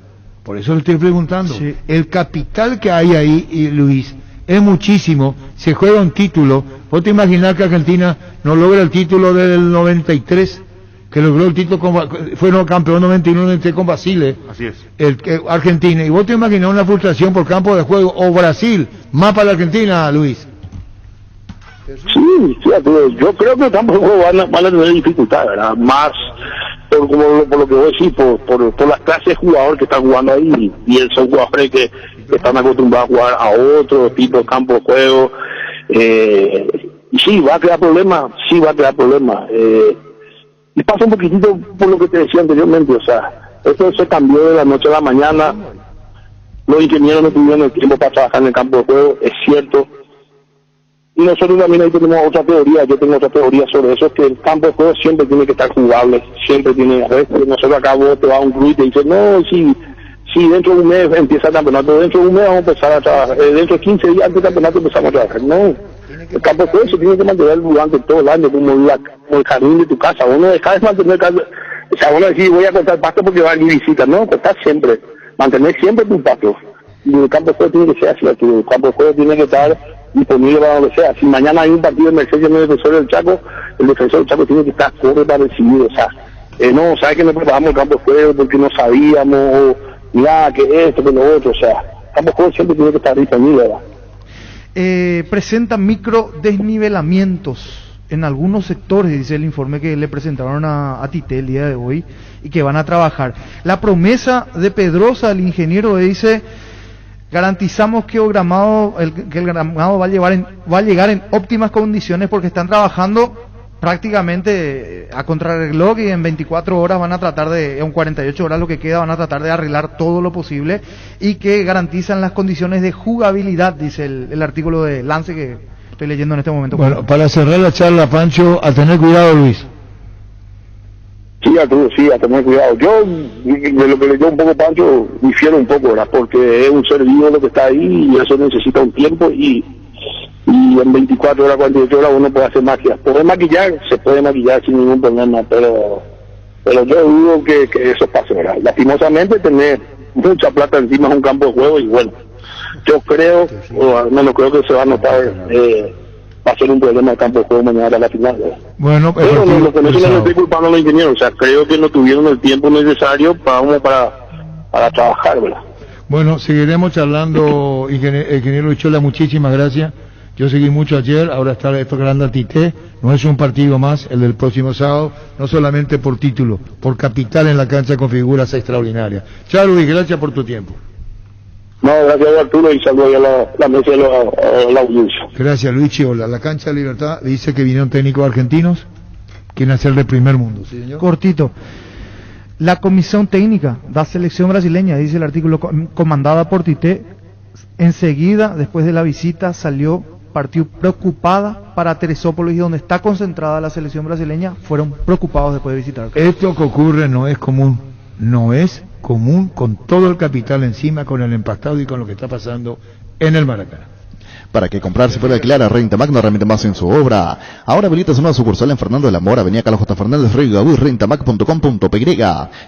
Por eso le estoy preguntando. Sí. El capital que hay ahí, Luis, es muchísimo. Se juega un título. ¿Vos te imaginás que Argentina no logra el título del 93? Que logró el título, fue campeón 91 con Basile. Así es. Argentina. ¿Y vos te imaginás una frustración por campo de juego? O Brasil, más para la Argentina, Luis. Sí, yo creo que el campo de juego van a tener dificultades, ¿verdad? Más por lo que vos decís, por las clases de jugadores que están jugando ahí, y son jugadores que están acostumbrados a jugar a otro tipo de campo de juego, y sí, va a crear problemas, y pasa un poquitito por lo que te decía anteriormente, o sea, esto se cambió de la noche a la mañana, los ingenieros no tuvieron el tiempo para trabajar en el campo de juego, es cierto. Y nosotros también ahí tenemos otra teoría, yo tengo otra teoría sobre eso, que el campo de juego siempre tiene que estar jugable, siempre tiene, nosotros acá vos te vas a un club y te dices, no, si dentro de un mes empieza el campeonato, dentro de un mes vamos a empezar a trabajar, dentro de 15 días antes del campeonato empezamos a trabajar, no, el campo de juego se tiene que mantener durante todo el año, como el jardín de tu casa, vos no dejás de mantener, o sea, vos no decís voy a cortar pasto porque va a ir visita, no, cortar siempre, mantener siempre tu pasto, y el campo de juego tiene que ser así, el campo de juego tiene que estar disponible para donde sea. Si mañana hay un partido de Mercedes en el defensor del Chaco, el defensor del Chaco tiene que estar corre para recibir, o sea, no, sabes que no preparamos el campo de juego porque no sabíamos, o mira, que esto, que lo otro, o sea, el campo de juego siempre tiene que estar disponible, ¿verdad? Presenta micro desnivelamientos en algunos sectores, dice el informe que le presentaron a Tite el día de hoy, y que van a trabajar. La promesa de Pedrosa, el ingeniero, dice: garantizamos que el gramado va a llegar en óptimas condiciones, porque están trabajando prácticamente a contrarreloj, y en 24 horas van a tratar en 48 horas lo que queda, van a tratar de arreglar todo lo posible, y que garantizan las condiciones de jugabilidad, dice el artículo de Lance que estoy leyendo en este momento. Bueno, para cerrar la charla, Pancho, a tener cuidado, Luis. Sí, Arturo, sí, a tener cuidado. Yo, de lo que le dio un poco Pancho, difiero un poco, ¿verdad? Porque es un ser vivo lo que está ahí y eso necesita un tiempo y en 24 horas, 48 horas uno puede hacer magia. ¿Puede maquillar? Se puede maquillar sin ningún problema, pero yo dudo que eso pase, ¿verdad? Lastimosamente tener mucha plata encima es un campo de juego y bueno, yo creo, o al menos creo que se va a notar, va a ser un problema de campo de juego mañana a la final, ¿verdad? Bueno, pero lo que no estoy culpando a los ingenieros, o sea, creo que no tuvieron el tiempo necesario para trabajar, ¿verdad? Bueno, seguiremos charlando, ingeniero Uchola, muchísimas gracias. Yo seguí mucho ayer, ahora está esto grande Tite, no es un partido más, el del próximo sábado, no solamente por título, por capital en la cancha con figuras extraordinarias. Chao Luis, gracias por tu tiempo. No, gracias Arturo y saludos a la mesa de la audiencia. Gracias Luis Chiola. La cancha de Libertad dice que vinieron técnicos argentinos, quieren hacer de primer mundo, ¿sí, señor? Cortito. La comisión técnica de la selección brasileña, dice el artículo, comandada por Tite, enseguida, después de la visita, partió preocupada para Teresópolis y donde está concentrada la selección brasileña, fueron preocupados después de visitar. Esto que ocurre no es común con todo el capital encima, con el empastado y con lo que está pasando en el Maracaná. Para que comprar se puede alquilar a Rentamac, no realmente más en su obra. Ahora habilita una nueva sucursal en Fernando de la Mora, avenida Carlos J. Fernández Rigaud, rentamac.com.py.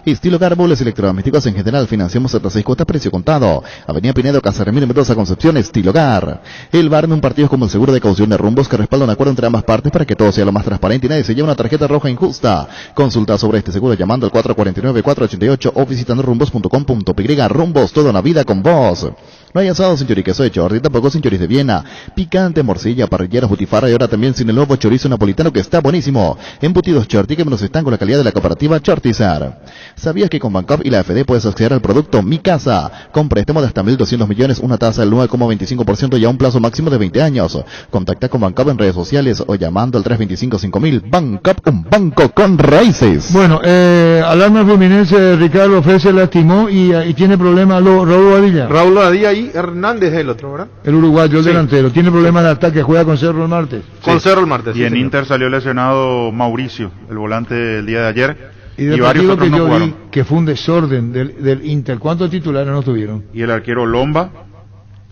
Estilo Carboles electrodomésticos en general, financiamos hasta 6 cuotas, precio contado. Avenida Pinedo, Casa Remiro, Mendoza, Concepción, Estilo Gar. El bar de un partido es como el seguro de caución de Rumbos que respalda un acuerdo entre ambas partes para que todo sea lo más transparente y nadie se lleve una tarjeta roja injusta. Consulta sobre este seguro llamando al 449-488 o visitando rumbos.com.py. Rumbos, toda una vida con vos. No hay asado sin choriqueso de Chorri, tampoco sin choris de Viena, picante, morcilla, parrilleros, butifarra y ahora también sin el nuevo chorizo napolitano que está buenísimo. Embutidos Chorti que menos están con la calidad de la cooperativa Chortizar. ¿Sabías que con Bancop y la AFD puedes acceder al producto Mi Casa? Con préstamo de hasta 1.200 millones, una tasa del 9,25% y a un plazo máximo de 20 años. Contacta con Bancop en redes sociales o llamando al 325-5000. Bancop, un banco con raíces. Bueno, Alarma Fluminense, Ricardo Fe se lastimó y tiene problemas Raúl Badilla. Raúl Badilla y Hernández es el otro, ¿verdad? El uruguayo, el Sí. delantero. Tiene problemas de ataque, juega con Cerro el martes. Con Cerro el martes. Y en Inter salió lesionado Mauricio, el volante el día de ayer. Y del varios partido otros que no yo jugaron. vi, que fue un desorden del Inter. ¿Cuántos titulares no tuvieron? Y el arquero Lomba,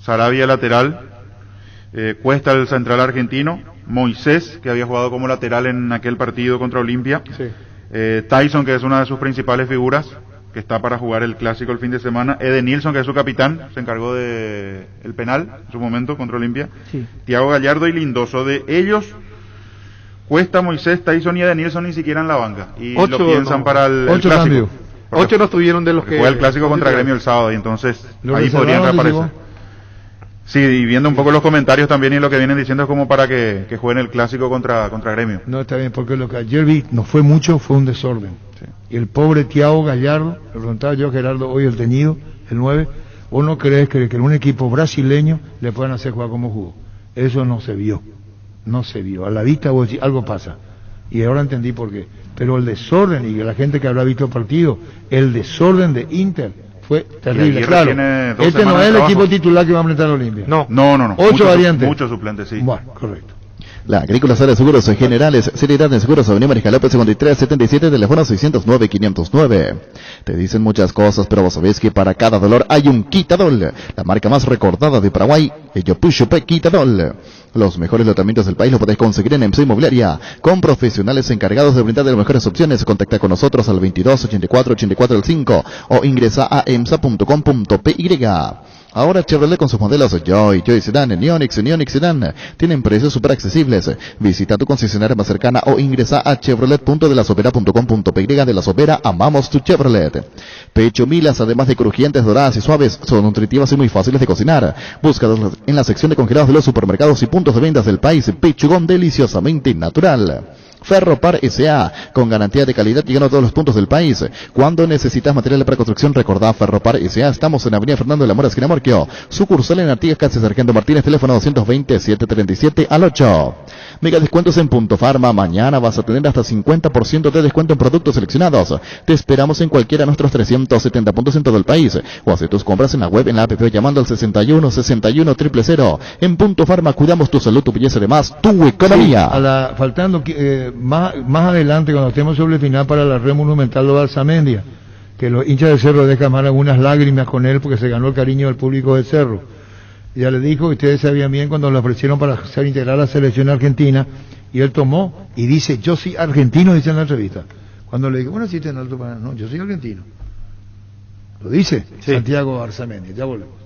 Sarabia lateral, Cuesta el central argentino, Moisés, que había jugado como lateral en aquel partido contra Olimpia, Sí. Tyson, que es una de sus principales figuras, que está para jugar el clásico el fin de semana, Edenilson, que es su capitán, se encargó de el penal en su momento contra Olimpia, Sí. Thiago Gallardo y Lindoso. De ellos, Cuesta, Moisés, Tyson y Edenilson ni siquiera en la banca, y lo piensan para el clásico. cambios. 8 no estuvieron de los que... Juega el clásico contra Gremio el sábado y entonces ¿Lo ahí podrían reservaron, reaparecer. Sí, y viendo un poco los comentarios también y lo que vienen diciendo es como para que jueguen el clásico contra Gremio. No, está bien, porque lo que ayer vi no fue mucho, fue un desorden. Sí. Y el pobre Thiago Gallardo, le preguntaba yo a Gerardo hoy, el teñido, el 9, ¿vos no crees que en un equipo brasileño le puedan hacer jugar como jugó? Eso no se vio, no se vio. A la vista vos decís, algo pasa. Y ahora entendí por qué. Pero el desorden, y la gente que habrá visto el partido, el desorden de Inter fue terrible. Aguirre Claro, tiene 2 este no semanas es de el trabajo. equipo titular que va a enfrentar a Olimpia. No. 8 variantes. Muchos suplentes, sí. Bueno, correcto. La Agrícola Sala de Seguros Generales, Seriedad en Seguros, Avenida Mariscal López 5377, teléfono 609-509. Te dicen muchas cosas, pero vos sabés que para cada dolor hay un Quitadol, la marca más recordada de Paraguay, el Yopuchupe Quitadol. Los mejores tratamientos del país los podés conseguir en EMSA Inmobiliaria, con profesionales encargados de brindar las mejores opciones. Contacta con nosotros al 22 84 84 5 o ingresa a emsa.com.py. Ahora Chevrolet con sus modelos Joy Sedan, Neonix Sedan tienen precios súper accesibles. Visita tu concesionaria más cercana o ingresa a chevrolet.delasopera.com.py. De La Sopera, amamos tu Chevrolet. Pecho Milas, además de crujientes, doradas y suaves, son nutritivas y muy fáciles de cocinar. Búscalos en la sección de congelados de los supermercados y puntos de ventas del país. Pechugón deliciosamente natural. Ferropar S.A. con garantía de calidad llegando a todos los puntos del país. Cuando necesitas material para construcción, recordá Ferropar S.A. Estamos en Avenida Fernando de la Mora, esquina Morquio. Sucursal en Artigas, calle Sargento Martínez, teléfono 220-737-8. Mega descuentos en Punto Farma. Mañana vas a tener hasta 50% de descuento en productos seleccionados. Te esperamos en cualquiera de nuestros 370 puntos en todo el país. O hace tus compras en la web, en la app llamando al 61 61 000. En Punto Farma cuidamos tu salud, tu belleza, además tu economía. Sí, faltando más adelante, cuando estemos sobre el final para la red monumental de Balsamendia, que los hinchas del Cerro derramaron algunas lágrimas con él porque se ganó el cariño del público del Cerro. Ya le dijo que ustedes sabían bien cuando lo ofrecieron para ser integrar a la selección argentina, y él tomó y dice, yo soy argentino, dice en la entrevista. Cuando le dije, bueno, si en alto para... No, yo soy argentino. Lo dice Santiago Arzamendi. Ya volvemos.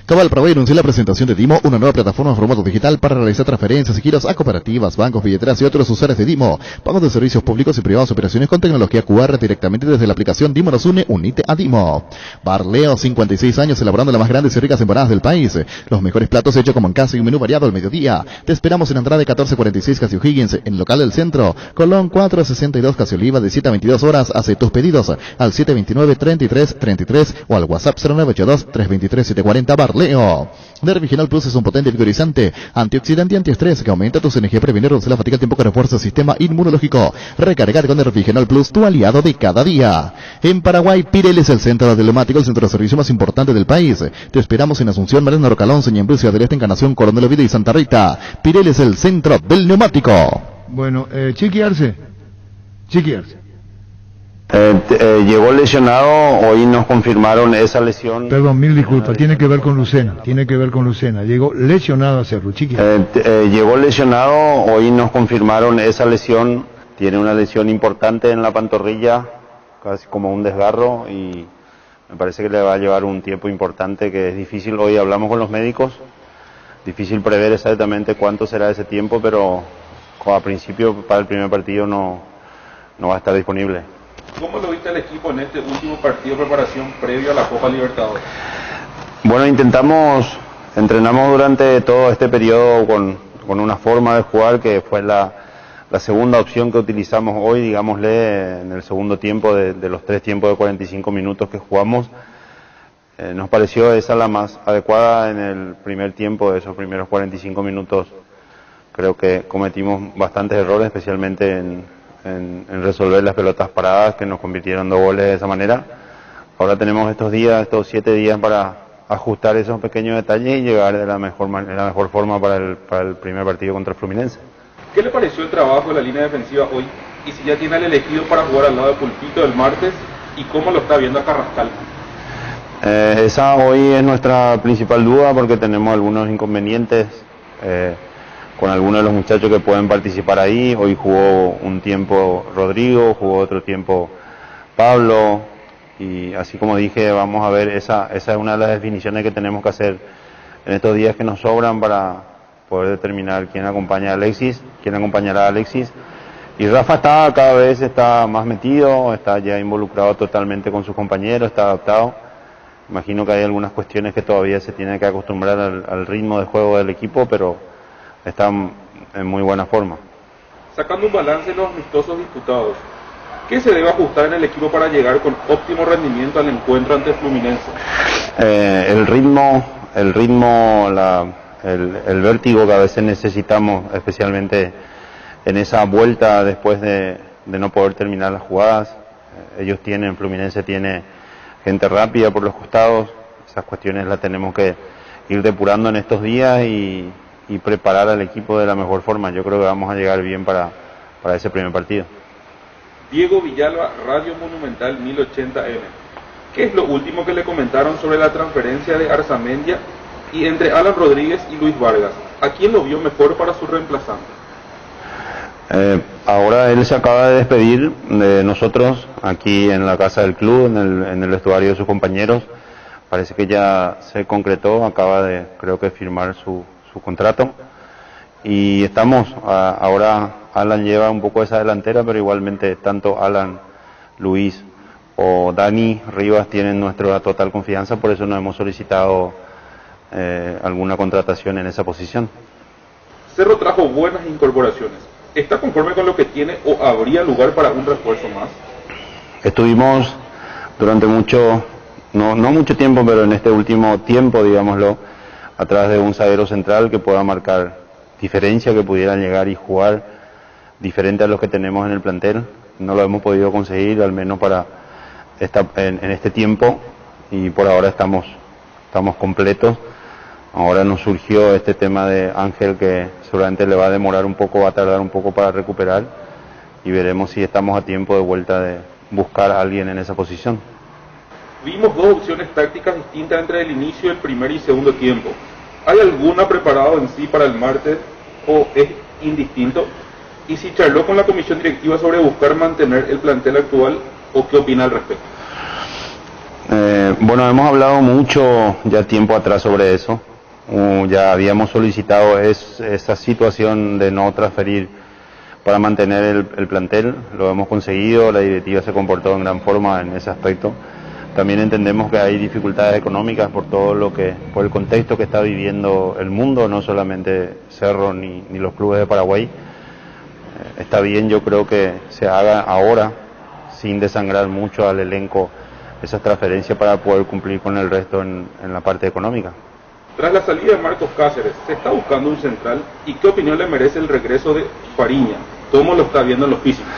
Cabal Paraguay anunció la presentación de Dimo, una nueva plataforma en formato digital para realizar transferencias y giros a cooperativas, bancos, billeteras y otros usuarios de Dimo. Pagos de servicios públicos y privados, operaciones con tecnología QR directamente desde la aplicación Dimo nos une, unite a Dimo. Barleo, 56 años elaborando las más grandes y ricas empanadas del país. Los mejores platos hechos como en casa y un menú variado al mediodía. Te esperamos en Andrade 1446 Casi O'Higgins, en el local del centro. Colón 462 Casi Oliva, de 7 a 22 horas. Hace tus pedidos al 729-3333 o al WhatsApp 0982-323-740 Barleo. Nerviginal Plus es un potente vigorizante, antioxidante y antiestrés que aumenta tus energías, prevenir reducir la fatiga al tiempo que refuerza el sistema inmunológico. Recargar con Nerviginal Plus, tu aliado de cada día. En Paraguay, Pirelli es el centro del neumático, el centro de servicio más importante del país. Te esperamos en Asunción, Mariano Rocalón, Ñembrú, Ciudad del Este, Encarnación, Coronel Oviedo y Santa Rita. Pirelli es el centro del neumático. Bueno, Chiqui Arce. Llegó lesionado, hoy nos confirmaron esa lesión. Perdón, mil disculpas, tiene que ver con Lucena. Llegó lesionado a Cerro, Chiqui. Llegó lesionado, hoy nos confirmaron esa lesión. Tiene una lesión importante en la pantorrilla, casi como un desgarro, y me parece que le va a llevar un tiempo importante, que es difícil. Hoy hablamos con los médicos, difícil prever exactamente cuánto será ese tiempo, pero a principio para el primer partido no va a estar disponible. ¿Cómo lo viste el equipo en este último partido de preparación previo a la Copa Libertadores? Bueno, entrenamos durante todo este periodo con una forma de jugar que fue la segunda opción que utilizamos hoy, digámosle, en el segundo tiempo de los 3 tiempos de 45 minutos que jugamos. Nos pareció esa la más adecuada en el primer tiempo, de esos primeros 45 minutos. Creo que cometimos bastantes errores, especialmente en resolver las pelotas paradas, que nos convirtieron 2 goles de esa manera. Ahora tenemos estos 7 días para ajustar esos pequeños detalles y llegar de la mejor forma para el primer partido contra el Fluminense. ¿Qué le pareció el trabajo de la línea defensiva hoy? Y si ya tiene al elegido para jugar al lado de Pulpito el martes, ¿y cómo lo está viendo a Carrascal? Esa hoy es nuestra principal duda, porque tenemos algunos inconvenientes con algunos de los muchachos que pueden participar ahí. Hoy jugó un tiempo Rodrigo, jugó otro tiempo Pablo, y así como dije, vamos a ver, esa es una de las definiciones que tenemos que hacer en estos días que nos sobran para poder determinar quién acompañará a Alexis. Y Rafa cada vez está más metido, está ya involucrado totalmente con sus compañeros, está adaptado. Imagino que hay algunas cuestiones que todavía se tienen que acostumbrar al ritmo de juego del equipo, pero están en muy buena forma. Sacando un balance de los amistosos disputados, ¿qué se debe ajustar en el equipo para llegar con óptimo rendimiento al encuentro ante Fluminense? El ritmo, el vértigo que a veces necesitamos, especialmente en esa vuelta después de no poder terminar las jugadas. Fluminense tiene gente rápida por los costados. Esas cuestiones las tenemos que ir depurando en estos días y preparar al equipo de la mejor forma. Yo creo que vamos a llegar bien para ese primer partido. Diego Villalba, Radio Monumental 1080M. ¿Qué es lo último que le comentaron sobre la transferencia de Arzamendia y entre Alan Rodríguez y Luis Vargas? ¿A quién lo vio mejor para su reemplazante? Ahora él se acaba de despedir de nosotros aquí en la casa del club, en el vestuario de sus compañeros. Parece que ya se concretó, acaba de, creo que, firmar su contrato, y estamos, ahora Alan lleva un poco esa delantera, pero igualmente tanto Alan, Luis o Dani Rivas tienen nuestra total confianza, por eso no hemos solicitado alguna contratación en esa posición. Cerro trajo buenas incorporaciones. ¿Está conforme con lo que tiene o habría lugar para un refuerzo más? Estuvimos durante no mucho tiempo, pero en este último tiempo, digámoslo, atrás de un zaguero central que pueda marcar diferencia, que pudieran llegar y jugar diferente a los que tenemos en el plantel. No lo hemos podido conseguir, al menos en este tiempo, y por ahora estamos completos. Ahora nos surgió este tema de Ángel, que seguramente le va a demorar un poco, va a tardar un poco para recuperar, y veremos si estamos a tiempo de vuelta de buscar a alguien en esa posición. Vimos dos opciones tácticas distintas entre el inicio del primer y segundo tiempo. ¿Hay alguna preparado en sí para el martes o es indistinto? Y si charló con la comisión directiva sobre buscar mantener el plantel actual, ¿o qué opina al respecto? Bueno, hemos hablado mucho ya tiempo atrás sobre eso. Ya habíamos solicitado esa situación de no transferir para mantener el plantel. Lo hemos conseguido, la directiva se comportó en gran forma en ese aspecto. También entendemos que hay dificultades económicas por por el contexto que está viviendo el mundo, no solamente Cerro ni los clubes de Paraguay. Está bien, yo creo que se haga ahora, sin desangrar mucho al elenco, esas transferencias para poder cumplir con el resto en la parte económica. Tras la salida de Marcos Cáceres, se está buscando un central, ¿y qué opinión le merece el regreso de Fariña? ¿Cómo lo está viendo en los físicos?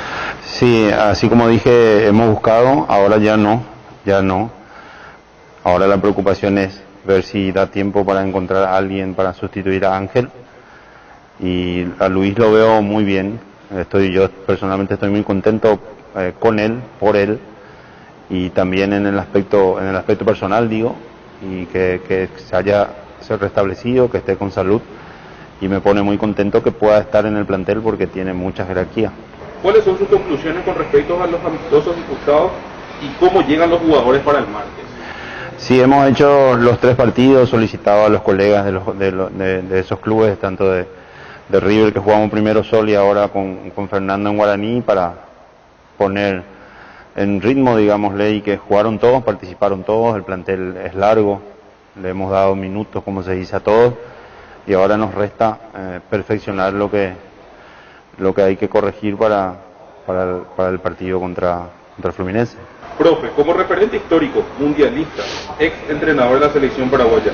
Sí, así como dije, hemos buscado, ahora ya no. Ahora la preocupación es ver si da tiempo para encontrar a alguien para sustituir a Ángel. Y a Luis lo veo muy bien. Yo personalmente estoy muy contento con él, por él, y también en el aspecto personal, digo, y que se haya restablecido, que esté con salud, y me pone muy contento que pueda estar en el plantel porque tiene mucha jerarquía. ¿Cuáles son sus conclusiones con respecto a los amistosos disputados y cómo llegan los jugadores para el martes? Sí, hemos hecho los 3 partidos, solicitado a los colegas de esos clubes, tanto de River, que jugamos primero Sol, y ahora con Fernando en Guaraní, para poner en ritmo, digámosle, y que jugaron todos, participaron todos. El plantel es largo, le hemos dado minutos, como se dice, a todos, y ahora nos resta perfeccionar lo que hay que corregir para el partido contra Fluminense. Profe, como referente histórico, mundialista, ex entrenador de la selección paraguaya,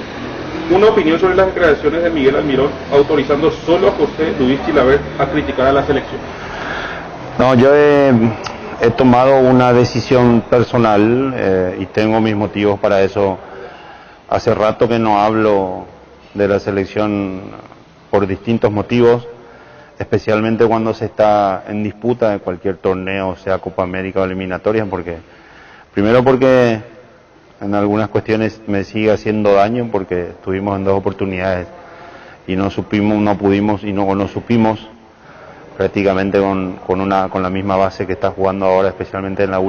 una opinión sobre las declaraciones de Miguel Almirón autorizando solo a José Luis Chilavert a criticar a la selección. No, yo he tomado una decisión personal y tengo mis motivos para eso. Hace rato que no hablo de la selección por distintos motivos, especialmente cuando se está en disputa de cualquier torneo, sea Copa América o eliminatorias, primero porque en algunas cuestiones me sigue haciendo daño, porque estuvimos en 2 oportunidades y no supimos prácticamente con la misma base que está jugando ahora, especialmente en el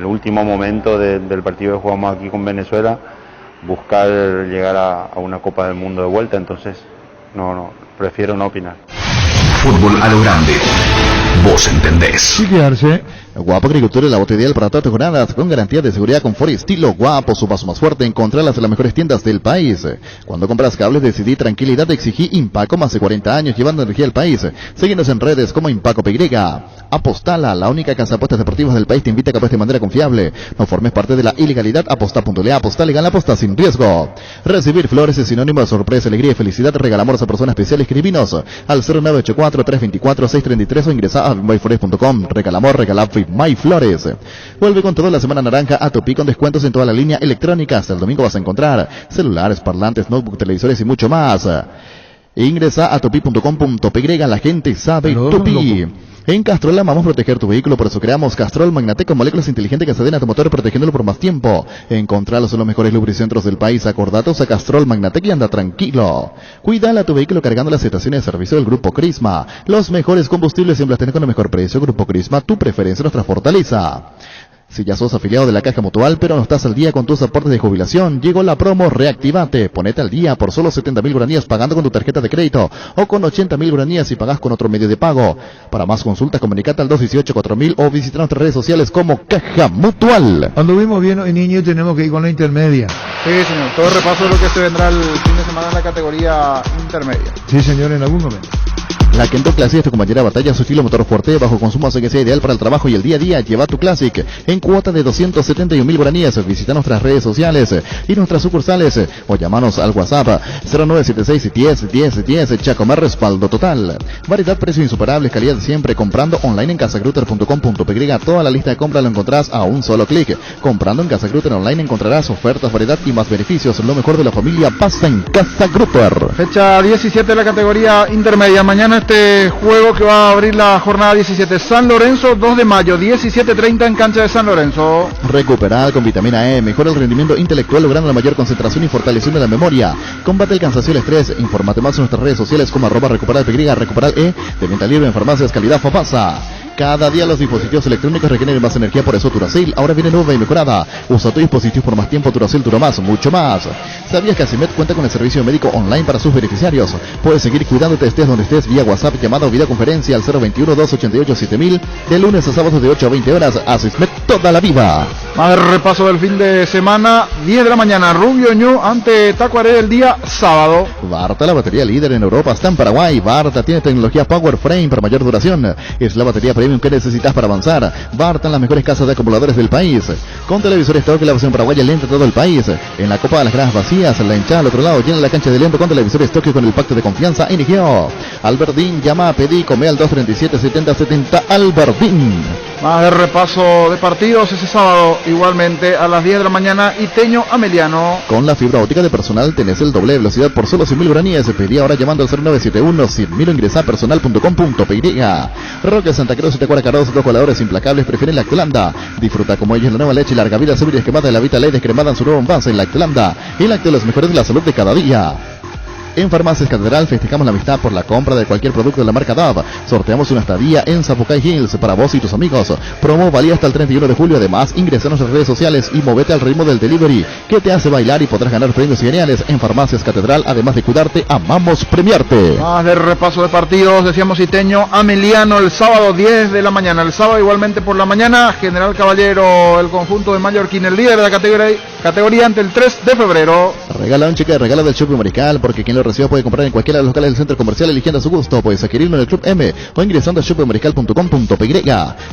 último momento del partido que jugamos aquí con Venezuela, buscar llegar a una Copa del Mundo de vuelta. Entonces prefiero no opinar. Fútbol a lo grande. Vos entendés. Sí, quedarse. Guapo Agricultura es la bota ideal para todas tus jornadas, con garantía de seguridad, confort y estilo. Guapo, su paso más fuerte, encontrarlas en las mejores tiendas del país. Cuando compras cables, decidí tranquilidad, exigí Impaco, más de 40 años llevando energía al país. Síguenos en redes como Impaco PY. Apostala, la única casa de apuestas deportivas del país, te invita a que apuestes de manera confiable. No formes parte de la ilegalidad. Aposta.le, aposta legal, aposta sin riesgo. Recibir flores es sinónimo de sorpresa, alegría y felicidad. Regala amor a persona especial. Escribinos al 0984-324-633 o ingresa a myflores.com. Regala amor, regala MyFlores. Vuelve con toda la semana naranja a Tupi, con descuentos en toda la línea electrónica. Hasta el domingo vas a encontrar celulares, parlantes, notebook, televisores y mucho más. Ingresa a tupi.com.py, la gente sabe Tupi. En Castrol amamos proteger tu vehículo, por eso creamos Castrol Magnatec con moléculas inteligentes que acceden a tu motor protegiéndolo por más tiempo. Encontralos en los mejores lubricentros del país. Acordatos a Castrol Magnatec y anda tranquilo. Cuídala a tu vehículo cargando las estaciones de servicio del Grupo Crisma. Los mejores combustibles siempre las tenés con el mejor precio. Grupo Crisma, tu preferencia, nuestra fortaleza. Si ya sos afiliado de la Caja Mutual, pero no estás al día con tus aportes de jubilación, llegó la promo Reactivate. Ponete al día por solo 70.000 guaraníes pagando con tu tarjeta de crédito, o con 80.000 guaraníes si pagás con otro medio de pago. Para más consultas, comunicate al 218-4000 o visita nuestras redes sociales como Caja Mutual. Anduvimos bien hoy, niño, y tenemos que ir con la intermedia. Sí, señor. Todo el repaso de lo que se vendrá el fin de semana en la categoría intermedia. Sí, señor, en algún momento. La Kento Classic es tu compañera de batalla, su estilo motor fuerte, bajo consumo, hace que sea ideal para el trabajo y el día a día. Lleva tu Classic en cuota de 271.000 guaraníes. Visita nuestras redes sociales y nuestras sucursales o llamanos al WhatsApp 0976-10-10-10. Chacomar, respaldo total. Variedad, precio insuperable, calidad siempre. Comprando online en casagrutter.com.py. Toda la lista de compras lo encontrás a un solo clic. Comprando en Casagrutter online encontrarás ofertas, variedad y más beneficios. Lo mejor de la familia pasa en Casagrutter. Fecha 17 de la categoría intermedia. Mañana este juego que va a abrir la jornada 17. San Lorenzo, 2 de mayo, 17:30 en cancha de San Lorenzo. Recuperar con vitamina E, mejora el rendimiento intelectual logrando la mayor concentración y fortaleciendo la memoria. Combate el cansancio y el estrés. Infórmate más en nuestras redes sociales como @recuperalpy, Recuperal E, de venta libre en farmacias calidad Fopasa. Cada día los dispositivos electrónicos requieren más energía, por eso Duracell ahora viene nueva y mejorada. Usa tu dispositivo por más tiempo, Duracell dura más, mucho más. ¿Sabías que Asimed cuenta con el servicio médico online para sus beneficiarios? Puedes seguir cuidándote estés donde estés vía WhatsApp, llamada o videoconferencia al 021-288-7000 de lunes a sábados de 8 a 20 horas. Asimed toda la vida. Más repaso del fin de semana, 10 de la mañana, Rubio Ñu ante Tacuaré el día sábado. Barta, la batería líder en Europa, está en Paraguay. Barta tiene tecnología Power Frame para mayor duración. Es la batería premium que necesitas para avanzar. Barta en las mejores casas de acumuladores del país. Con televisores Torque, la versión paraguaya lenta todo el país. En la Copa de las Gradas vacías, la hinchada al otro lado llena la cancha de lento con televisores Torque con el pacto de confianza inició. Albertín, llama a Pedí, come al 237-7070 Albertín. Más de repaso de partidos ese sábado, igualmente a las 10 de la mañana, Iteño Ameliano. Con la fibra óptica de Personal tenés el doble de velocidad por solo 100.000 guaraníes. Pedí ahora llamando al 0971-100.000 o ingresa a personal.com.py. Roque Santa Cruz y Tecuara Caros, dos coladores implacables prefieren Lactolanda. Disfruta como ellos la nueva leche larga vida, segura y esquemada de la Vita Ley descremada en su nuevo envase en Lactolanda. Y lácteo, los mejores de la salud de cada día. En Farmacias Catedral festejamos la amistad por la compra de cualquier producto de la marca Dove. Sorteamos una estadía en Zapucay Hills para vos y tus amigos. Promo valía hasta el 31 de julio. Además, ingresa a nuestras redes sociales y movete al ritmo del delivery que te hace bailar y podrás ganar premios geniales en Farmacias Catedral. Además de cuidarte, amamos premiarte. Más de repaso de partidos, decíamos Iteño Ameliano el sábado 10 de la mañana. El sábado igualmente por la mañana, General Caballero, el conjunto de Mallorquín, el líder de la categoría ante el 3 de febrero. Regala un cheque de regalo del Shopping Mariscal, porque quien lo reciba puede comprar en cualquiera de los locales del centro comercial eligiendo a su gusto. Puedes adquirirlo en el Club M o ingresando a shoppingmariscal.com.py.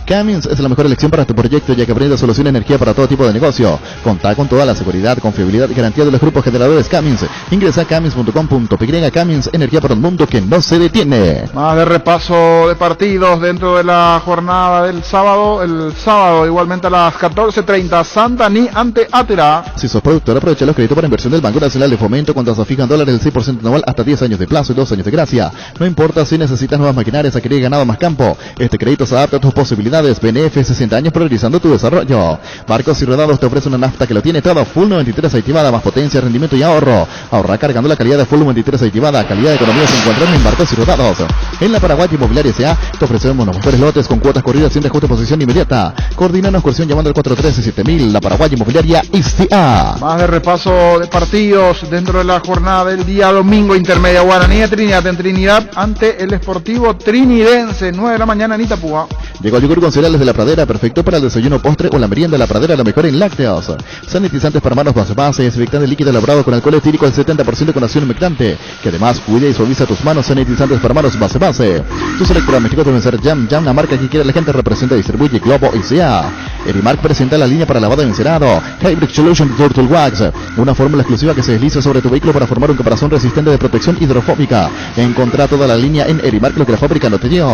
Cummins es la mejor elección para tu proyecto, ya que brinda soluciones de energía para todo tipo de negocio. Contá con toda la seguridad, confiabilidad y garantía de los grupos generadores Cummins. Ingresa a cummins.com.py. Cummins, energía para un mundo que no se detiene. Más de repaso de partidos dentro de la jornada del sábado. El sábado igualmente a las 14:30, Santaní ante Atera. Si sos productor, aprovecha los créditos para inversión del Banco Nacional de Fomento con tasa fija en dólares del 6% anual hasta 10 años de plazo y 2 años de gracia. No importa si necesitas nuevas maquinarias, adquirir ganado más campo. Este crédito se adapta a tus posibilidades. BNF 60 años priorizando tu desarrollo. Barcos y Rodados te ofrece una nafta que lo tiene todo. Full 93 activada, más potencia, rendimiento y ahorro. Ahorra cargando la calidad de Full 93 activada. Calidad de economía se encuentran en Barcos y Rodados. En la Paraguay Inmobiliaria S.A. te ofrecemos los mejores lotes con cuotas corridas sin reajuste de posición inmediata. Coordina una excursión llamando al 413-7000. La Paraguay Inmobiliaria S.A. Más de repaso de partidos dentro de la jornada del día domingo. Intermedia Guaraní de Trinidad en Trinidad ante el Sportivo Trinidense, 9 de la mañana en Itapúa. Llegó el yogur con cereales de La Pradera, perfecto para el desayuno, postre o la merienda. La Pradera, lo mejor en lácteos. Sanitizantes para manos base, desinfectante líquido elaborado con alcohol etílico al 70% con acción humectante, que además cuida y suaviza tus manos. Sanitizantes para manos base. Tus electrodomésticos deben ser Jam, la marca que quiere la gente. Representa, distribuye Globo y sea. Erimark presenta la línea para lavado de encerado Hybrid Solution Turtle Wax, una fórmula exclusiva que se desliza sobre tu vehículo para formar un caparazón resistente de protección hidrofóbica. Encontrá toda la línea en Erimark, lo que la fábrica no te dio.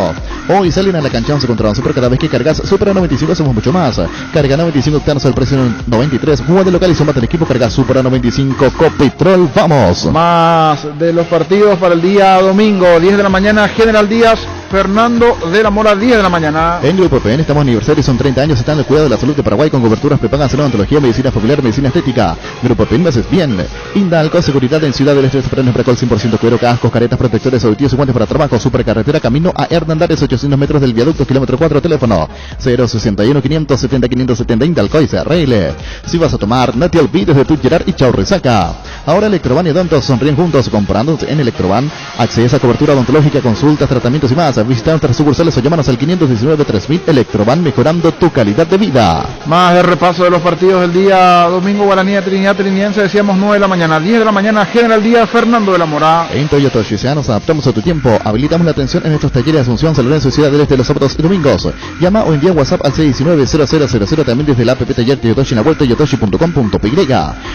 Hoy salen a la cancha 11 contra 11, pero cada vez que cargas Supera 95 hacemos mucho más. Carga 95 octanos al precio 93. Juega de local y sumate en equipo. Carga Supera 95 Copetrol. Vamos. Más de los partidos para el día domingo, 10 de la mañana, General Díaz, Fernando de la Mora, 10 de la mañana. En Grupo PN estamos aniversario y son 30 años. Están en el cuidado de la salud de Paraguay con coberturas prepagas en odontología, medicina familiar, medicina estética. Grupo PN, me haces bien. Indalco, seguridad en Ciudad del Este, frenos Bracol 100% cuero, cascos, caretas, protectores auditivos y guantes para trabajo. Supercarretera, camino a Hernandares, 800 metros del viaducto, kilómetro 4, teléfono 061 570 570 Indalco y CRL. Si vas a tomar, no te olvides de tu Gerard y chau resaca. Ahora Electroban y Odontos sonríen juntos. Comprando en Electroban, accesa a cobertura odontológica, consultas, tratamientos y más. Visita nuestras sucursales o llámanos al 519-3000. Electroban, mejorando tu calidad de vida. Más de repaso de los partidos del día domingo, Guaraní de Trinidad Trinidense, decíamos 9 de la mañana, 10 de la mañana, General Díaz, Fernando de la Mora. En Toyota Ocean nos adaptamos a tu tiempo. Habilitamos la atención en nuestros talleres de Asunción, San Lorenzo y Ciudad del Este los sábados y domingos. Llama o envía WhatsApp al 619-0000, también desde la app Taller Toyotoshi en la web toyotoshi.com.py.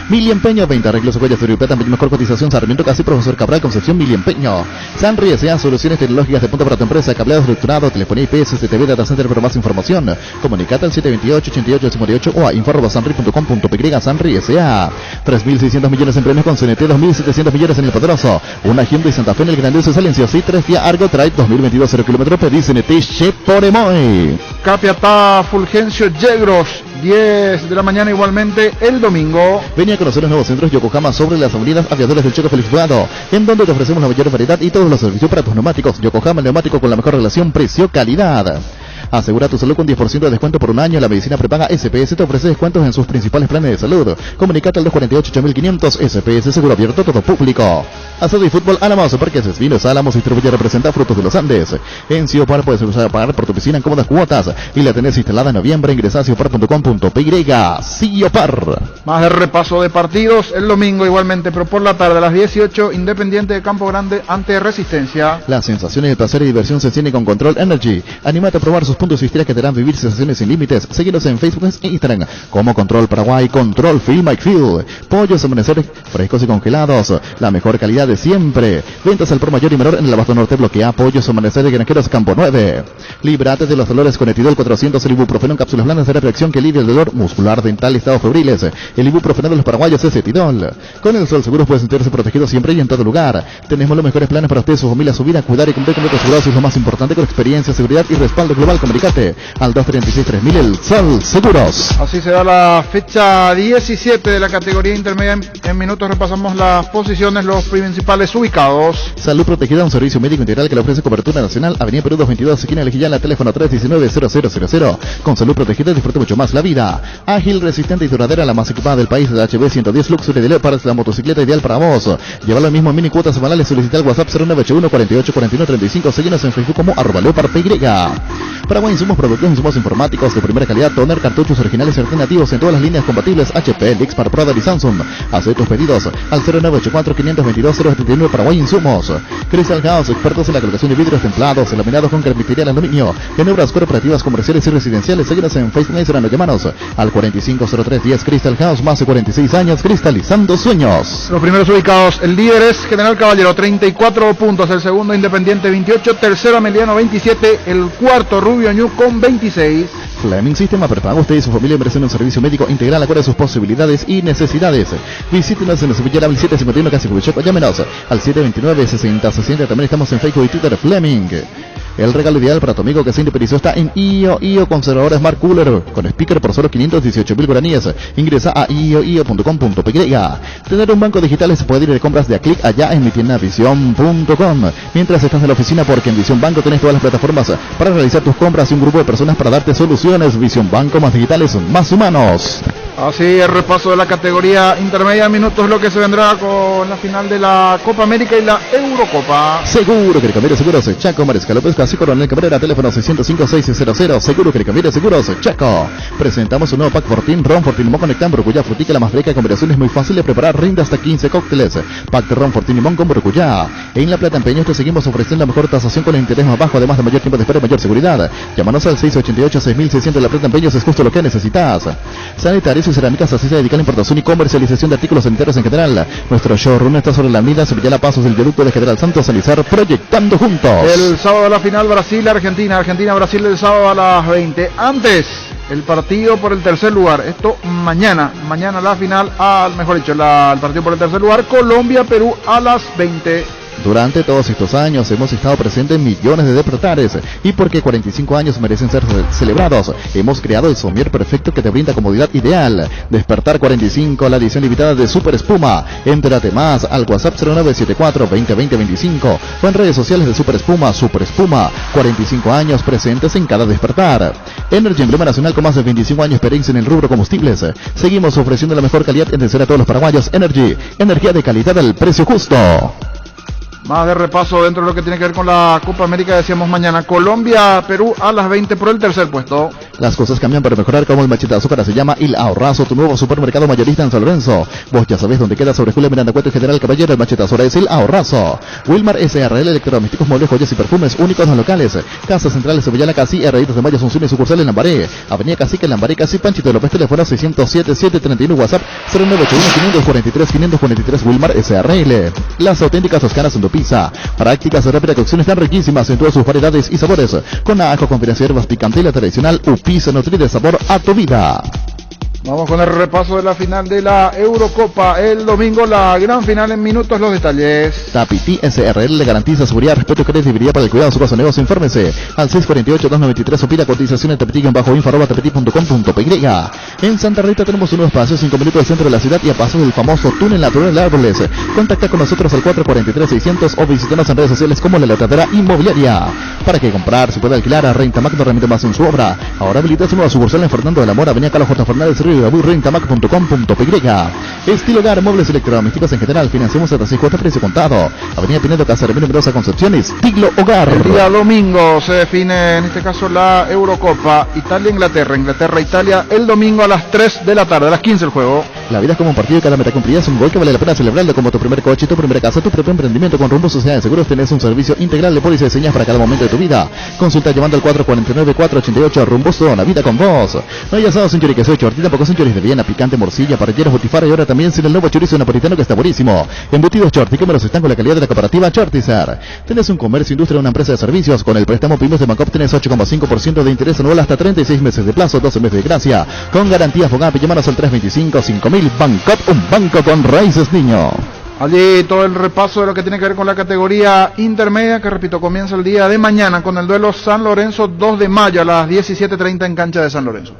Mili Empeño, 20 arreglos o huellas de Uribe, también mejor cotización, Sarmiento Casi, Profesor Cabral, Concepción, Mili Empeño. Sanri S.A. Soluciones tecnológicas de punta para tu empresa. Empresa Cableado Estructurado, telefonía IP, CCTV, Data Center. Para más información, comunicate al 728-88-58 o a info@sanri.com.py. Sanri S.A. 3.600 millones en premios con CNT, 2.700 millones en el Poderoso. Una Hyundai Santa Fe en el grandioso Silencio. Sí, 3 días Argo Trail 2022, 0 kilómetros. Pedí CNT Cheporemoy. Capiatá Fulgencio Yegros, 10 de la mañana igualmente el domingo. Venía a conocer los nuevos centros Yokohama sobre las avenidas Aviadores del Choco Felicitado, en donde te ofrecemos la mayor variedad y todos los servicios para tus neumáticos. Yokohama, el neumático con la mejor relación precio-calidad. Asegura tu salud con 10% de descuento por un año. La medicina prepaga SPS te ofrece descuentos en sus principales planes de salud. Comunicate al 248-8500. SPS, seguro abierto, todo público. Asado y fútbol Álamos, Parques Vinos Álamos, distribuye y representa Frutos de los Andes. En Ciopar puedes usar a pagar por tu piscina en cómodas cuotas y la tenés instalada en noviembre. Ingresa a ciopar.com.py. Ciopar. Más de repaso de partidos el domingo igualmente, pero por la tarde a las 18, Independiente de Campo Grande ante Resistencia. Las sensaciones de placer y diversión se tienen con Control Energy. Anímate a probar sus puntos y historias que te harán vivir sensaciones sin límites. Síguenos en Facebook e Instagram como Control Paraguay, Control Feel Mike Feel. Pollos amanecer frescos y congelados, la mejor calidad de siempre. Ventas al por mayor y menor en el Abasto Norte. Bloquea Pollos amanecer de Granjeros Campo 9. Líbrate de los dolores con Etidol 400, el ibuprofeno en cápsulas blandas de reacción que alivia el dolor muscular, dental y estados febriles. El ibuprofeno de los paraguayos es Etidol. Con el Sol Seguros puedes sentirse protegido siempre y en todo lugar. Tenemos los mejores planes para usted, su familia, su vida, cuidar y cumplir con otros asegurados es lo más importante, con experiencia, seguridad y respaldo global. Comunicate al 236-3000, el Sol Seguros. Así será la fecha 17 de la categoría intermedia. En minutos repasamos las posiciones, los principales ubicados. Salud Protegida, un servicio médico integral que le ofrece cobertura nacional. Avenida Perú 222, esquina Lejillana, teléfono 319-0000. Con Salud Protegida disfruta mucho más la vida. Ágil, resistente y duradera, la más equipada del país, de HB 110 Luxury de Leopard, la motocicleta ideal para vos. Lleva lo mismo en mini cuotas semanales. Solicita el WhatsApp 0981 48 41 35. Síguenos en Facebook como @leopardpy. Paraguay Insumos, productos insumos informáticos de primera calidad, toner, cartuchos originales y alternativos en todas las líneas compatibles HP, Lixmar, Proder y Samsung. Haz tus pedidos al 0984 522 079. Paraguay Insumos. Crystal House, expertos en la colocación de vidrios templados, laminados con carpintería en aluminio, en obras corporativas, comerciales y residenciales. Síguenos en Facebook e Instagram, llamanos al 450310. Crystal House, más de 46 años cristalizando sueños. Los primeros ubicados, el líder es General Caballero, 34 puntos, el segundo Independiente 28, tercero Ameliano 27, el cuarto Rubio Ñu con 26. Fleming Sistema Prepago. Usted y su familia merecen un servicio médico integral acorde a sus posibilidades y necesidades. Visítenos en la Sevillera 751 Casi Cubichoco. Llámenos al 729-6060. También estamos en Facebook y Twitter. Fleming. El regalo ideal para tu amigo que se independizó está en IO Conservador Smart Cooler con speaker por solo 518.000 guaraníes. Ingresa a io.com.py. Tener un banco digital es poder ir de compras de a clic allá en mi tienda Vision.com. Mientras estás en la oficina, porque en Vision Banco tenés todas las plataformas para realizar tus compras y un grupo de personas para darte soluciones. Vision Banco, más digitales, más humanos. Así el repaso de la categoría intermedia, minutos lo que se vendrá con la final de la Copa América y la Eurocopa. Seguro que le cambiaré seguros Chaco, Mariscal López, Casi Coronel Cabrera, teléfono 605-600. Seguro que le cambiaré seguros Chaco. Presentamos un nuevo pack Fortín, Ron Fortín Limón con Nectán, Brucuyá, Frutica, la más fresca combinación es muy fácil de preparar, rinde hasta 15 cócteles. Pack de Ron Fortín Limón con Brucuyá. En La Plata, en Peñas, te seguimos ofreciendo la mejor tasación con el interés más bajo, además de mayor tiempo de espera y mayor seguridad. Llámanos al 688-6600. La Plata, en Peñas, es justo lo que necesitas. Sanitarios y cerámicas, así se dedica a la importación y comercialización de artículos sanitarios en general. Nuestro showroom está sobre la avenida Sevilla Pasos del viaducto de General Santos Salazar, proyectando juntos. El sábado de la final Brasil-Argentina. Argentina-Brasil el sábado a las 20. Antes, el partido por el tercer lugar. Esto mañana la final, el partido por el tercer lugar, Colombia-Perú a las 20. Durante todos estos años hemos estado presentes en millones de despertares y porque 45 años merecen ser celebrados, hemos creado el somier perfecto que te brinda comodidad ideal. Despertar 45, la edición limitada de Super Espuma. Entérate más al WhatsApp 0974-2020-25 o en redes sociales de Super Espuma. 45 años presentes en cada despertar. Energy, emblema nacional con más de 25 años de experiencia en el rubro combustibles. Seguimos ofreciendo la mejor calidad en tercera a todos los paraguayos. Energy, energía de calidad al precio justo. Más de repaso dentro de lo que tiene que ver con la Copa América, decíamos mañana Colombia-Perú a las 20 por el tercer puesto. Las cosas cambian para mejorar, como el Machetazo, para se llama El Ahorrazo, tu nuevo supermercado mayorista en San Lorenzo. Vos ya sabés dónde queda, sobre Julio Miranda Cueto y General Caballero. El Machetazo ahora es El Ahorrazo. Wilmar SRL, electrodomésticos, muebles, joyas y perfumes únicos en los locales. Casa Central Sevillana Casi, Herreritos de Mayo, Asunción y sucursal en Lambaré. Avenida Cacique, Lambaré, Casi, Panchito López, teléfono 607-731, WhatsApp 0981-543-543, Wilmar SRL. Las auténticas toscanas en tu Pollo Pizza. Prácticas de rápida cocción están riquísimas en todas sus variedades y sabores. Con ajo, combinación de hierbas picante y la tradicional Upisa nutre de sabor a tu vida. Vamos con el repaso de la final de la Eurocopa. El domingo la gran final en minutos, los detalles. Tapiti SRL le garantiza seguridad, respeto y credibilidad para el cuidado de su negocio. Infórmese al 648-293 o pida cotización en tapiti-info@tapiti.com.py. En Santa Rita tenemos un nuevo espacio, 5 minutos del centro de la ciudad y a paso del famoso túnel natural de árboles. Contacta con nosotros al 443-600 o visítanos en redes sociales como La Latadera Inmobiliaria. Para que comprar se puede alquilar a Rentamac, no remite más en su obra. Ahora habilita su nueva sucursal en Fernando de la Mora, Avenida Carlos J. Fernández, Río de la Rentamac.com.py. Estilo hogar, muebles electrodomésticos en general, financiamos hasta 6 cuotas precio contado. Avenida Pinedo, Casa de Mendoza, Concepción, Estilo hogar. El día domingo se define en este caso la Eurocopa, Italia-Inglaterra, Inglaterra-Italia, el domingo a las 3 de la tarde, a las 15 el juego. La vida es como un partido y cada meta cumplida es un gol que vale la pena celebrarlo, como tu primer coche, tu primera casa, tu propio emprendimiento. Con Rumbo Sociedad de Seguros tenés un servicio integral de póliza de señas para cada momento de tu vida. Consulta llamando al 449-488 Rumbo Zona, vida con vos. No hay asado sin chorizo, chortita, tampoco sin chorizo de Viena, picante, morcilla, parrilleros, botifarra y ahora también sin el nuevo chorizo napolitano que está buenísimo. Embutidos Chorti, que me los están con la calidad de la cooperativa Chortizer. Tenés un comercio, industria, una empresa de servicios. Con el préstamo Pymes de Bancop tenés 8,5% de interés anual hasta 36 meses de plazo, 12 meses de gracia. Con garantía FOGAP, llámanos al 325-5000. Bancop, un banco con raíces, niño. Allí todo el repaso de lo que tiene que ver con la categoría intermedia, que repito, comienza el día de mañana con el duelo San Lorenzo 2 de mayo a las 17:30 en cancha de San Lorenzo.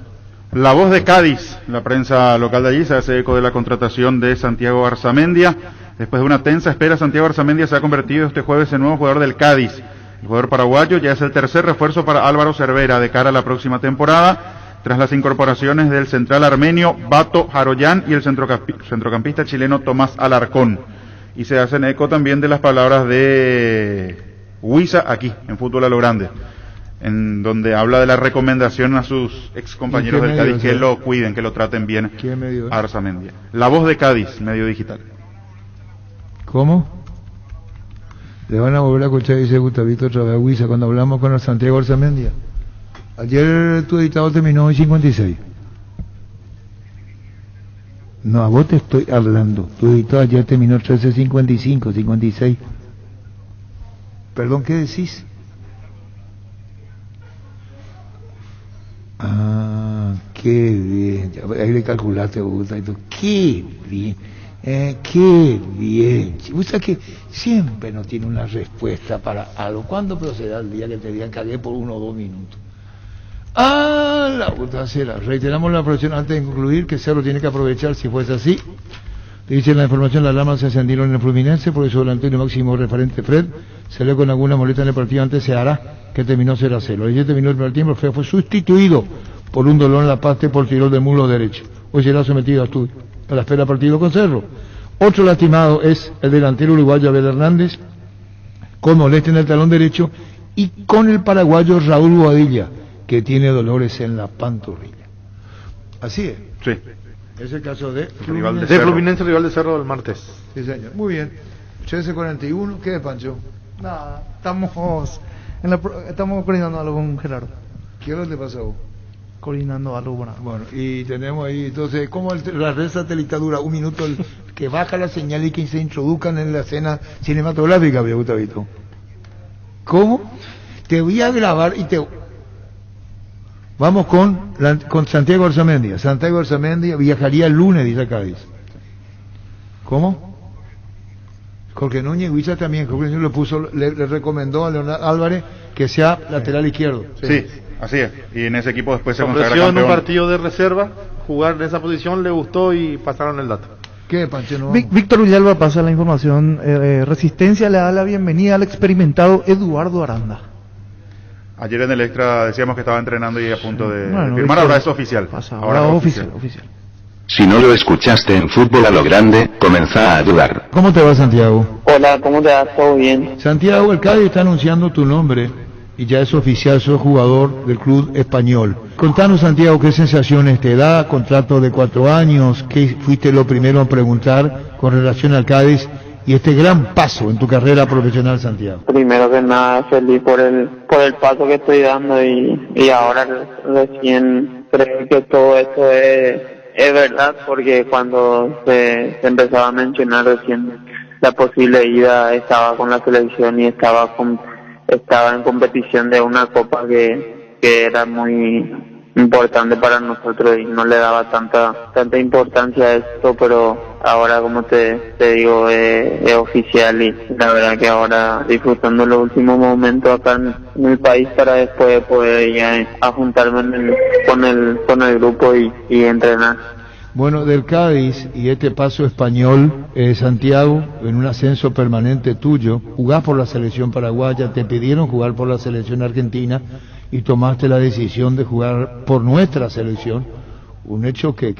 La Voz de Cádiz, la prensa local de allí se hace eco de la contratación de Santiago Arzamendia. Después de una tensa espera, Santiago Arzamendia se ha convertido este jueves en nuevo jugador del Cádiz. El jugador paraguayo ya es el tercer refuerzo para Álvaro Cervera de cara a la próxima temporada, tras las incorporaciones del central armenio Bato Jaroyan y el centrocampista chileno Tomás Alarcón. Y se hacen eco también de las palabras de Huiza aquí, en Fútbol a lo Grande, en donde habla de la recomendación a sus ex compañeros del Cádiz que lo cuiden, que lo traten bien a Arzamendia. La Voz de Cádiz, medio digital. ¿Cómo? Le van a volver a escuchar, dice Gustavito otra vez a Huiza cuando hablamos con el Santiago Arzamendia. Ayer tu editado terminó hoy 56. No, a vos te estoy hablando. Tu editado ayer terminó 13:55, 56. Perdón, ¿qué decís? Ah, qué bien. Ahí le calculaste, Gustavito. Qué bien. Qué bien. Gusta que siempre no tiene una respuesta para algo. ¿Cuándo procederá el día que te digan cagué por 1 o 2 minutos? Ah, la puta cera. Reiteramos la profesión antes de concluir que Cerro tiene que aprovechar si fuese así. Dice la información, las alarmas se encendieron en el Fluminense, por eso el Antonio Máximo referente Fred salió con alguna molestia en el partido ante Ceará, que terminó 0-0. Ayer terminó el primer tiempo, fue sustituido por un dolor en la parte por tirón del muslo derecho. Hoy será sometido a estudio a la espera del partido con Cerro. Otro lastimado es el delantero uruguayo Abel Hernández, con molestia en el talón derecho, y con el paraguayo Raúl Boadilla, que tiene dolores en la pantorrilla. Así es. Sí. Es el caso de Fluminense, rival de Cerro del martes. Sí, señor. Muy bien. 13:41, ¿qué es, Pancho? Nada, estamos coordinando algo con Gerardo. ¿Qué es lo que te pasó? Coordinando algo, bueno, y tenemos ahí, entonces, ¿cómo la red satelital dura 1 minuto que baja la señal y que se introduzcan en la escena cinematográfica, me gusta, Vito? ¿Cómo? Te voy a grabar y te... Vamos con Santiago Arzamendia. Santiago Arzamendia viajaría el lunes, dice Cádiz. ¿Cómo? Jorge Núñez Huiza también. Jorge Núñez le recomendó a Leonardo Álvarez que sea lateral izquierdo. Sí, así es. Y en ese equipo después se consagra campeón. campeón. Un partido de reserva, jugar en esa posición le gustó y pasaron el dato. ¿Qué, Pancho? No Víctor Villalba pasa la información. Resistencia le da la bienvenida al experimentado Eduardo Aranda. Ayer en el extra decíamos que estaba entrenando y a punto de firmar, ahora es oficial. Ahora oficial. Si no lo escuchaste en Fútbol a lo Grande, comenzá a dudar. ¿Cómo te va, Santiago? Hola, ¿cómo te va? ¿Todo bien? Santiago, el Cádiz está anunciando tu nombre y ya es oficial, soy jugador del club español. Contanos, Santiago, qué sensaciones te da, contrato de 4 años, qué fuiste lo primero a preguntar con relación al Cádiz y este gran paso en tu carrera profesional, Santiago. Primero que nada, feliz por el paso que estoy dando y ahora recién creo que todo esto es verdad, porque cuando se empezaba a mencionar recién la posible ida, estaba con la selección y estaba en competición de una copa que era muy importante para nosotros y no le daba tanta importancia a esto, pero ahora, como te digo, es oficial y la verdad que ahora disfrutando los últimos momentos acá en el país para después poder ya a juntarme con el grupo y entrenar. Bueno, del Cádiz y este paso español, Santiago, en un ascenso permanente tuyo, jugás por la selección paraguaya, te pidieron jugar por la selección argentina y tomaste la decisión de jugar por nuestra selección, un hecho que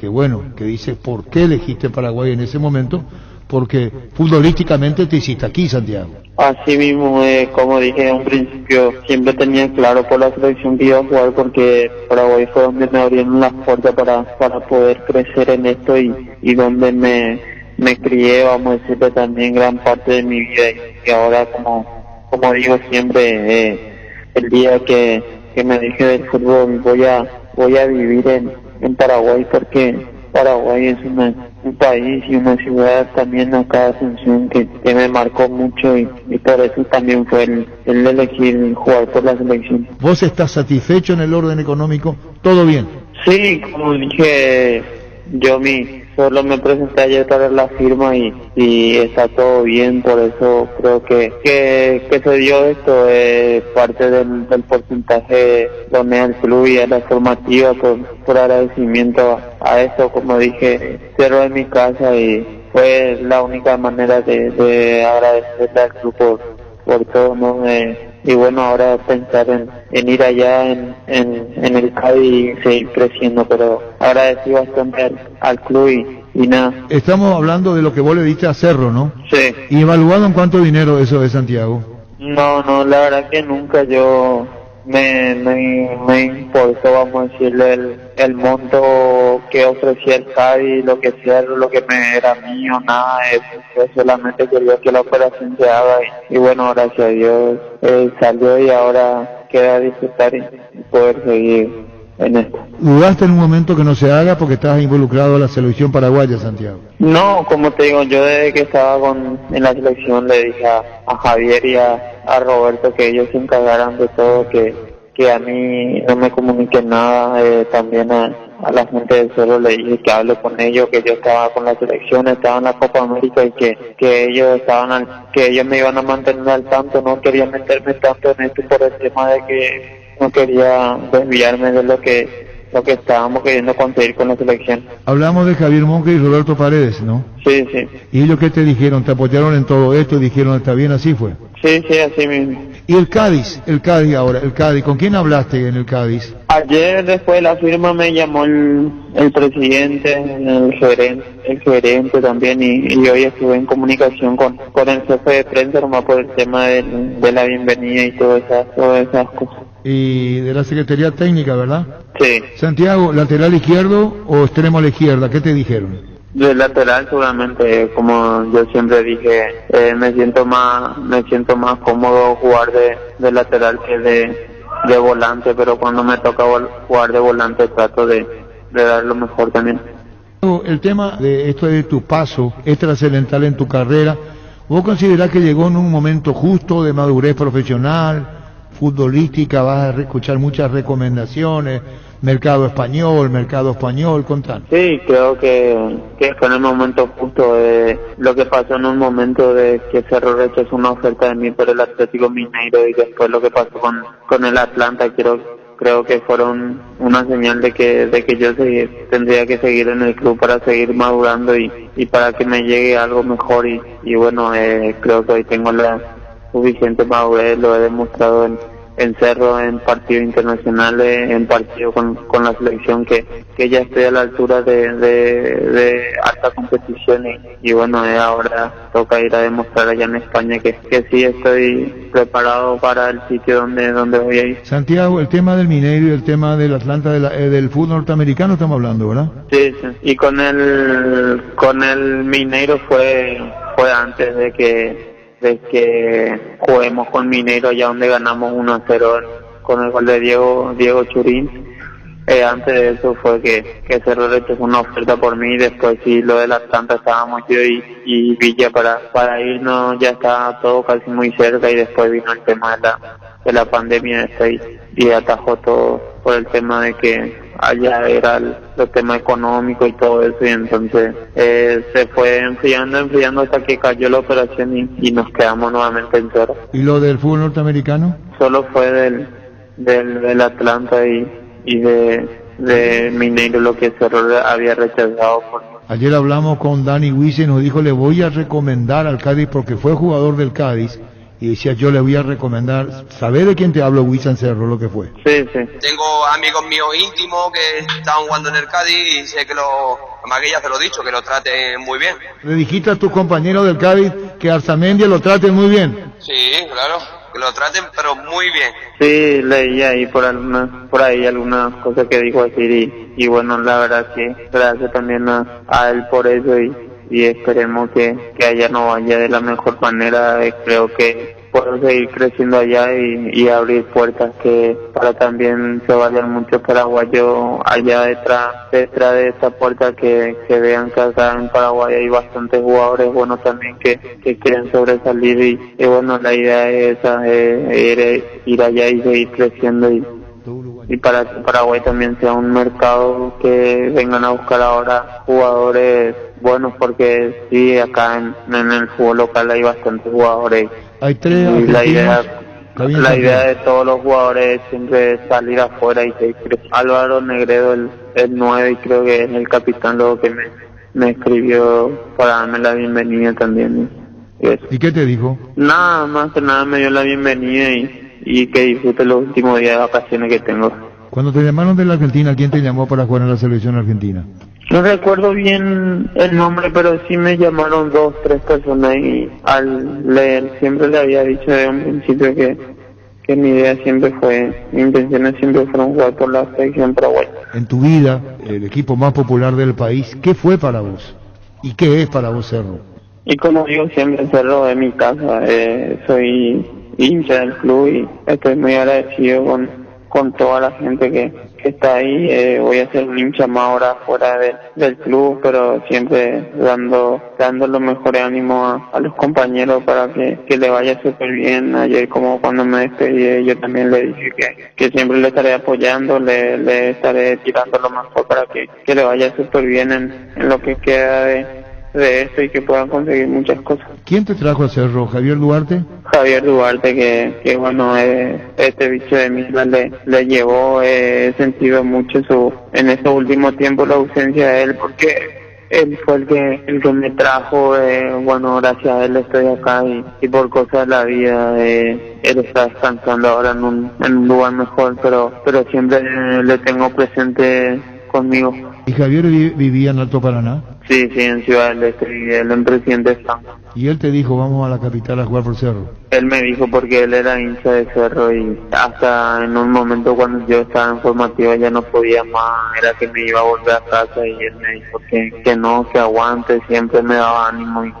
dice por qué elegiste Paraguay en ese momento, porque futbolísticamente te hiciste aquí, Santiago. Así mismo, como dije en un principio, siempre tenía claro por la selección que iba a jugar, porque Paraguay fue donde me abrieron las puertas para poder crecer en esto y donde me crié, vamos a decirlo, también gran parte de mi vida, y ahora como digo siempre, el día que me dije del fútbol voy a vivir en Paraguay, porque Paraguay es un país y una ciudad también acá de Asunción que me marcó mucho y por eso también fue el elegir jugar por la selección. ¿Vos estás satisfecho en el orden económico? ¿Todo bien? Sí, como dije, yo solo me presenté ayer para la firma y está todo bien, por eso creo que se dio esto, parte del porcentaje doné al club y a la formativa por agradecimiento a eso. Como dije, cierro en mi casa y fue la única manera de agradecerle al club por todo, ¿no? Y bueno, ahora pensar en ir allá en el Cádiz y seguir creciendo, pero agradecí bastante al club y nada. Estamos hablando de lo que vos le diste a Cerro, ¿no? Sí. ¿Y evaluado en cuánto dinero eso de Santiago? No, la verdad que nunca yo me importó, vamos a decirle, el monto que ofrecía el Cádiz, lo que sea, lo que me era mío, nada de eso. Yo solamente quería que la operación se haga y bueno, gracias a Dios salió y ahora queda disfrutar y poder seguir en esto. ¿Dudaste en un momento que no se haga porque estabas involucrado en la selección paraguaya, Santiago? No, como te digo, yo desde que estaba en la selección le dije a Javier y a Roberto que ellos se encargaran de todo, que a mí no me comuniquen nada, también a la gente del Cerro le dije que hable con ellos, que yo estaba con la selección, estaba en la Copa América y que ellos que ellos me iban a mantener al tanto. No quería meterme tanto en esto por el tema de que no quería desviarme de lo que estábamos queriendo conseguir con la selección. Hablamos de Javier Monge y Roberto Paredes, ¿no? Sí. ¿Y ellos qué te dijeron? ¿Te apoyaron en todo esto y dijeron está bien, así fue? Sí, así mismo. ¿Y el Cádiz ahora, ¿con quién hablaste en el Cádiz? Ayer después de la firma me llamó el presidente, el gerente también y hoy estuve en comunicación con el jefe de prensa nomás por el tema de la bienvenida y todas esas cosas. Y de la Secretaría Técnica, ¿verdad? Sí. Santiago, ¿lateral izquierdo o extremo a la izquierda? ¿Qué te dijeron? De lateral seguramente, como yo siempre dije, me siento más cómodo jugar de lateral que de volante, pero cuando me toca jugar de volante trato de dar lo mejor también. El tema de esto de tu paso trascendental en tu carrera, ¿vos considerás que llegó en un momento justo de madurez profesional, futbolística? Vas a escuchar muchas recomendaciones, mercado español, contanos. Sí, creo que fue en el momento justo. Lo que pasó en un momento de que Cerro rechazó una oferta de mí por el Atlético Mineiro y después lo que pasó con el Atlanta, creo que fueron una señal de que yo tendría que seguir en el club para seguir madurando y para que me llegue algo mejor y bueno, creo que hoy tengo la suficiente madurez, lo he demostrado en Cerro, en partidos internacionales, en partidos con la selección, que ya estoy a la altura de alta competición y bueno, ahora toca ir a demostrar allá en España que sí estoy preparado para el sitio donde voy a ir. Santiago, el tema del Mineiro y el tema del Atlanta del fútbol norteamericano estamos hablando, ¿verdad? Sí, y con el Mineiro fue antes de que juguemos con Mineiro allá donde ganamos 1-0 con el gol de Diego Churín. antes de eso fue que Cerro rechazó una oferta por mí, después sí lo del Atlanta estábamos yo y Villa para irnos, ya estaba todo casi muy cerca y después vino el tema de la pandemia y atajó todo por el tema de que allá era el tema económico y todo eso, y entonces se fue enfriando hasta que cayó la operación y nos quedamos nuevamente en Cerro. ¿Y lo del fútbol norteamericano? Solo fue del Atlanta y de Mineiro lo que Cerro había rechazado. Ayer hablamos con Dani Huize y nos dijo, le voy a recomendar al Cádiz porque fue jugador del Cádiz. Y decía, yo le voy a recomendar, ¿sabés de quién te hablo, Huiza Cerro, lo que fue? Sí. Tengo amigos míos íntimos que estaban jugando en el Cádiz y sé que más que ya se lo he dicho, que lo traten muy bien. ¿Le dijiste a tus compañeros del Cádiz que Arzamendia lo traten muy bien? Sí, claro, que lo traten pero muy bien. Sí, leí ahí por ahí algunas cosas que dijo así y bueno, la verdad que gracias también a él por eso y esperemos que allá no vaya de la mejor manera. Creo que puedo seguir creciendo allá y abrir puertas que para también se vayan muchos paraguayos allá detrás de esta puerta, que vean que acá en Paraguay hay bastantes jugadores buenos también que quieren sobresalir y bueno, la idea es esa, ir allá y seguir creciendo y para que Paraguay también sea un mercado que vengan a buscar ahora jugadores buenos, porque sí, acá en el fútbol local hay bastantes jugadores. Hay tres y la idea de todos los jugadores es siempre salir afuera y seguir creciendo. Álvaro Negredo, el 9, y creo que es el capitán, luego que me escribió para darme la bienvenida también. ¿Y qué te dijo? Nada más que nada, me dio la bienvenida y que disfrute los últimos días de vacaciones que tengo. Cuando te llamaron de la Argentina, ¿quién te llamó para jugar en la selección argentina? No recuerdo bien el nombre, pero sí me llamaron 2, 3 personas y al leer siempre le había dicho desde un principio que mi idea siempre fue, mis intenciones siempre fueron jugar por la selección paraguaya. En tu vida, el equipo más popular del país, ¿qué fue para vos? ¿Y qué es para vos Cerro? Y como digo siempre, Cerro es mi casa, soy hincha del club y estoy muy agradecido con toda la gente que está ahí. Voy a ser un hincha más ahora fuera del club, pero siempre dando los mejores ánimos a los compañeros para que le vaya súper bien. Ayer, como cuando me despedí, yo también le dije que siempre le estaré apoyando, le estaré tirando lo mejor para que le vaya súper bien en lo que queda de esto y que puedan conseguir muchas cosas. ¿Quién te trajo a Cerro? ¿Javier Duarte? Javier Duarte, que bueno, este bicho de Misla le llevó, he sentido mucho en estos últimos tiempos la ausencia de él, porque él fue el que me trajo, bueno, gracias a él estoy acá y por cosas de la vida, él está descansando ahora en un lugar mejor, pero siempre le tengo presente conmigo. ¿Y Javier vivía en Alto Paraná? Sí, en Ciudad del Este, y él en Presidente San. ¿Y él te dijo, vamos a la capital a jugar por Cerro? Él me dijo porque él era hincha de Cerro y hasta en un momento cuando yo estaba en formativa ya no podía más, era que me iba a volver a casa y él me dijo que no, que aguante, siempre me daba ánimo y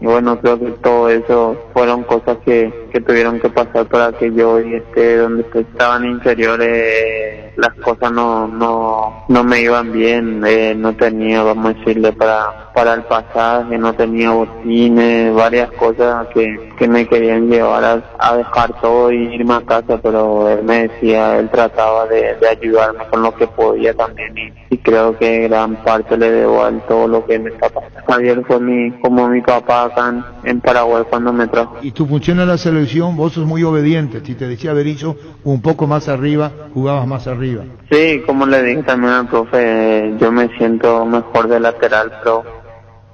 bueno, creo que todo eso fueron cosas que tuvieron que pasar para que yo hoy esté donde estaban inferiores, las cosas no me iban bien, no tenía, vamos a decirle, para el pasaje, no tenía botines, varias cosas que me querían llevar a dejar todo y irme a casa, pero él me decía, él trataba de ayudarme con lo que podía también y creo que gran parte le debo a él todo lo que me está pasando. Javier fue como mi papá acá en Paraguay cuando me trajo. ¿Y tu función en la selección? Vos sos muy obediente, si te decía Berizzo un poco más arriba, jugabas más arriba. Sí, como le dije también al profe, yo me siento mejor de lateral, pero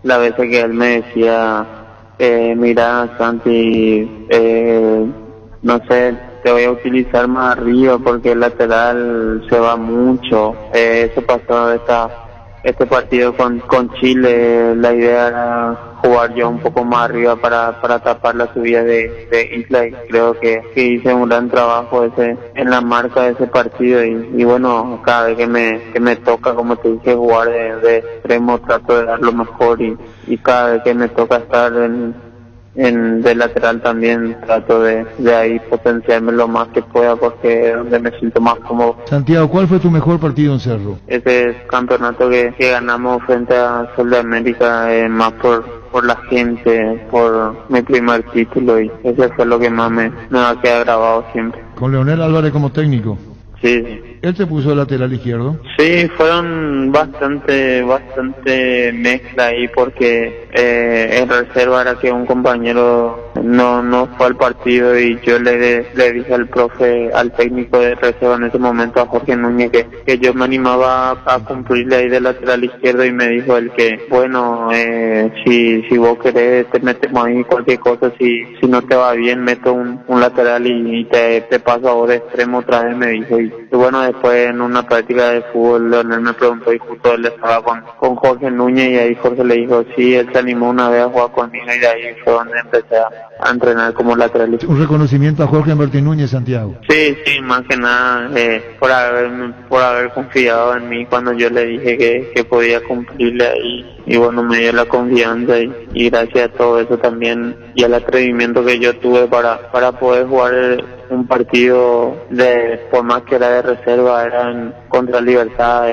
la vez que él me decía, mira Santi, no sé, te voy a utilizar más arriba porque el lateral se va mucho. Eso pasó este partido con Chile, la idea era jugar yo un poco más arriba para tapar la subida de Isla y creo que hice un gran trabajo en la marca de ese partido y bueno, cada vez que me toca, como te dije, jugar de extremo trato de dar lo mejor y cada vez que me toca estar en de lateral también trato de ahí potenciarme lo más que pueda porque es donde me siento más cómodo. Santiago, ¿cuál fue tu mejor partido en Cerro? Ese campeonato que ganamos frente a Sol de América, más por la gente, por mi primer título, y ese fue lo que más me va a quedar grabado siempre. Con Leonel Álvarez como técnico. Sí. ¿Él te puso lateral izquierdo? Sí, fueron bastante mezcla ahí porque en reserva era que un compañero no fue al partido y yo le dije al profe, al técnico de reserva en ese momento, a Jorge Núñez, que yo me animaba a cumplirle ahí de lateral izquierdo, y me dijo él que bueno, si vos querés te metemos ahí cualquier cosa, si no te va bien meto un lateral y te paso a vos de extremo otra vez, me dijo. Y bueno, después en una práctica de fútbol Leonel me preguntó y justo él estaba con Jorge Núñez, y ahí Jorge le dijo sí, él se animó una vez a jugar conmigo, y de ahí fue donde empecé a entrenar como lateral. Un reconocimiento a Jorge Martín Núñez, Santiago. Sí, más que nada por haber confiado en mí cuando yo le dije que podía cumplirle ahí, y bueno, me dio la confianza, y gracias a todo eso también y al atrevimiento que yo tuve para poder jugar un partido por más que era de reserva, eran contra Libertad,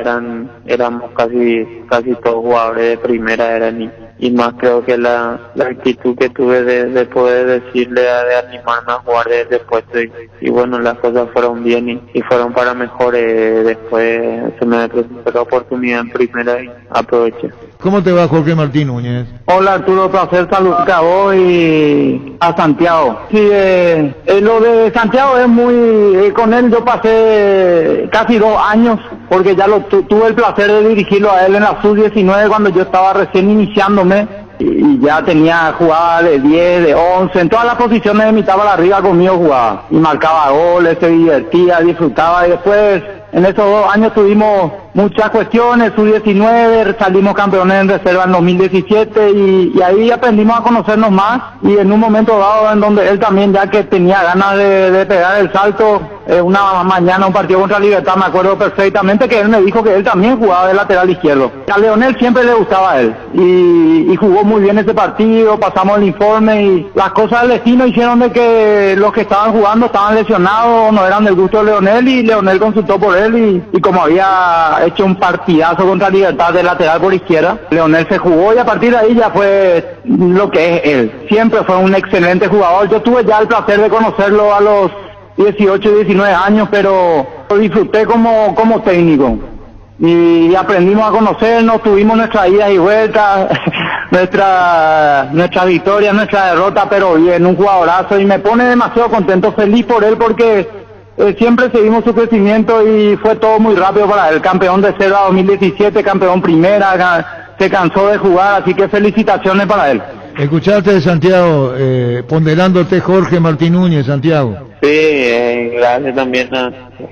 éramos casi todos jugadores de primera, y más creo que la actitud que tuve de poder decirle, de animarme a jugar desde puesto, y bueno, las cosas fueron bien y fueron para mejor. Después se me presentó la oportunidad en primera y aproveché. ¿Cómo te va, Jorge Martín Núñez? Hola Arturo, placer saludarte a vos y a Santiago. Sí, lo de Santiago es muy... con él yo pasé casi 2 años, porque ya tuve el placer de dirigirlo a él en la sub-19 cuando yo estaba recién iniciándome, y ya tenía jugada de 10, de 11, en todas las posiciones de mitad para arriba conmigo jugaba, y marcaba goles, se divertía, disfrutaba, y después en esos 2 años tuvimos muchas cuestiones, sub-19, salimos campeones en reserva en 2017, y ahí aprendimos a conocernos más, y en un momento dado en donde él también, ya que tenía ganas de pegar el salto, una mañana un partido contra Libertad, me acuerdo perfectamente que él me dijo que él también jugaba de lateral izquierdo. A Leonel siempre le gustaba a él, y jugó muy bien ese partido, pasamos el informe, y las cosas del destino hicieron de que los que estaban jugando estaban lesionados, no eran del gusto de Leonel, y Leonel consultó por él, y como había hecho un partidazo contra Libertad de lateral por izquierda, Leonel se jugó, y a partir de ahí ya fue lo que es él. Siempre fue un excelente jugador. Yo tuve ya el placer de conocerlo a los 18, 19 años, pero lo disfruté como técnico. Y aprendimos a conocernos, tuvimos nuestras idas y vueltas, nuestra victoria, nuestra derrota, pero bien, un jugadorazo, y me pone demasiado contento, feliz por él, porque siempre seguimos su crecimiento y fue todo muy rápido para él. Campeón de Cerda 2017, campeón primera, se cansó de jugar, así que felicitaciones para él. Escuchaste, Santiago, ponderándote Jorge Martín Núñez, Santiago. Sí, gracias también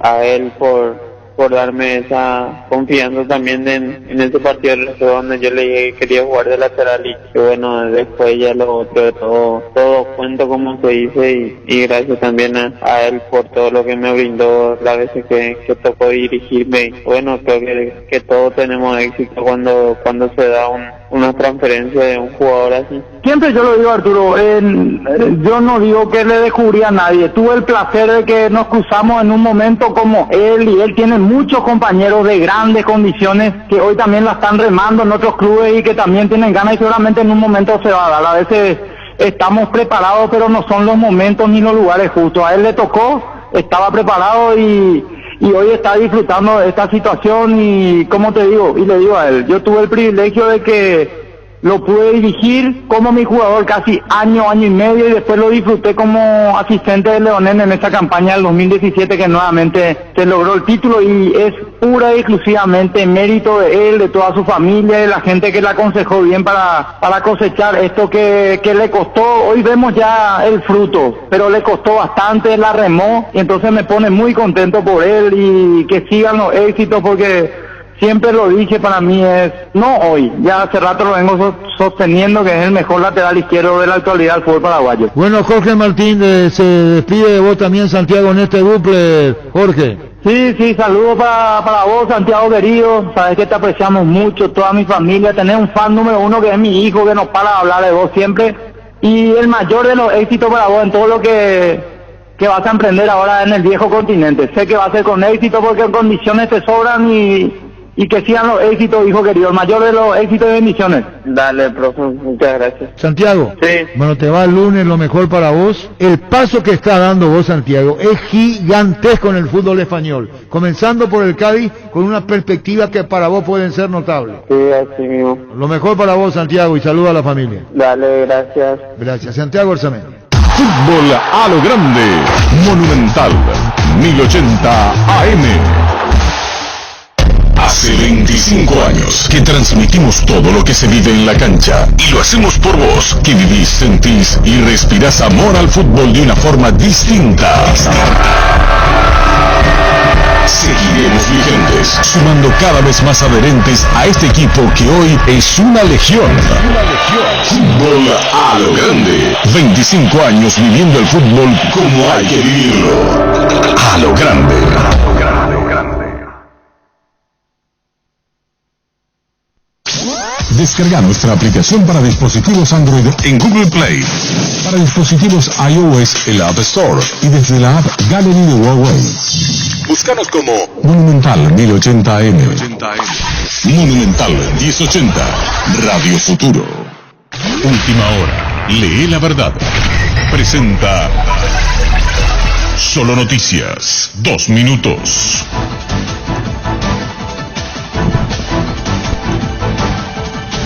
a él por darme esa confianza también en ese partido donde yo le dije que quería jugar de lateral, y bueno, después ya lo otro, todo cuento como se dice, y gracias también a él por todo lo que me brindó las veces que tocó dirigirme. Y bueno, creo que todos tenemos éxito cuando se da una transferencia de un jugador así. Siempre yo lo digo, Arturo, yo no digo que le descubrí a nadie, tuve el placer de que nos cruzamos en un momento como él, y él tiene muchos compañeros de grandes condiciones que hoy también la están remando en otros clubes y que también tienen ganas, y seguramente en un momento se va a dar. A veces estamos preparados, pero no son los momentos ni los lugares justos. A él le tocó, estaba preparado, y hoy está disfrutando de esta situación, y como te digo, y le digo a él, yo tuve el privilegio de que lo pude dirigir como mi jugador casi año y medio, y después lo disfruté como asistente de Leonel en esta campaña del 2017 que nuevamente se logró el título, y es pura y exclusivamente mérito de él, de toda su familia, de la gente que le aconsejó bien para cosechar esto que le costó. Hoy vemos ya el fruto, pero le costó bastante, la remó, y entonces me pone muy contento por él, y que sigan los éxitos, porque siempre lo dije, para mí es, no hoy, ya hace rato lo vengo sosteniendo, que es el mejor lateral izquierdo de la actualidad del fútbol paraguayo. Bueno, Jorge Martín, se despide de vos también, Santiago, en este duple, Jorge. Sí, saludos para vos, Santiago querido, sabes que te apreciamos mucho, toda mi familia, tenés un fan número 1 que es mi hijo, que nos para de hablar de vos siempre, y el mayor de los éxitos para vos en todo lo que vas a emprender ahora en el viejo continente. Sé que va a ser con éxito porque en condiciones te sobran y que sigan los éxitos, hijo querido, el mayor de los éxitos y bendiciones. Dale, profe, muchas gracias. Santiago, Sí. bueno, te va el lunes, lo mejor para vos. El paso que está dando vos, Santiago, es gigantesco en el fútbol español. Comenzando por el Cádiz, con una perspectiva que para vos pueden ser notables. Sí, así mismo. Lo mejor para vos, Santiago, y saluda a la familia. Dale, gracias. Gracias. Santiago Orzamendi. Fútbol a lo grande, Monumental, 1080 AM. Hace 25 años que transmitimos todo lo que se vive en la cancha y lo hacemos por vos, que vivís, sentís y respirás amor al fútbol de una forma distinta. Seguiremos vigentes, sumando cada vez más adherentes a este equipo que hoy es una legión. Fútbol a lo grande. 25 años viviendo el fútbol como hay que vivirlo. A lo grande. Descarga nuestra aplicación para dispositivos Android en Google Play. Para dispositivos iOS en la App Store y desde la app Gallery de Huawei. Búscanos como Monumental 1080 AM. Monumental 1080. Radio Futuro. Última hora. Lee la verdad. Presenta Solo Noticias. 2 minutos.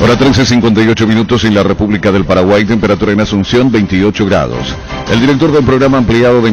Hora 13:58 minutos en la República del Paraguay, temperatura en Asunción 28 grados. El director del programa ampliado de